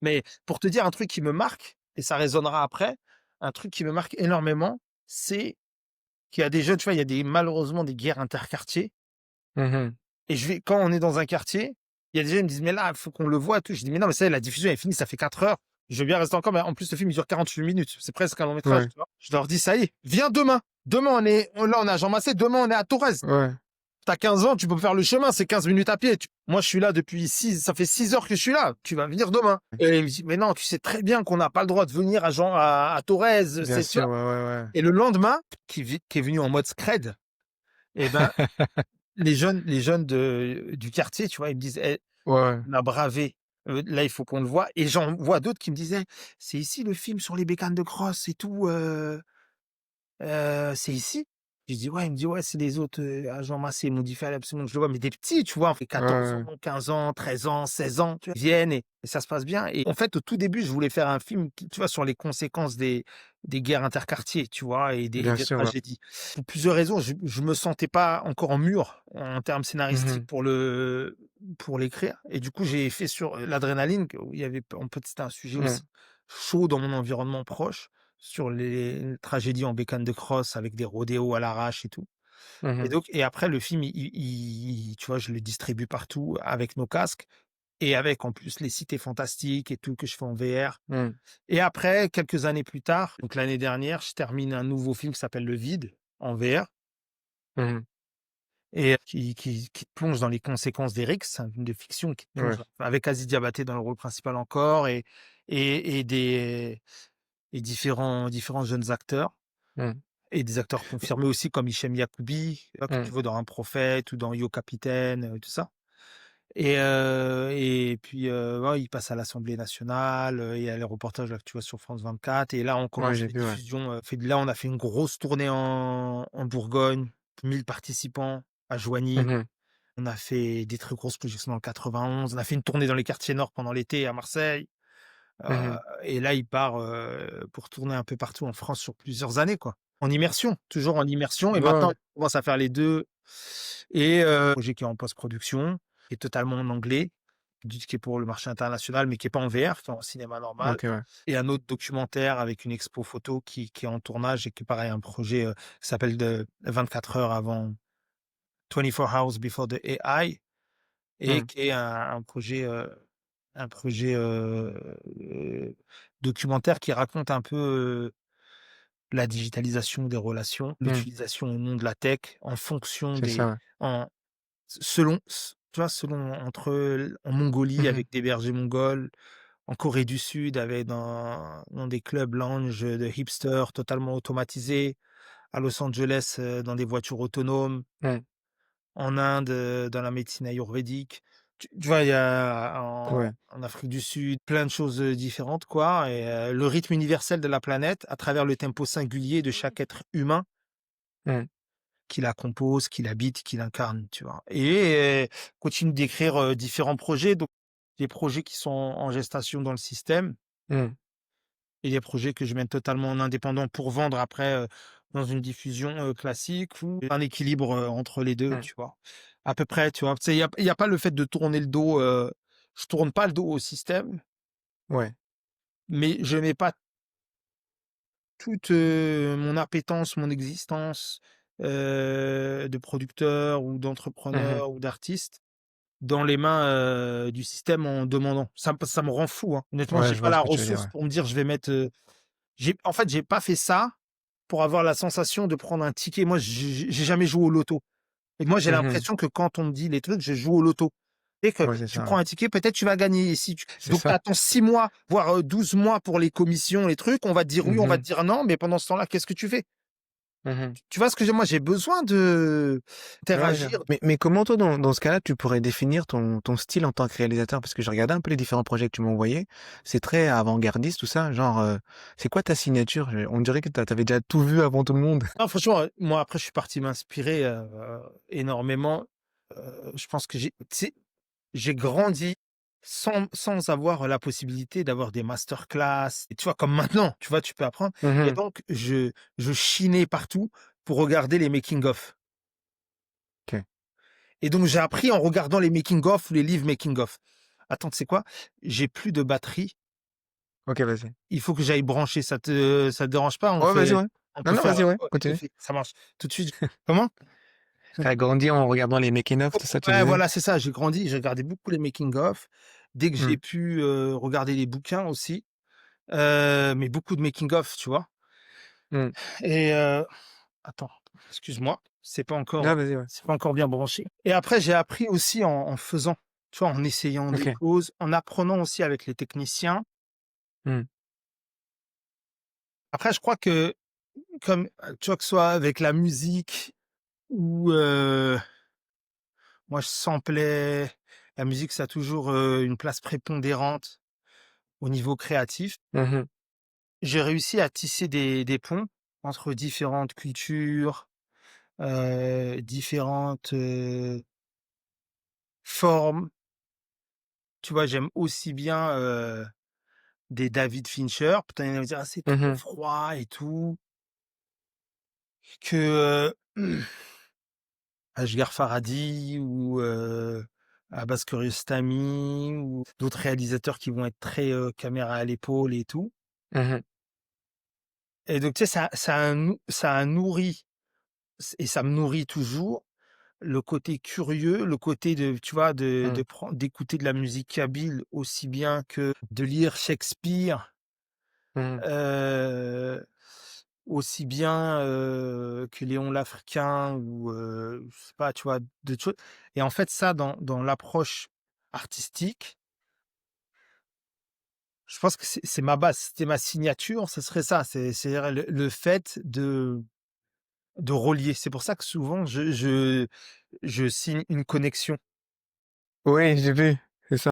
Mais pour te dire un truc qui me marque, et ça résonnera après, un truc qui me marque énormément, c'est qu'il y a des jeunes, tu vois, il y a malheureusement des guerres interquartiers, Mmh. et quand on est dans un quartier, il y a des gens qui me disent: «Mais là, il faut qu'on le voit et tout». Je dis: «Mais non, mais ça y est, la diffusion est finie, ça fait 4 heures. Je veux bien rester encore», mais en plus, le film, il dure 48 minutes. C'est presque un long métrage, Ouais. tu vois? Je leur dis: «Ça y est, viens demain. Demain, on est à Jean Massé, demain, on est à Thorez. Ouais. Tu as 15 ans, tu peux faire le chemin, c'est 15 minutes à pied. Moi, je suis là ça fait 6 heures que je suis là. Tu vas venir demain». Et il me dit: «Mais non, tu sais très bien qu'on n'a pas le droit de venir à Thorez, Bien c'est», tu sûr, vois? ouais, ouais, ouais. Et le lendemain, qui est venu en mode scred, et ben, les jeunes du quartier, tu vois, ils me disent: «Eh, Ouais, ouais. on a bravé, là, il faut qu'on le voie». Et j'en vois d'autres qui me disaient: «C'est ici le film sur les bécanes de crosse et tout, c'est ici?» Je dis: «Ouais». Il me dit: «Ouais, c'est les autres, agents massés, ils m'ont dit: «Fallait absolument que je le voie». Mais des petits, tu vois? On fait Ouais, 14 ouais. ans, 15 ans, 13 ans, 16 ans, tu vois? Ils viennent et ça se passe bien. Et en fait, au tout début, je voulais faire un film qui, tu vois, sur les conséquences des guerres interquartiers, tu vois? Et Bien des sûr, ouais. tragédies. Pour plusieurs raisons, je me sentais pas encore en mûr en termes scénaristiques Mmh. pour l'écrire. Et du coup, j'ai fait sur, L'Adrénaline, où il y avait en fait, c'était un sujet Mmh. aussi chaud dans mon environnement proche, sur les tragédies en bécane de crosse avec des rodéos à l'arrache et tout. Et Mmh. donc après le film, tu vois, je le distribue partout avec nos casques, et avec en plus les cités fantastiques et tout que je fais en VR. Mmh. Et après, quelques années plus tard, donc l'année dernière, je termine un nouveau film qui s'appelle Le Vide en VR. Mmh. et qui te plonge dans les conséquences d'Eric. C'est un film de fiction qui te Ouais. plonge avec Aziz Diabaté dans le rôle principal encore et des et différents jeunes acteurs Mmh. et des acteurs confirmés aussi comme Hichem Yacoubi, que tu Mmh. vois dans Un Prophète ou dans Yo Capitaine, tout ça. Et puis, ouais, il passe à l'Assemblée nationale, il y a les reportages là que tu vois sur France 24 et là on Ouais, commence j'ai les vu, ouais. diffusions, là on a fait une grosse tournée en Bourgogne, 1000 participants à Mmh Joigny. mh. On a fait des très grosses projections dans le 91. On a fait une tournée dans les quartiers nord pendant l'été à Marseille, Mmh mh. et là il part, pour tourner un peu partout en France sur plusieurs années, quoi. En immersion, toujours en immersion et Ouais, maintenant ouais. il commence à faire les 2 et projet qui est en post-production, qui est totalement en anglais, qui est pour le marché international, mais qui est pas en VR, qui est en cinéma normal OK, ouais. et un autre documentaire avec une expo photo qui est en tournage et qui est pareil un projet, qui s'appelle de 24 heures avant 24 Hours Before the AI et Mmh. qui est un projet, documentaire qui raconte un peu, la digitalisation des relations, Mmh. l'utilisation au nom de la tech en fonction C'est ça, des ouais. en selon tu vois, selon en Mongolie Mmh mh. avec des bergers mongols, en Corée du Sud avec dans des clubs lounge, de hipsters totalement automatisés, à Los Angeles, dans des voitures autonomes, Mmh. en Inde, dans la médecine ayurvédique. Tu vois, il y a Ouais. en Afrique du Sud, plein de choses, différentes quoi et le rythme universel de la planète à travers le tempo singulier de chaque être humain Mmh. qui la compose, qui l'habite, qui l'incarne, tu vois? Et continue d'écrire, différents projets, donc des projets qui sont en gestation dans le système Mmh. et des projets que je mène totalement en indépendant pour vendre après, dans une diffusion, classique ou un équilibre, entre les 2, Mmh. tu vois? À peu près, tu vois? Tu sais, il y a pas le fait de tourner le dos, je tourne pas le dos au système, Ouais. mais je mets pas toute, mon appétence, mon existence, de producteur ou Mmh mh. d'entrepreneur ou d'artiste dans les mains, du système en demandant. Ça me rend fou, hein. Honnêtement, Ouais, j'ai je pas vois ce la que tu veux dire, ressource ouais. pour me dire: «Je vais mettre», en fait, j'ai pas fait ça pour avoir la sensation de prendre un ticket. Moi, j'ai jamais joué au loto et moi, j'ai Mmh mh. l'impression que quand on me dit les trucs, je joue au loto et que Ouais, c'est tu ça, prends ouais. un ticket, peut-être tu vas gagner et si tu C'est donc tu ça. attends 6 mois, voire, 12 mois pour les commissions, les trucs. On va te dire oui, Mmh on va te mh. dire non, mais pendant ce temps-là, qu'est-ce que tu fais? Mmh mh. Tu vois ce que je moi, j'ai besoin de Ouais, je interagir. mais comment toi, dans ce cas-là, tu pourrais définir ton style en tant que réalisateur? Parce que j'ai regardé un peu les différents projets que tu m'as envoyés. C'est très avant-gardiste tout ça, genre, c'est quoi ta signature? On dirait que tu avais déjà tout vu avant tout le monde. Non, franchement, moi, après, je suis parti m'inspirer, énormément. Je pense que tu sais, j'ai grandi sans avoir la possibilité d'avoir des masterclass et tu vois, comme maintenant, tu vois, tu peux apprendre Mmh et mh. donc je chinais partout pour regarder les making of OK. et donc j'ai appris en regardant les making of ou les livres making of. Attends, tu sais quoi? J'ai plus de batterie, OK, vas-y. il faut que j'aille brancher, ça te dérange pas? Ouais, vas-y, ouais. On Non, peut non, faire, vas-y, ouais, ouais, je continue. fais, ça marche. Tout de suite. Comment? Tu as grandi en regardant les making of, tout ça, tu Ouais, disais? voilà, c'est ça, j'ai grandi, j'ai regardé beaucoup les making of. Dès que j'ai Mmh. pu, regarder les bouquins aussi, mais beaucoup de making of, tu vois? Mmh. Et attends, excuse-moi, Ah, vas-y, ouais. c'est pas encore bien branché. Et après j'ai appris aussi en faisant, tu vois? En essayant des OK. choses, en apprenant aussi avec les techniciens. Mmh. Après je crois que comme, tu vois? Que ce soit avec la musique ou, moi je samplais, la musique ça a toujours, une place prépondérante au niveau créatif. Mmh mh. J'ai réussi à tisser des ponts entre différentes cultures, différentes, formes. Tu vois? J'aime aussi bien, des David Fincher. Peut-être il y en a qui vont dire: «Ah, c'est Mmh trop mh. froid et tout», que, Asghar Farhadi ou, Abbas Kiarostami ou d'autres réalisateurs qui vont être très, caméra à l'épaule et tout. Mmh mh. Et donc tu sais, ça a nourri et ça me nourrit toujours le côté curieux, le côté de tu vois, Mmh. d'écouter de la musique kabyle aussi bien que de lire Shakespeare, Mmh mh. heu aussi bien, que Léon l'Africain ou, je sais pas, tu vois? D'autres choses et en fait ça dans l'approche artistique, je pense que c'est ma base, c'était ma signature, ce serait ça, c'est-à-dire le fait de relier. C'est pour ça que souvent je signe une connexion. Ouais, j'ai vu, c'est ça.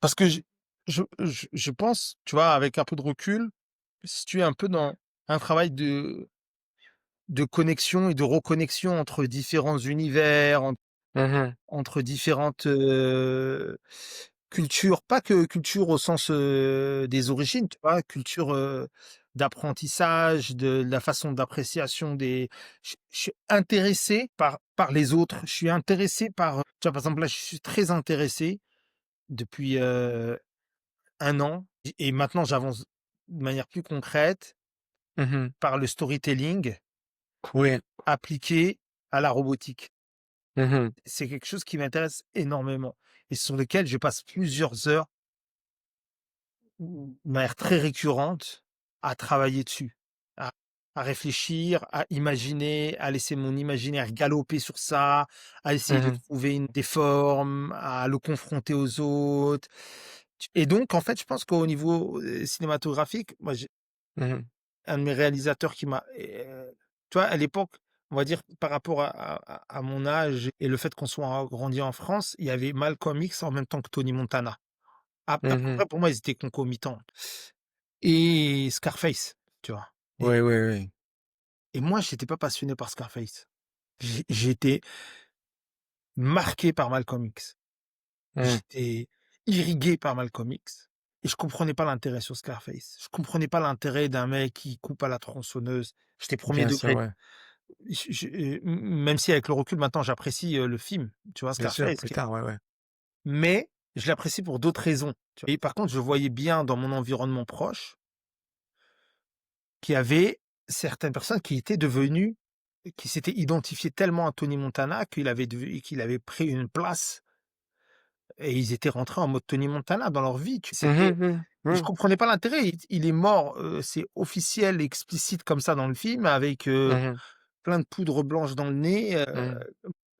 Parce que je pense, tu vois, avec un peu de recul, si tu es un peu dans un travail de connexion et de reconnexion entre différents univers, Mmh. entre différentes, cultures, pas que culture au sens, des origines, tu vois? Culture, d'apprentissage, de la façon d'appréciation des je suis intéressé par les autres, je suis intéressé par, tu vois, par exemple, là, je suis très intéressé depuis, 1 an et maintenant j'avance de manière plus concrète Mmh. par le storytelling Oui. appliqué à la robotique. Mmh. C'est quelque chose qui m'intéresse énormément et sur lequel je passe plusieurs heures, de manière très récurrente, à travailler dessus, à à réfléchir, à imaginer, à laisser mon imaginaire galoper sur ça, à essayer de Mmh. trouver des formes, à le confronter aux autres. Et donc en fait, je pense qu'au niveau, cinématographique, moi j'ai Mmh. un de mes réalisateurs qui m'a tu vois, à l'époque, on va dire par rapport à mon âge et le fait qu'on soit grandi en France, il y avait Malcolm X en même temps que Tony Montana. Mmh. Après pour moi, ils étaient concomitants et Scarface, tu vois? Oui, oui, oui. Et moi, j'étais pas passionné par Scarface. J'ai été marqué par Malcolm X. Mmh. J'étais irrigué par Malcolm X et je comprenais pas l'intérêt sur Scarface. Je comprenais pas l'intérêt d'un mec qui coupe à la tronçonneuse. J'étais premier Bien sûr, degré. ouais. Même si avec le recul maintenant j'apprécie, le film, tu vois? Bien sûr, Scarface plus qui tard, ouais, ouais. mais je l'apprécie pour d'autres raisons, tu vois? Et par contre, je voyais bien dans mon environnement proche qu'il y avait certaines personnes qui étaient devenues qui s'étaient identifiées tellement à Tony Montana qu'il avait pris une place et ils étaient rentrés en mode Tony Montana dans leur vie, Mmh c'était mh. et je Mmh. comprenais pas l'intérêt. Il est mort, c'est officiel, explicite comme ça dans le film avec, Mmh. plein de poudre blanche dans le nez, Mmh.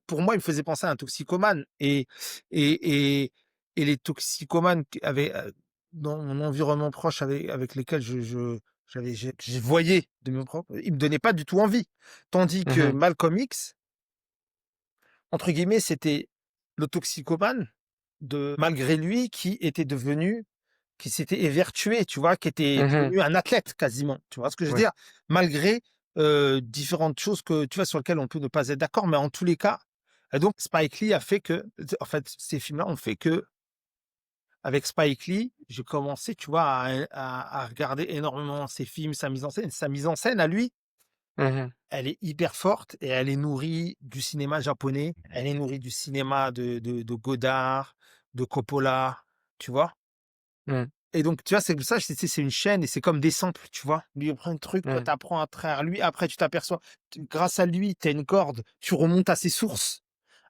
pour moi, il me faisait penser à un toxicomane et et et les toxicomanes qui avaient, dans mon environnement proche avec lesquels je voyais de mes propres ils me donnaient pas du tout envie. Tandis que Mmh. Malcolm X, entre guillemets, c'était le toxicomane de malgré lui qui s'était évertué, tu vois? Qui était Mmh. devenu un athlète quasiment, tu vois ce que je veux Ouais. dire? Malgré, différentes choses que tu vois, sur lesquelles on peut ne pas être d'accord, mais en tous les cas et donc Spike Lee a fait que en fait, ces films-là ont fait qu'avec Spike Lee, j'ai commencé, tu vois, à regarder énormément ses films, sa mise en scène. Sa mise en scène à lui, Mmh. elle est hyper forte et elle est nourrie du cinéma japonais, elle est nourrie du cinéma de Godard, de Coppola, tu vois? Mmh. Et donc, tu vois, c'est pour ça, c'est une chaîne et c'est comme des samples, tu vois? Lui, il prend un truc, toi, Mmh. tu apprends à travers lui, après tu t'aperçois, grâce à lui, tu as une corde, tu remontes à ses sources.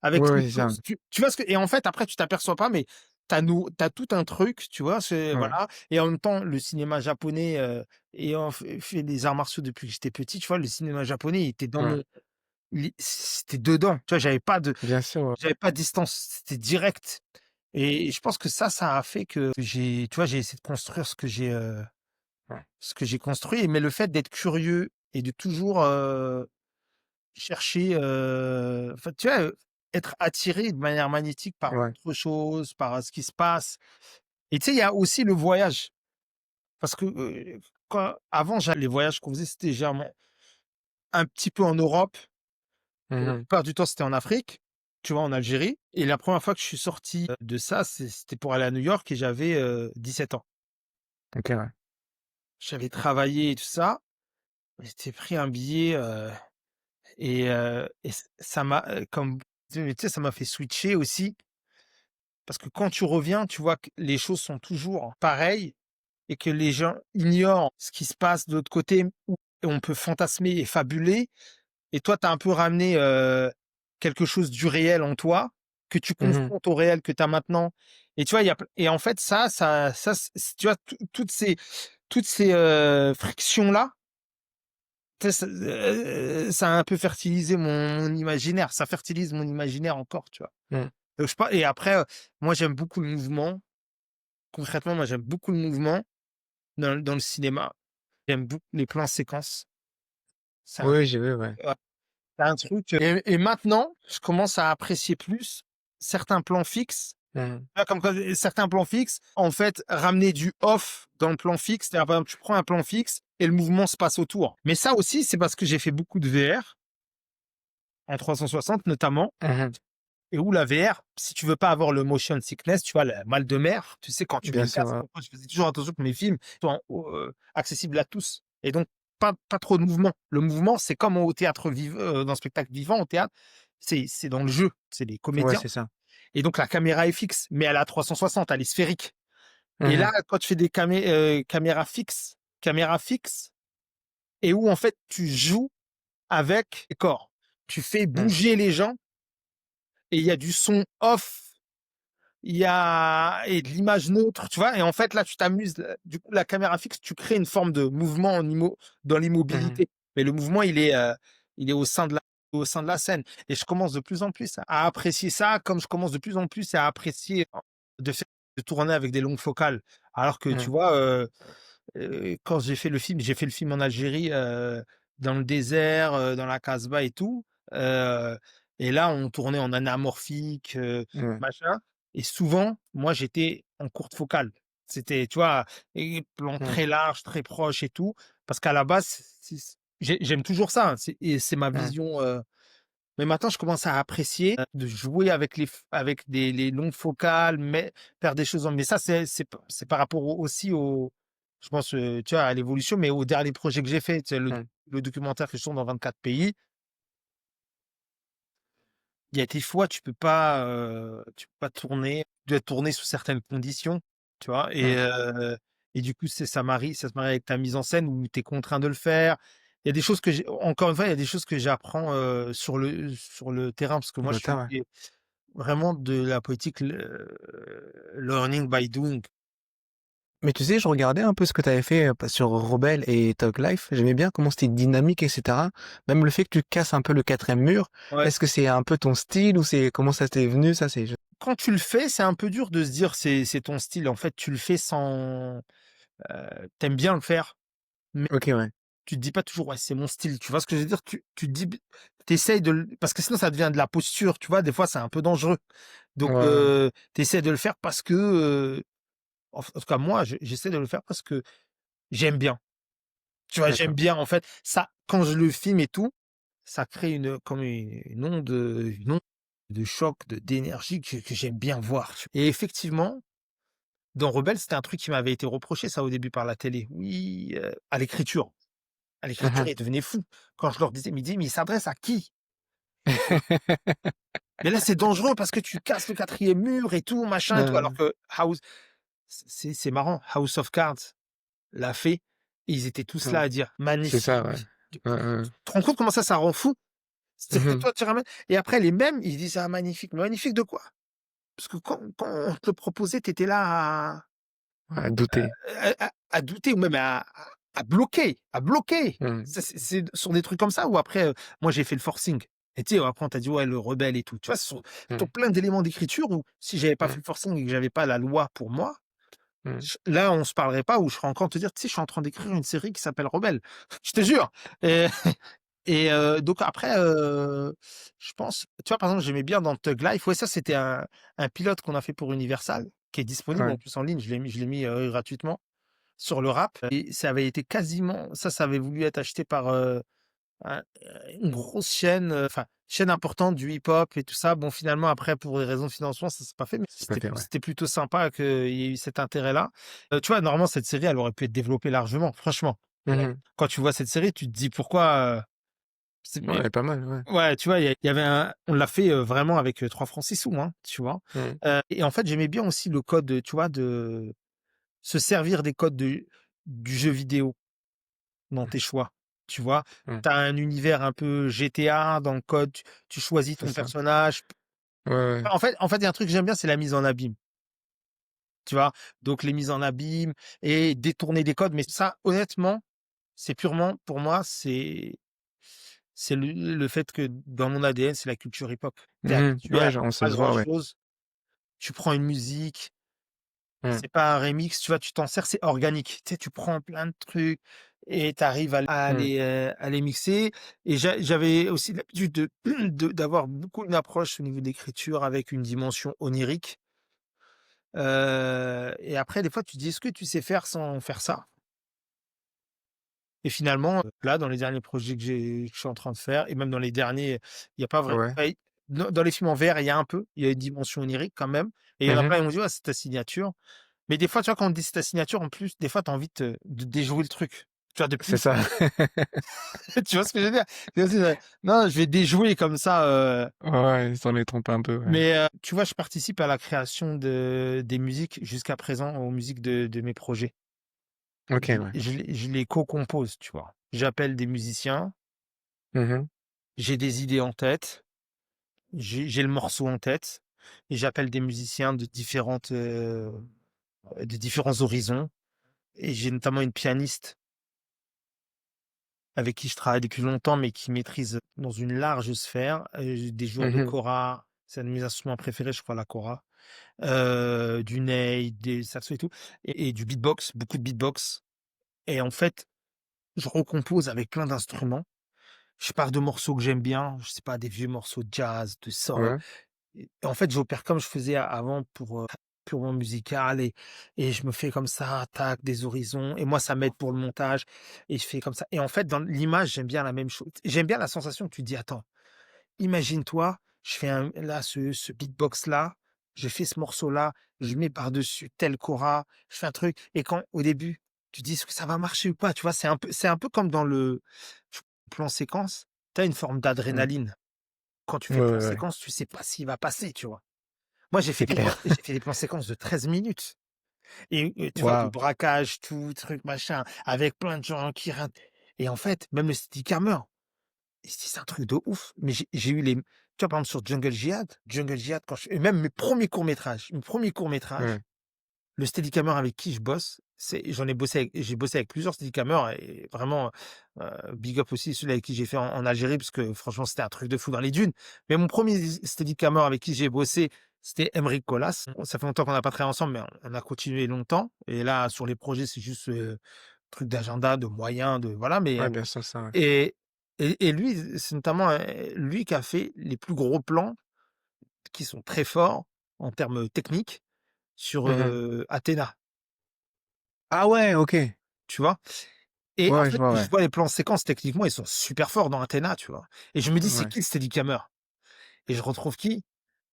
Avec Ouais, ses ouais, c'est ça. sources, tu vois ce que et en fait, après, tu t'aperçois pas, mais tu as tout un truc, tu vois? C'est Ouais. voilà et en même temps, le cinéma japonais, ayant fait des arts martiaux depuis que j'étais petit, tu vois? Le cinéma japonais, il était dans Ouais. mon c'était dedans, tu vois? Bien sûr, ouais. J'avais pas de distance, c'était direct et je pense que ça a fait que j'ai tu vois, j'ai essayé de construire Ouais. ce que j'ai construit, mais le fait d'être curieux et de toujours, chercher, enfin, tu vois, être attiré de manière magnétique par Ouais. autre chose, par, ce qui se passe et tu sais, il y a aussi le voyage parce que, quand avant, les voyages qu'on faisait, c'était généralement un petit peu en Europe. La Mmh. plupart du temps, c'était en Afrique, tu vois, en Algérie et la première fois que je suis sorti, de ça, c'était pour aller à New York et j'avais, 17 ans. OK, ouais. J'avais travaillé et tout ça, j'étais pris un billet, et ça m'a, comme tu sais, ça m'a fait switcher aussi parce que quand tu reviens, tu vois que les choses sont toujours pareilles et que les gens ignorent ce qui se passe de l'autre côté où on peut fantasmer et fabuler. Et toi, tu as un peu ramené, quelque chose du réel en toi, que tu Mmh. confrontes au réel que tu as maintenant et tu vois, il y a p et en fait ça c tu vois, toutes ces toutes ces, frictions-là, tu sais, ça a un peu fertilisé mon imaginaire. Ça fertilise mon imaginaire encore, tu vois? Mmh. Je sais pas et après, moi j'aime beaucoup le mouvement. Concrètement, moi j'aime beaucoup le mouvement dans le cinéma. J'aime beaucoup les plans séquences. C'est un Oui, j'ai vu, ouais. ouais, c'est un truc, et maintenant, je commence à apprécier plus certains plans fixes. Mmh. Tu vois, comme quand certains plans fixes, en fait, ramener du off dans le plan fixe. C'est-à-dire, par exemple, tu prends un plan fixe et le mouvement se passe autour. Mais ça aussi, c'est parce que j'ai fait beaucoup de VR, en 360 notamment, Mmh. et où la VR, si tu veux pas avoir le motion sickness, tu vois, le mal de mer, tu sais, quand tu mets Bien le sûr, casque, ouais. moi, je faisais toujours attention que mes films soient accessibles à tous. Et donc, pas trop de mouvement. Le mouvement, c'est comme au théâtre dans le spectacle vivant, au théâtre, c'est dans le jeu, c'est les Ouais, comédiens. c'est ça. Et donc, la caméra est fixe, mais elle est à 360, elle est sphérique. Et là, Mmh. quand tu fais des caméras fixes, et où en fait tu joues avec les corps, tu fais Mmh. bouger les gens et il y a du son off, il y a et de l'image neutre, tu vois? Et en fait là, tu t'amuses. Du coup, la caméra fixe, tu crées une forme de mouvement dans Mmh. l'immobilité, mais le mouvement, il est au sein de la scène. Et je commence de plus en plus à apprécier ça, comme je commence de plus en plus à apprécier de tourner avec des longues focales. Alors que tu Mmh. vois, quand j'ai fait le film en Algérie, dans le désert, dans la Casbah et tout, heu et là, on tournait en anamorphique, Ouais. machin, et souvent, moi, j'étais en courte focale. C'était, tu vois, et plan Mmh. très large, très proche et tout, parce qu'à la base, j'aime toujours ça, hein, c'est ma Mmh. vision, mais maintenant, je commence à apprécier, de jouer avec les longues focales, mais faire des choses mais ça, c'est par rapport aussi je pense, tu vois, à l'évolution, mais au dernier projet que j'ai fait, tu sais, Mmh. le documentaire que je tourne dans 24 pays. Il y a des fois, tu peux pas tourner, tu dois tourner sous certaines conditions, tu vois? Mmh. Et du coup, ça se marie avec ta mise en scène où tu es contraint de le faire. Il y a des choses que j'ai encore une fois, il y a des choses que j'apprends, sur le terrain, parce que Sur moi, le je tas, suis ouais. vraiment de la politique, learning by doing. Mais tu sais, je regardais un peu ce que tu avais fait, sur Rebelle et Thug Life. J'aimais bien comment c'était dynamique et cetera. Même le fait que tu casses un peu le 4e mur, Ouais. est-ce que c'est un peu ton style ou c'est comment ça t'est venu ça? C'est je Quand tu le fais, c'est un peu dur de se dire: «C'est ton style». En fait, tu le fais sans, tu bien le faire, mais OK, ouais. tu te dis pas toujours: «Ouais, c'est mon style», tu vois ce que je veux dire? Tu te dis b tu de le parce que sinon ça devient de la posture, tu vois? Des fois, c'est un peu dangereux. Ouais, Donc ouais. tu de le faire parce que, en tout cas moi, j'essaie de le faire parce que j'aime bien. Tu vois? J'aime D'accord. bien en fait, ça quand je le filme et tout, ça crée comme une onde de choc, d'énergie que j'aime bien voir. Et effectivement, dans Rebelle, c'était un truc qui m'avait été reproché ça au début par la télé. Oui, à l'écriture. À Mmh l'écriture, mh. ils devenaient fous. Quand je leur disais: «Mais il s'adresse à qui?» «Mais là, c'est dangereux parce que tu casses le 4e mur et tout, machin et tout». Alors que c'est marrant, House of Cards l'a fait et ils étaient tous là Mmh. à dire: C'est ça, «Magnifique». ouais. Tu Ouais, ouais, ouais. te rends compte comment ça rend fou? C'est Mmh que mh. toi, tu ramènes et après les mêmes, ils disent: «Ah magnifique». Mais magnifique de quoi? Parce que quand on te le proposait, tu étais là Ouais, douter. à douter ou même à bloquer, à bloquer. Mmh. Ça, c'est sur des trucs comme ça ou après, moi j'ai fait le forcing et tu sais, après on t'a dit: «Ouais, le rebelle et tout». Tu vois? Ce sont Mmh. plein d'éléments d'écriture où si j'avais pas fait Mmh. le forcing et que j'avais pas la loi pour moi, Mmh. là on se parlerait pas ou je serais encore en train de te dire: «Tu sais, je suis en train d'écrire une série qui s'appelle Rebelle». Je te jure. Et donc après, je pense tu vois, par exemple, j'aimais bien dans Thug Life, ouais, ça c'était un pilote qu'on a fait pour Universal, qui est disponible en Ouais. plus en ligne. Je l'ai mis, gratuitement sur le rap et ça avait été quasiment ça avait voulu être acheté par, un une grosse chaîne, enfin, chaîne importante du hip-hop et tout ça. Bon, finalement, après, pour des raisons de financement, ça s'est pas fait, mais C'est pas c'était fait, ouais. c'était plutôt sympa qu'il y ait eu cet intérêt-là. Tu vois, normalement, cette série, elle aurait pu être développée largement, franchement. Mmh mh. Quand tu vois cette série, tu te dis: «Pourquoi?» mais Ouais, pas mal, ouais. ouais, tu vois, il y avait on l'a fait, vraiment avec, 3 francs 6 sous, hein, tu vois? Mmh. Et en fait, j'aimais bien aussi le code, tu vois, de se servir des codes du jeu vidéo dans tes choix, tu vois? Mmh. Tu as un univers un peu GTA dans le code, tu choisis C'est ton ça. personnage. Ouais, ouais. En fait, il y a un truc que j'aime bien, c'est la mise en abîme. tu vois? Donc les mises en abîme et détourner des codes, mais ça, honnêtement, c'est purement pour moi, c'est le fait que dans mon ADN, c'est la culture hip-hop. Tu es Mmh. habitué Ouais, à genre, ça pas se voit, ouais. grand-chose, tu prends une musique, Mmh. c'est pas un remix, tu vois? Tu t'en sers, c'est organique. Tu sais, tu prends plein de trucs et tu arrives Mmh. à les mixer et j'avais aussi l'habitude d'avoir beaucoup une approche au niveau de l'écriture avec une dimension onirique, et après des fois tu te dis: «Est-ce que tu sais faire sans faire ça?» Et finalement, là, dans les derniers projets que je suis en train de faire et même dans les derniers, il y a pas vrai Ouais. ouais, dans les films en VR, il y a un peu, il y a une dimension onirique quand même et il y en a Mmh. plein, ils m'ont dit: «Ouais, c'est ta signature». Mais des fois, tu vois, quand on te dit: «C'est ta signature», en plus, des fois, tu as envie de déjouer le truc. Tu vois, de C'est plus ça. tu vois ce que je veux dire? Tu vois, non, je vais déjouer comme ça, Ouais, ils s'en est trompé un peu, ouais. mais tu vois, je participe à la création des musiques jusqu'à présent, aux musiques de mes projets. OK, ouais. Je les co-compose, tu vois? J'appelle des musiciens, Mmh. j'ai des idées en tête. J'ai le morceau en tête et j'appelle des musiciens de différents horizons et j'ai notamment une pianiste avec qui je travaille depuis longtemps, mais qui maîtrise dans une large sphère, des joueurs de Mmh. kora, c'est un de mes instruments préférés, je crois, la kora, du ney, des saxos et tout et du beatbox, beaucoup de beatbox et en fait, je recompose avec plein d'instruments. Je pars de morceaux que j'aime bien, je sais pas, des vieux morceaux de jazz, de soul. Ouais. Et en fait, j'opère comme je faisais avant pour, purement musical et je me fais comme ça, tac, des horizons et moi ça m'aide pour le montage et je fais comme ça et en fait, dans l'image, j'aime bien la même chose. J'aime bien la sensation que tu te dis: «Attends, imagine-toi, je fais ce beatbox-là, je fais ce morceau-là, je mets par-dessus tel kora, je fais un truc» et quand au début, tu te dis: «Est-ce que ça va marcher ou pas?» Tu vois? C'est un peu comme dans le plan séquence, tu as une forme Mmh. d'adrénaline. Quand tu Ouais, fais plan ouais, ouais. séquence, tu sais pas s'il va passer, tu vois? Moi, C'est clair. j'ai fait des plans séquences de 13 minutes et tu vois, du Waouh! braquage, tout, truc, machin, avec plein de gens qui rin et en fait, même le Steadicammer, c'est un truc de ouf. Mais j'ai eu les tu vois, par exemple, sur Jungle Jihad, quand je et même mes premiers courts-métrages, Ouais. le Steadicammer avec qui je bosse, j'ai bossé avec plusieurs Steadicamers et vraiment, big up aussi celui avec qui j'ai fait en Algérie parce que franchement, c'était un truc de fou dans les dunes. Mais mon premier Steadicammer avec qui j'ai bossé, c'était Emric Colas. Ça fait longtemps qu'on n'a pas travaillé ensemble, mais on a continué longtemps et là, sur les projets, c'est juste, truc d'agenda, de moyens, de voilà, mais, Ouais, bien sûr, ça, ouais. et et lui, c'est notamment, lui qui a fait les plus gros plans qui sont très forts en termes techniques sur, Mmh. Athéna, Ah ouais, OK. tu vois? Et Ouais, en ouais, je fait, vois, je ouais. vois les plans séquences techniquement, ils sont super forts dans Athéna, tu vois? Et je me dis: «C'est Ouais. qui le Steadicammer?» Et je retrouve qui?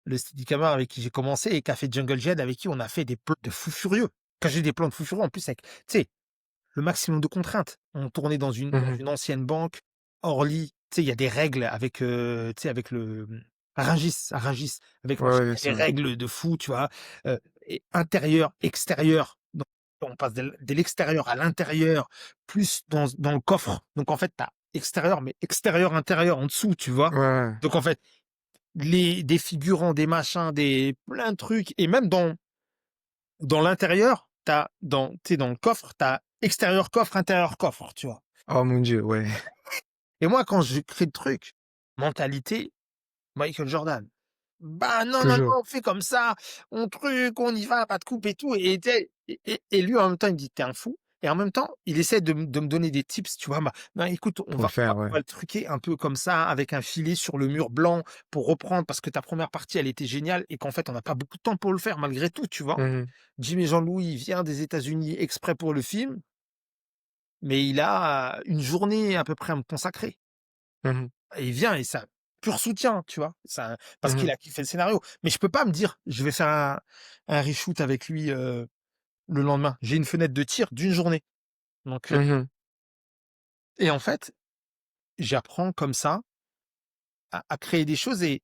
Le Steadicammer avec qui j'ai commencé et qui a fait Jungle Jihad, avec qui on a fait des plans de fou furieux. Quand je dis des plans de fou furieux, en plus avec, tu sais, le maximum de contraintes. On tournait dans Mmh. une ancienne banque, Orly, tu sais, il y a des règles avec, tu sais, avec à Rungis, avec Ouais, machin, ouais, bien il y a sûr, des ouais. règles de fou, tu vois? Et intérieur, extérieur, donc on passe de l'extérieur à l'intérieur, plus dans le coffre. Donc en fait, tu as extérieur, mais extérieur, intérieur, en dessous, tu vois? Ouais, ouais. Donc en fait, des figurants, des machins, des plein de trucs et même dans l'intérieur, tu sais, dans le coffre, tu as extérieur coffre, intérieur coffre, tu vois? Oh mon Dieu, ouais. Et moi, quand je crée le truc, mentalité Michael Jordan. Bah, non, non, Toujours. non, on fait comme ça, on y va, pas de coupe et tout et tu sais et lui, en même temps, il me dit: «Tu es un fou» et en même temps, il essaie de me donner des tips, tu vois? Bah, non, écoute, Pour le faire, on ouais. va le truquer un peu comme ça, avec un filet sur le mur blanc pour reprendre parce que ta première partie, elle était géniale et qu'en fait, on n'a pas beaucoup de temps pour le faire malgré tout, tu vois? Mmh. Jimmy Jean-Louis, il vient des États-Unis exprès pour le film, mais il a une journée à peu près à me consacrer. Mmh. Et il vient et ça pur soutien, tu vois? Ça parce qu'il Mmh. a kiffé le scénario. Mais je peux pas me dire: «Je vais faire un reshoot avec lui, le lendemain». J'ai une fenêtre de tir d'une journée. Donc Mmh. et en fait, j'apprends comme ça à créer des choses et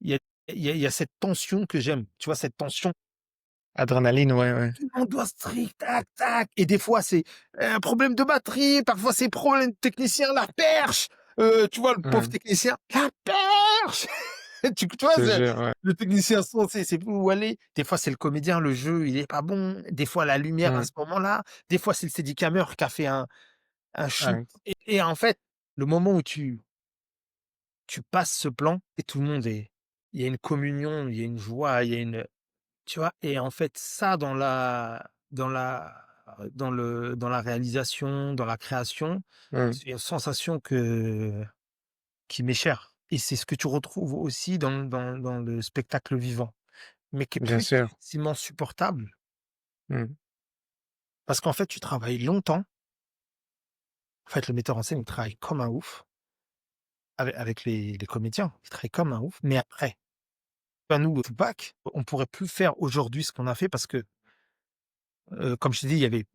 il y a il y a cette tension que j'aime. Tu vois? Cette tension, Adrénaline, ouais, ouais. tout le monde doit strict, tac, tac et des fois c'est un problème de batterie, parfois c'est problème technicien, la perche, tu vois? Le pauvre Ouais. technicien, la perche! Tu Je vois, te c'est jure, ouais. le technicien son, c'est plus où aller. Des fois, c'est le comédien, le jeu, il est pas bon. Des fois, la lumière à Mmh. ce moment-là. Des fois, c'est le steadicammer qui a fait un shoot Ouais. et en fait, le moment où tu passes ce plan et tout le monde est il y a une communion, il y a une joie, il y a une tu vois? Et en fait, ça dans la réalisation, dans la création, Mmh. c'est une sensation qui m'est chère et c'est ce que tu retrouves aussi dans le spectacle vivant, mais qui est Bien plus sûr. difficilement supportable Mmh. parce qu'en fait, tu travailles longtemps. En fait, le metteur en scène, il travaille comme un ouf avec les comédiens, il travaille comme un ouf, mais après, bah, nous, Tupac, on pourrait plus faire aujourd'hui ce qu'on a fait parce que, comme je t'ai dit, il y avait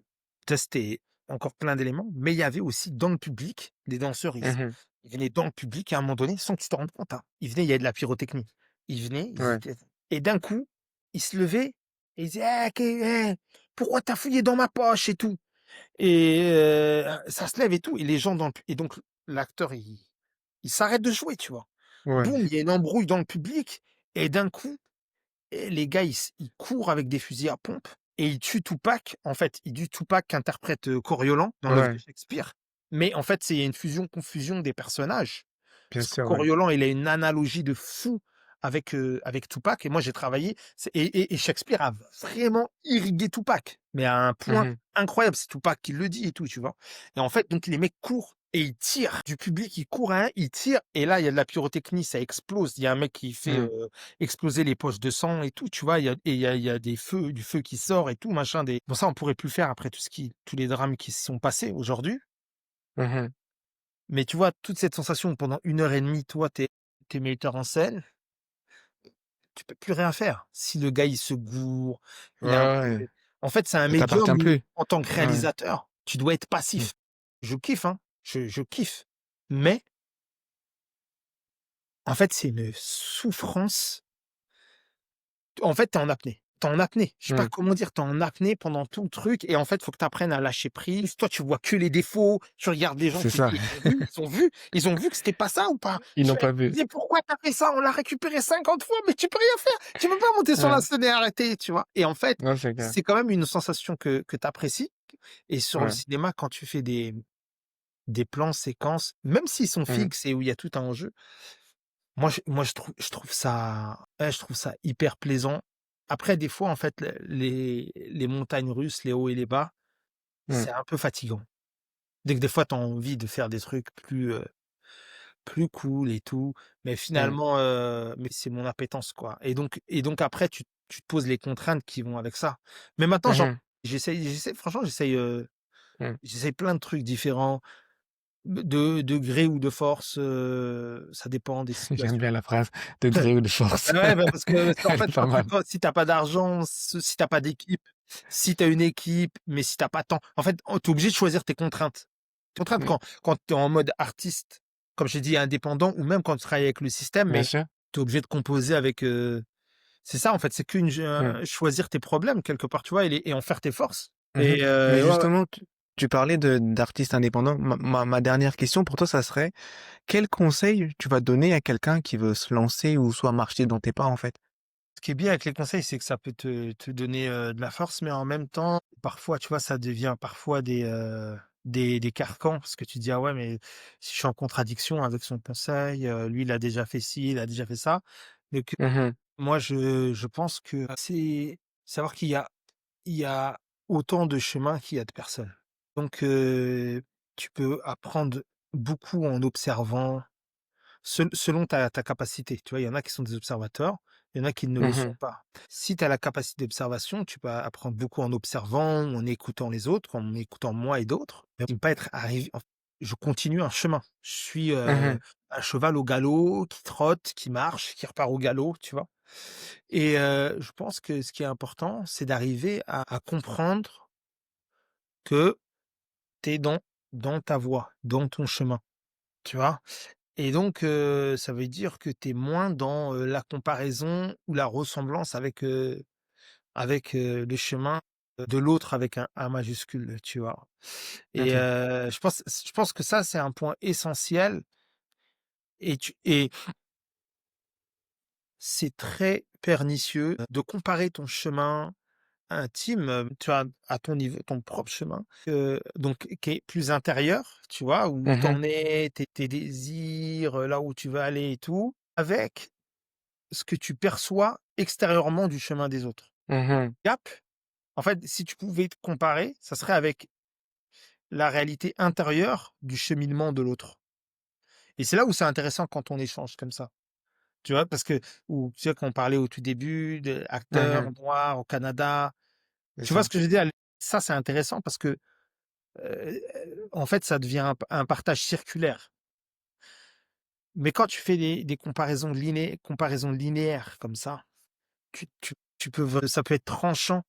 testé encore plein d'éléments, mais il y avait aussi dans le public, les danseurs, Mmh. ils venaient dans le public à un moment donné sans que tu te rendes compte, hein. Ils venaient, il y avait de la pyrotechnie. Ils venaient, ils Ouais. étaient et d'un coup, ils se levaient et ils disaient: pourquoi t'as fouillé dans ma poche?» et tout et ça se lève et tout et les gens dans le pu et donc l'acteur, il s'arrête de jouer, tu vois? Ouais. Boum, il y a une embrouille dans le public et d'un coup et les gars, ils courent avec des fusils à pompe et ils tuent Tupac. En fait, ils tuent Tupac qu'interprète, Coriolan dans l'œuvre de Ouais. Shakespeare. Mais en fait, c'est il y a une fusion-confusion des personnages. Bien Parce que sûr, ouais. Coriolan, il a une analogie de fou avec Tupac et moi j'ai travaillé et Shakespeare a vraiment irrigué Tupac, mais à un point Mmh. incroyable. C'est Tupac qui le dit et tout, tu vois? Et en fait, donc les mecs courent et ils tirent du public, ils courent à un, ils tirent et là, il y a de la pyrotechnie, ça explose. Il y a un mec qui fait, Mmh. exploser les poches de sang et tout, tu vois? Il y a des feux du feu qui sort et tout machin, des bon ça on pourrait plus le faire après tous les drames qui se sont passés aujourd'hui. Mmh. Mais tu vois, toute cette sensation pendant 1 heure et demie, toi, tu es metteur en scène, tu peux plus rien faire. Si le gars, il se gourre, Ouais, il a un ouais. mauvais en fait, c'est un Ça médium t'appartient où, plus. en tant que Ouais. réalisateur, tu dois être Mmh. passif. Je kiffe, hein, je kiffe. Mais en fait, c'est une souffrance. En fait, tu es en apnée. Tu es en apnée. Je sais pas Mmh. comment dire, tu es en apnée pendant tout le truc et en fait, faut que tu apprennes à lâcher prise. Toi, tu vois que les défauts, tu regardes les gens, C'est tu dis: ça. «Ils ont vu? Ils ont vu? Ils ont vu que c'était pas ça ou pas?» Ils Tu n'ont fais: pas vu. «Mais pourquoi tu as fait ça? On l'a récupéré 50 fois, mais tu peux rien faire. Tu peux pas monter sur la Ouais. scène et arrêter», tu vois? Et en fait, Non, c'est clair. c'est quand même une sensation que tu apprécies et sur le Ouais. cinéma, quand tu fais des plans séquences, même s'ils sont Mmh. fixes et où il y a tout un enjeu, moi je trouve ça ouais, je trouve ça hyper plaisant. Après des fois en fait les montagnes russes, les hauts et les bas, Mmh. c'est un peu fatigant. Dès que des fois tu as envie de faire des trucs plus cool et tout, mais Mmh. finalement, mais c'est mon appétence quoi et donc après tu te poses les contraintes qui vont avec ça. Mais maintenant Mmh. j'essaie franchement Mmh. j'essaye plein de trucs différents, de gré ou de force, ça dépend des J'aime situations. bien la phrase de gré ou de force. Ouais, bah, parce qu'en Elle fait, est pas mal. si tu as pas d'argent, si tu as pas d'équipe, si tu as une équipe, mais si tu as pas de temps, en fait, tu es obligé de choisir tes contraintes. Tes contraintes Mmh. quand tu es en mode artiste, comme j'ai dit, indépendant ou même quand tu travailles avec le système, Bien mais sûr. tu es obligé de composer avec, c'est ça, en fait, c'est Mmh. choisir tes problèmes quelque part, tu vois? Et en faire tes forces. Mmh. Mais Ouais, ouais. justement, tu parlais de d'artistes indépendants. Ma dernière question pour toi, ça serait: quel conseil tu vas donner à quelqu'un qui veut se lancer ou soit marcher dans tes pas, en fait? Ce qui est bien avec les conseils, c'est que ça peut te donner, de la force, mais en même temps, parfois, tu vois, ça devient parfois des carcans parce que tu te dis: «Ah ouais, mais si je suis en contradiction avec son conseil, lui, il a déjà fait ci, il a déjà fait ça». Donc Mmh. moi, je pense que c'est savoir qu'il y a autant de chemins qu'il y a de personnes. Donc tu peux apprendre beaucoup en observant. Selon ta capacité, tu vois? Il y en a qui sont des observateurs, il y en a qui ne le sont Mmh. pas. Si tu as la capacité d'observation, tu peux apprendre beaucoup en observant, en écoutant les autres, en écoutant moi et d'autres, mais ne pas être arrivé je continue un chemin. Je suis, Mmh. un cheval au galop qui trotte, qui marche, qui repart au galop, tu vois? Et je pense que ce qui est important, c'est d'arriver à comprendre que tu es dans ta voie, dans ton chemin, tu vois? Et donc ça veut dire que tu es moins dans, la comparaison ou la ressemblance avec le chemin, de l'autre avec un A majuscule, tu vois? Et OK. je pense que ça, c'est un point essentiel et c'est très pernicieux de comparer ton chemin intime, tu vois, à ton niveau ton propre chemin, donc qui est plus intérieur, tu vois? Où tu Mhm, en es, tes désirs, là où tu veux aller et tout, avec ce que tu perçois extérieurement du chemin des autres. mhm, Gap, en fait, si tu pouvais te comparer, ça serait avec la réalité intérieure du cheminement de l'autre et c'est là où c'est intéressant quand on échange comme ça, tu vois? Parce que ou tu sais, quand on parlait au tout début d'acteurs mhm, noirs au Canada, c'est tu vois ça. ce que je veux dire? Ça, c'est intéressant parce que en fait, ça devient un partage circulaire. Mais quand tu fais des comparaisons linéaires comme ça, tu peux v ça peut être tranchant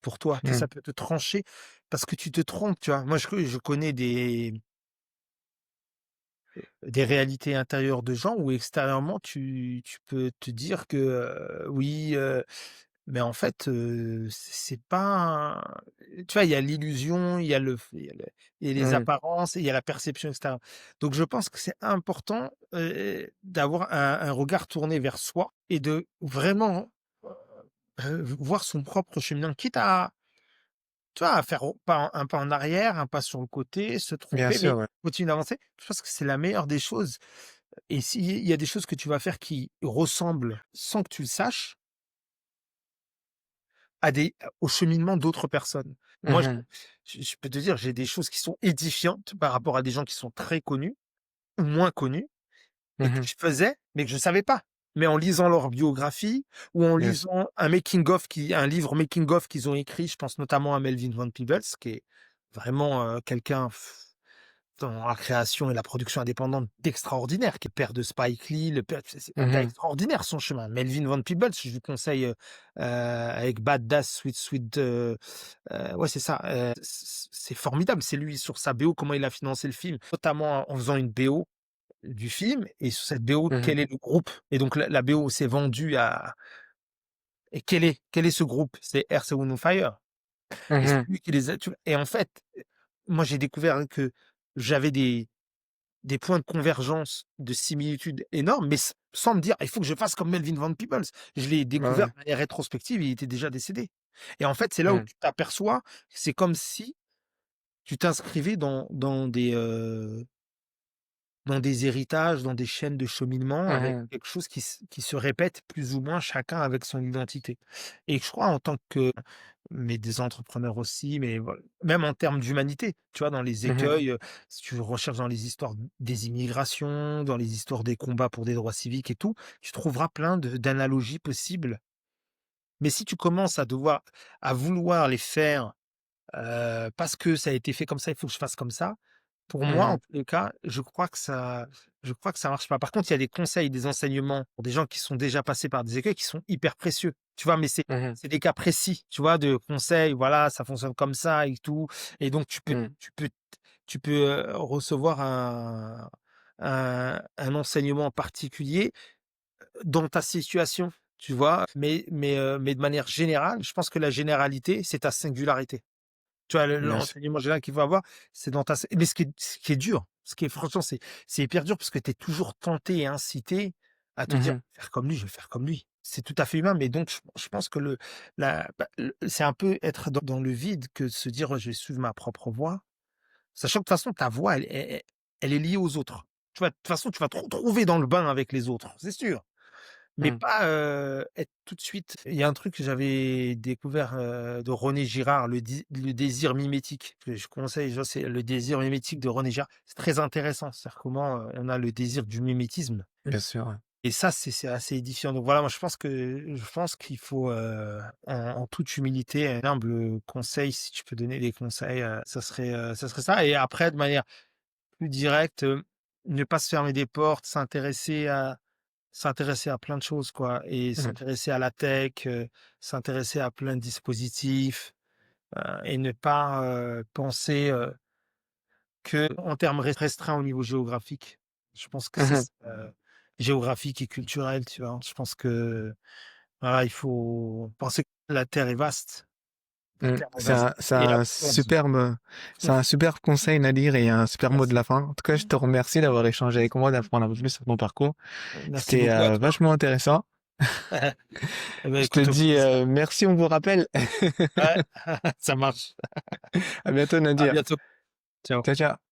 pour toi, tu sais, Mm, ça peut te trancher parce que tu te trompes, tu vois? Moi, je connais des réalités intérieures de gens où extérieurement tu peux te dire que, oui, mais en fait, c'est pas un tu vois, il y a l'illusion, il y a les mm, apparences et il y a la perception extérieure. Donc je pense que c'est important, d'avoir un regard tourné vers soi et de vraiment, voir son propre cheminement, quitte à, tu vois, à faire un pas en arrière, un pas sur le côté, se bien tromper, sûr, mais ouais. continuer d'avancer. Je pense que c'est la meilleure des choses et s'il y a des choses que tu vas faire qui ressemblent, sans que tu le saches, au cheminement d'autres personnes. Moi, Mhm, je peux te dire, j'ai des choses qui sont édifiantes par rapport à des gens qui sont très connus ou moins connus et que mhm, je faisais, mais que je savais pas. Mais en lisant leur biographie ou en yes. lisant un livre making of qu'ils ont écrit, je pense notamment à Melvin Van Peebles, qui est vraiment, quelqu'un dans la création et la production indépendante d'extraordinaire, qui est le père de Spike Lee, le père c'est un gars Mhm, extraordinaire son chemin. Melvin Van Peebles, je lui conseille, avec Bad Das, Sweet, ouais c'est ça, c'est formidable. C'est lui sur sa BO, comment il a financé le film, notamment en faisant une BO du film et sur cette BO, mhm, quel est le groupe? Et donc la BO s'est vendue à et quel est ce groupe? C'est Earth, Wind& Fire et c'est mhm, lui qui les a tu vois? Et en fait, moi j'ai découvert que j'avais des points de convergence, de similitudes énormes, mais sans me dire: «Il faut que je fasse comme Melvin Van Peebles». Je l'ai ouais, découvert ouais. de manière rétrospective, il était déjà décédé et en fait, c'est là où Mm, tu t'aperçois, c'est comme si tu t'inscrivais dans des héritages, dans des chaînes de cheminement avec mhm, quelque chose qui se répète plus ou moins chacun avec son identité et je crois en tant que mais des entrepreneurs aussi, mais voilà, même en termes d'humanité, tu vois? Dans les mhm, écueils, si tu recherches dans les histoires des immigrations, dans les histoires des combats pour des droits civiques et tout, tu trouveras plein de d'analogies possibles. Mais si tu commences à vouloir les faire, parce que ça a été fait comme ça, il faut que je fasse comme ça. Pour moi, en mhm, tous les cas, je crois que ça marche pas. Par contre, il y a des conseils, des enseignements pour des gens qui sont déjà passés par des écueils qui sont hyper précieux. Tu vois? Mais c'est mhm, c'est des cas précis, tu vois? De conseils, voilà, ça fonctionne comme ça et tout et donc mm, tu peux, recevoir un enseignement particulier dans ta situation, tu vois? Mais de manière générale, je pense que la généralité, c'est ta singularité. Tu vois, bien sûr. l'enseignement général qu'il faut avoir, c'est dans ta mais ce qui est dur, ce qui est franchement, c'est hyper dur parce que tu es toujours tenté et incité à te dire: Mhm, «Faire comme lui, je vais faire comme lui». C'est tout à fait humain, mais donc je pense que c'est un peu être dans le vide que de se dire: «Je vais suivre ma propre voie», sachant que de toute façon ta voie, elle est liée aux autres. Tu vois? De toute façon, tu vas te retrouver dans le bain avec les autres, c'est sûr. Mais mm, pas, être tout de suite il y a un truc que j'avais découvert, de René Girard, le désir mimétique, que je conseille, tu c'est le désir mimétique de René Girard. C'est très intéressant, c'est-à-dire comment, on a le désir du mimétisme bien sûr, ouais. et ça, c'est assez édifiant. Donc voilà, moi je pense qu'il faut, en toute humilité, un humble conseil, si tu peux donner des conseils, ça serait ça et après de manière plus directe, ne pas se fermer des portes, s'intéresser à plein de choses, quoi et Mm, s'intéresser à la tech, s'intéresser à plein de dispositifs, et ne pas, penser, qu'en termes restreints au niveau géographique. Je pense que c'est mhm. ça, géographique et culturel, tu vois? Je pense que, voilà, il faut penser que la terre est vaste. La Mm. terre est vaste et abonde. C'est un superbe conseil, Nadir, et un super mot de Merci. la fin. En tout cas, je te remercie d'avoir échangé avec moi, d'apprendre un peu plus sur ton parcours. Merci C'était beaucoup à toi. vachement intéressant. Eh ben, Je te écoute, au dis plaisir. merci, on vous rappelle. Ouais, ça marche. À bientôt À Nadir. bientôt. Ciao. Ciao, ciao.